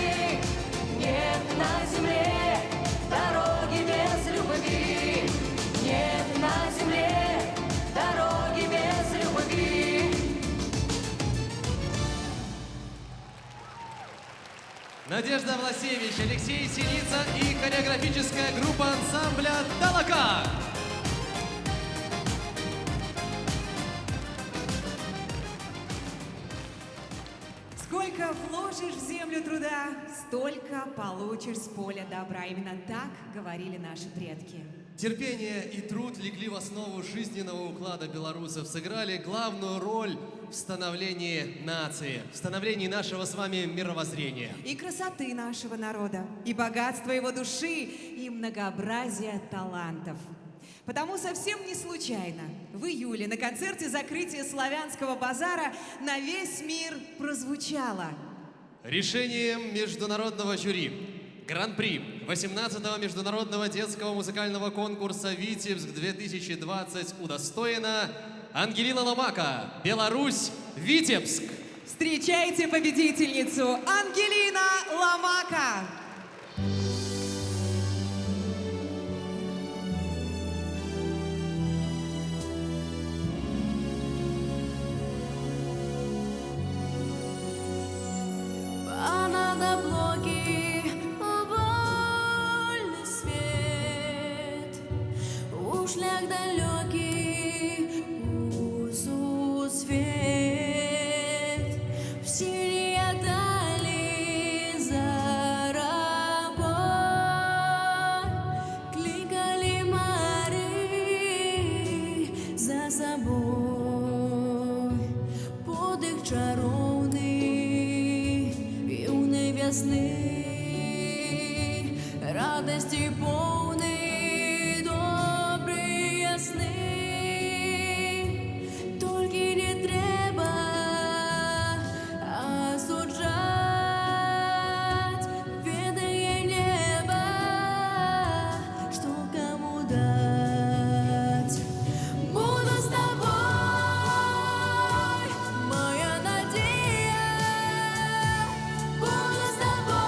Нет на земле дороги без любви. Нет на земле дороги без любви. Надежда Власевич, Алексей Синица и хореографическая группа ансамбля «Толока». Сколько вложишь в землю труда, столько получишь с поля добра. Именно так говорили наши предки. Терпение и труд легли в основу жизненного уклада белорусов, сыграли главную роль в становлении нации, в становлении нашего с вами мировоззрения. И красоты нашего народа, и богатства его души, и многообразие талантов. Потому совсем не случайно в июле на концерте закрытия Славянского базара на весь мир прозвучало: Решением международного жюри Гран-при 18-го международного детского музыкального конкурса «Витебск-2020» удостоена Ангелина Ломака, Беларусь, Витебск. Встречайте победительницу Ангелина Ломака. Она давно сны, радости полные, добрые сны. Только не треба осуждать бедное небо, что кому дать. Буду с тобой, моя надежда. Буду с тобой,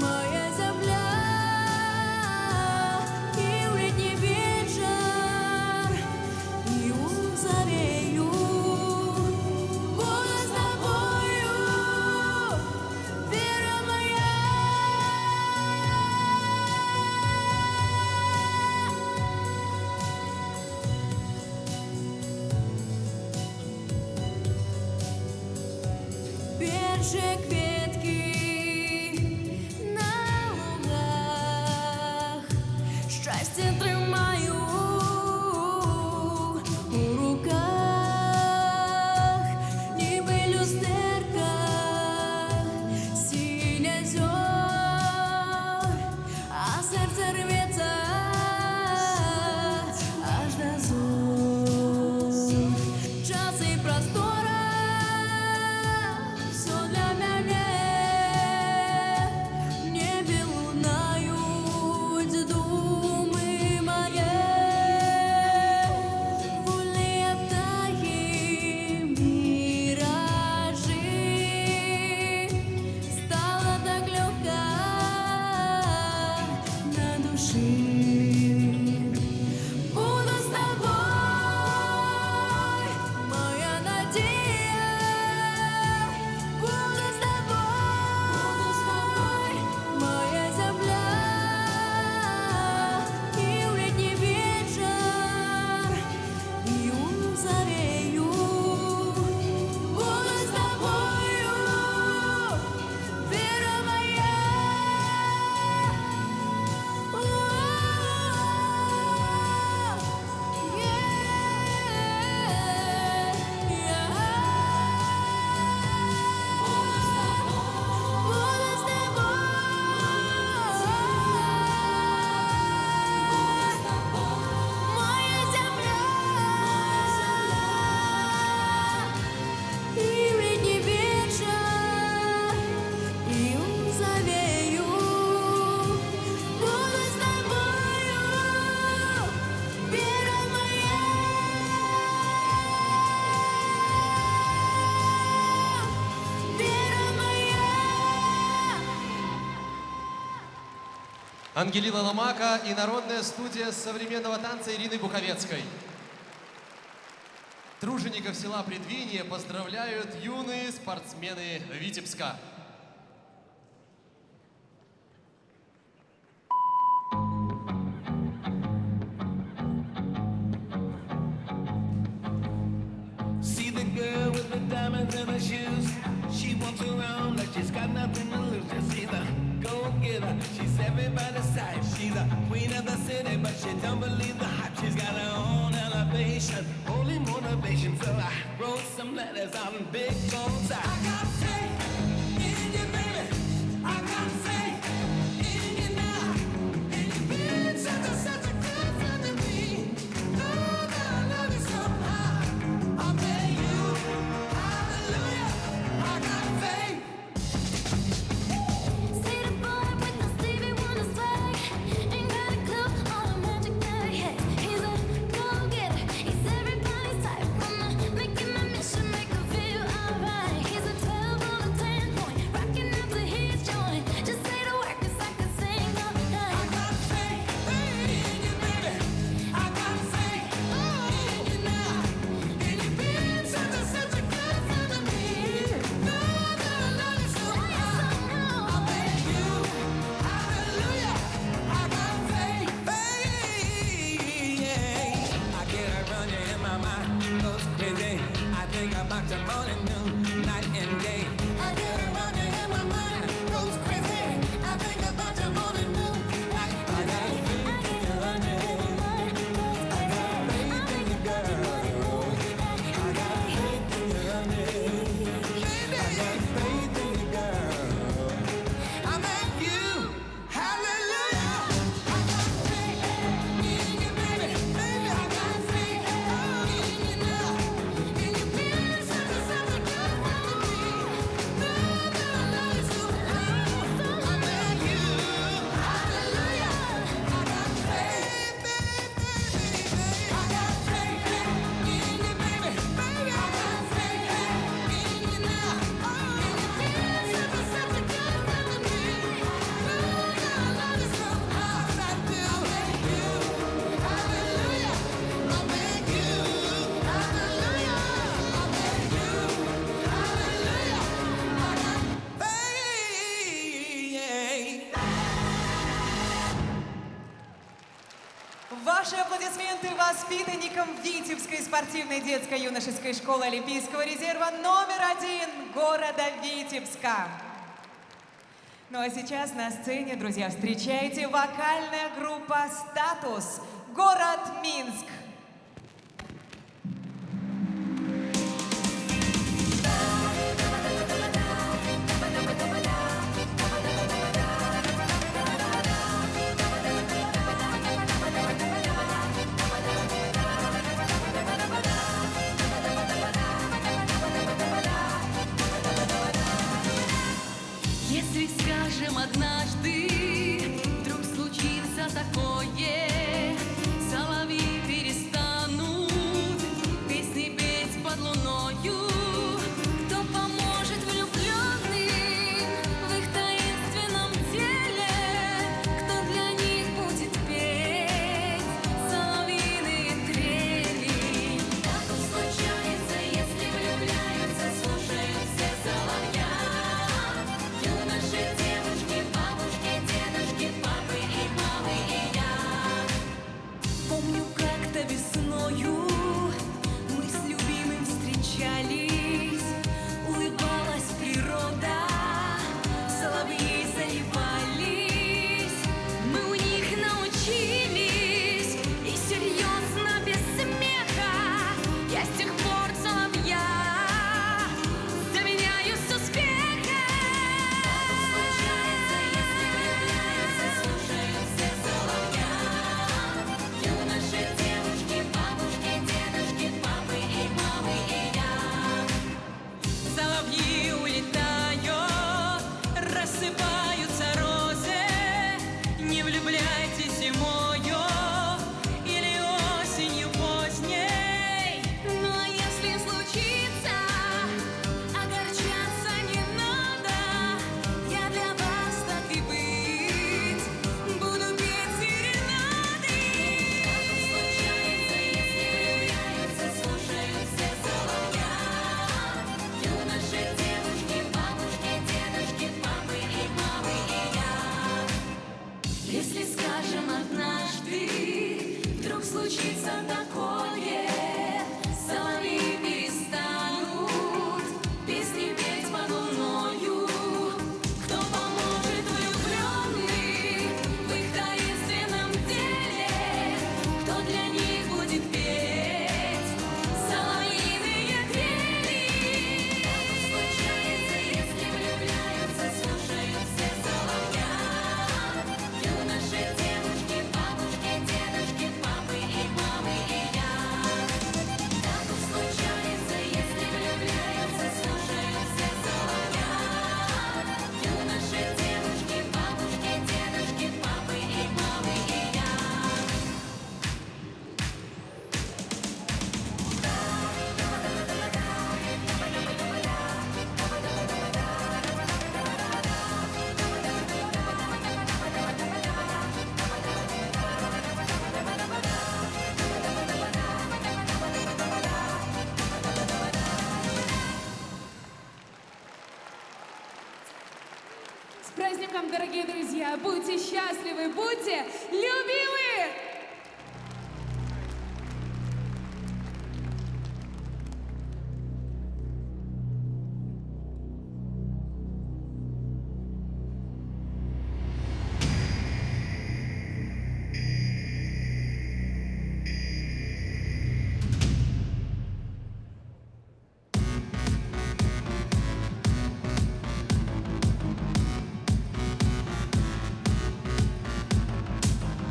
моя земля. И в летний вечер, и зарею. Буду с тобою, вера моя. Перші квітки на лугах, щастя тримаю у руках, ніби люстерка сіня зор, а серце рветься аж до зор. Час і простора все для меня. В небе лунають думи мои. Вольные птахи, миражи. Стало так легко на душе. Буду с тобой, моя надежда. Буду с тобой, моя земля. И в летний вечер, и зарею. Буду с тобою, вера моя. Ангелина Ломака и народная студия современного танца Ирины Буховецкой. Тружеников села Предвинье поздравляют юные спортсмены Витебска. See the girl with the diamonds in her shoes. She walks around like she's got nothing to lose. Just see the go-getter. She's everybody's type. She's a queen of the city, but she don't believe the hype. She's got her own elevation, holy motivation. So I wrote some letters on big gold side. I got faith in you, baby. I got faith in you now. And you've been such a good friend to me. Oh, that I love you so high. I'll pay you. Hallelujah. I got faith. See the boy with the Stevie Wonder swag. Ain't got a clue on the magic that he has. He's a go-getter. He's everybody's type. Wanna make him a mission, make him feel alright. Ваши аплодисменты воспитанникам Витебской спортивной детско-юношеской школы Олимпийского резерва №1 города Витебска. Ну а сейчас на сцене, друзья, встречайте вокальная группа «Статус», город Минск. Если скажем однажды, вдруг случится такое, соловьи перестанут песни петь под луною. Кто поможет влюбленным в их таинственном деле? Кто для них будет петь соловьиные трели? Так уж случается, если влюбляются, слушают все соловья. Юноши, девушки, бабушки, дедушки, папы и мамы и я. Помню, как-то весною мы с любимым встречались, улыбалась природа, соловьи заливались. Мы у них научились, и серьезно, без смеха, я с тех пор соловья заменяю с успехом. Случается, если влюбляются, слушают все соловья. Юноши, девушки, бабушки, дедушки, папы и мамы и я. Соловьи улетают, рассыпаются розы. Не влюбляйтесь зимою или осенью поздней. Ну а если случится, огорчаться не надо. Я для вас так и быть буду петь серенады. Случается, если влюбляются, слушают все соловья. Юноши, девушки, бабушки, дедушки, папы и мамы и я. Если скажем однажды, вдруг случится такое, соловьи перестанут песни петь под луною. Кто поможет влюбленным в их таинственном деле? Кто для них будет петь соловьиные трели? Случается, если влюбляются, слушают все соловья. Юноши, девушки, бабушки, дедушки, папы и мамы и я. Так уж случается, если влюбляются, слушают все соловья. Юноши, девушки, бабушки, дедушки, папы и мамы и я. С праздником, дорогие друзья! Будьте счастливы, будьте любимы!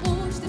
Уж ты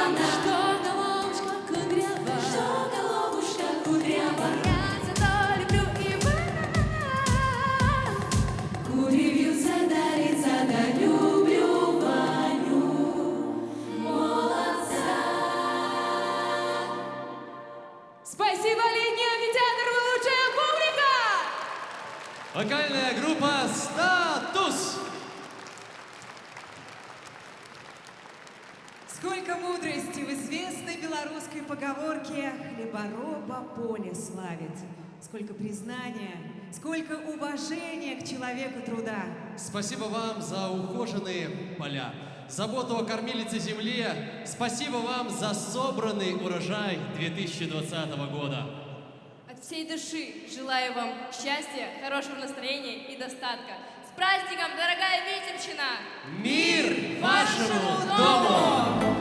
она? Что головушка кудрява? Что головушка кудрява? Я зато люблю Ивана. Кури вьются, дарится, да люблю Ваню. Молодца. Спасибо, летний амфитеатр, вы лучшая публика! Вокальная группа «Статус». Сколько мудрости в известной белорусской поговорке «Хлебороба поле славит». Сколько признания, сколько уважения к человеку труда. Спасибо вам за ухоженные поля, заботу о кормилице земле. Спасибо вам за собранный урожай 2020 года. От всей души желаю вам счастья, хорошего настроения и достатка. С праздником, дорогая Витебщина! Мир вашему дому!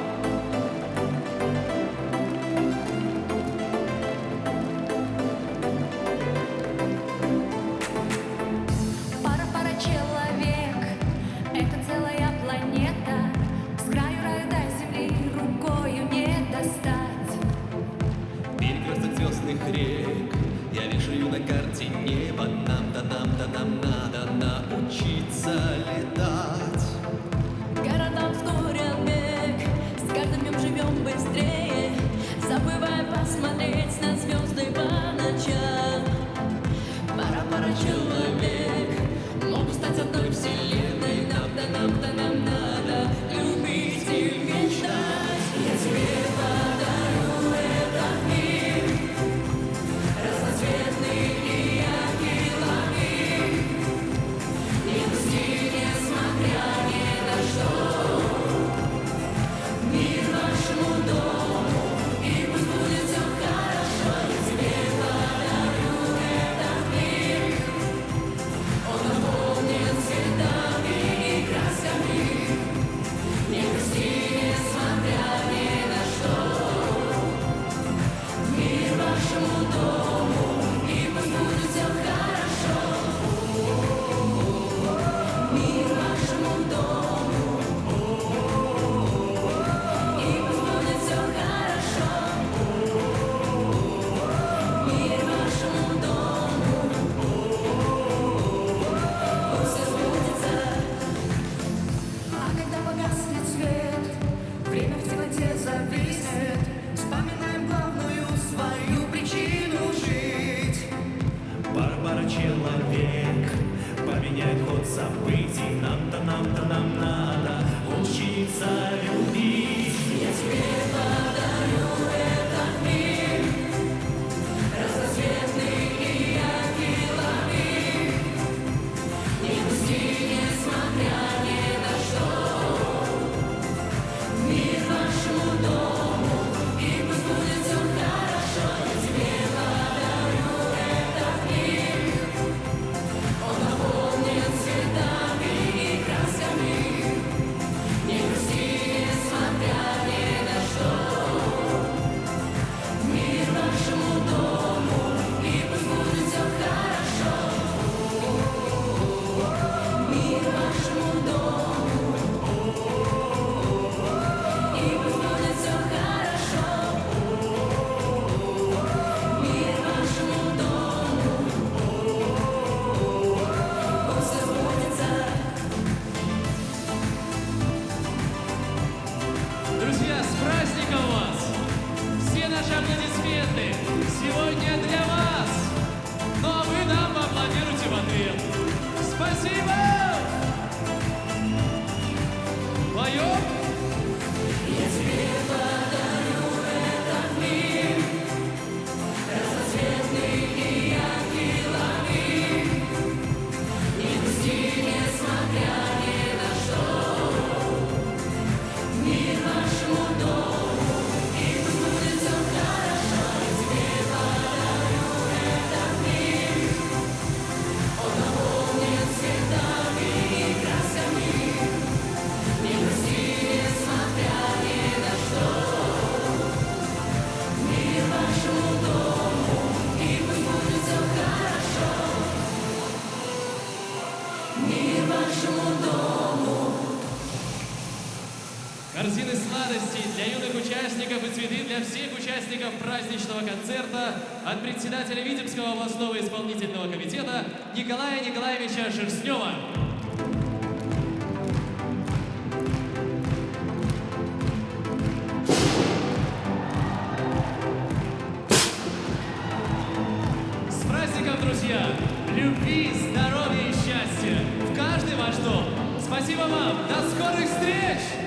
Пара человек, это целая планета. С краю рая до земли рукою не достать. Перекресток звездных рек я вешаю на карте небо. Нам надо научиться летать. Городам ускорил бег, с каждым днем живем быстрее, забывая посмотреть на звезды по ночам. Пара человек, могут стать одной вселенной. Нам надо любить и мечтать. Я тебе подарю этот мир, разноцветный и яркий лагерь. Не грусти, несмотря ни на что. Мир вашему дому, и пусть будет все хорошо. Я тебе подарю этот мир. Он наполнен цветами и красками. Не грусти, несмотря ни на что. Мир вашему дому, и пусть будет все хорошо. Мир вашему дому, и пусть будет все хорошо. Мир вашему дому, пусть все сбудется. А когда погаснет свет, время в темноте зависнет, вспоминаем главную свою причину жить. Пара человек поменяет ход событий. Нам надо учиться любить. Я тебе подарю этот мир, разноцветный и яркий лагерь. Не грусти, несмотря ни на что. Мир вашему дому, и пусть будет все хорошо. Я тебе подарю этот мир. Он наполнен цветами и красками. Не грусти, несмотря ни на что. Мир вашему дому, и пусть будет все хорошо. Мир вашему дому, и пусть будет все хорошо. Мир вашему дому, пусть все сбудется. Друзья, с праздником вас! Все наши аплодисменты сегодня для вас! Ну а вы нам аплодируйте в ответ. Спасибо! Поем? Я тебе подарю этот мир, разноцветный и яркий лагерь. Не грусти, несмотря ни на что. Мир вашему дому, и пусть будет все хорошо. Я тебе подарю этот мир. Он наполнен цветами и красками. Не грусти, несмотря ни на что. Мир вашему дому, и пусть будет все хорошо. Мир вашему дому. корзины сладостей для юных участников и цветы для всех участников праздничного концерта от председателя Витебского областного исполнительного комитета Николая Николаевича Шерстнева. С праздником, друзья! Любви, здоровья и счастья в каждый ваш дом! Спасибо вам! До скорых встреч!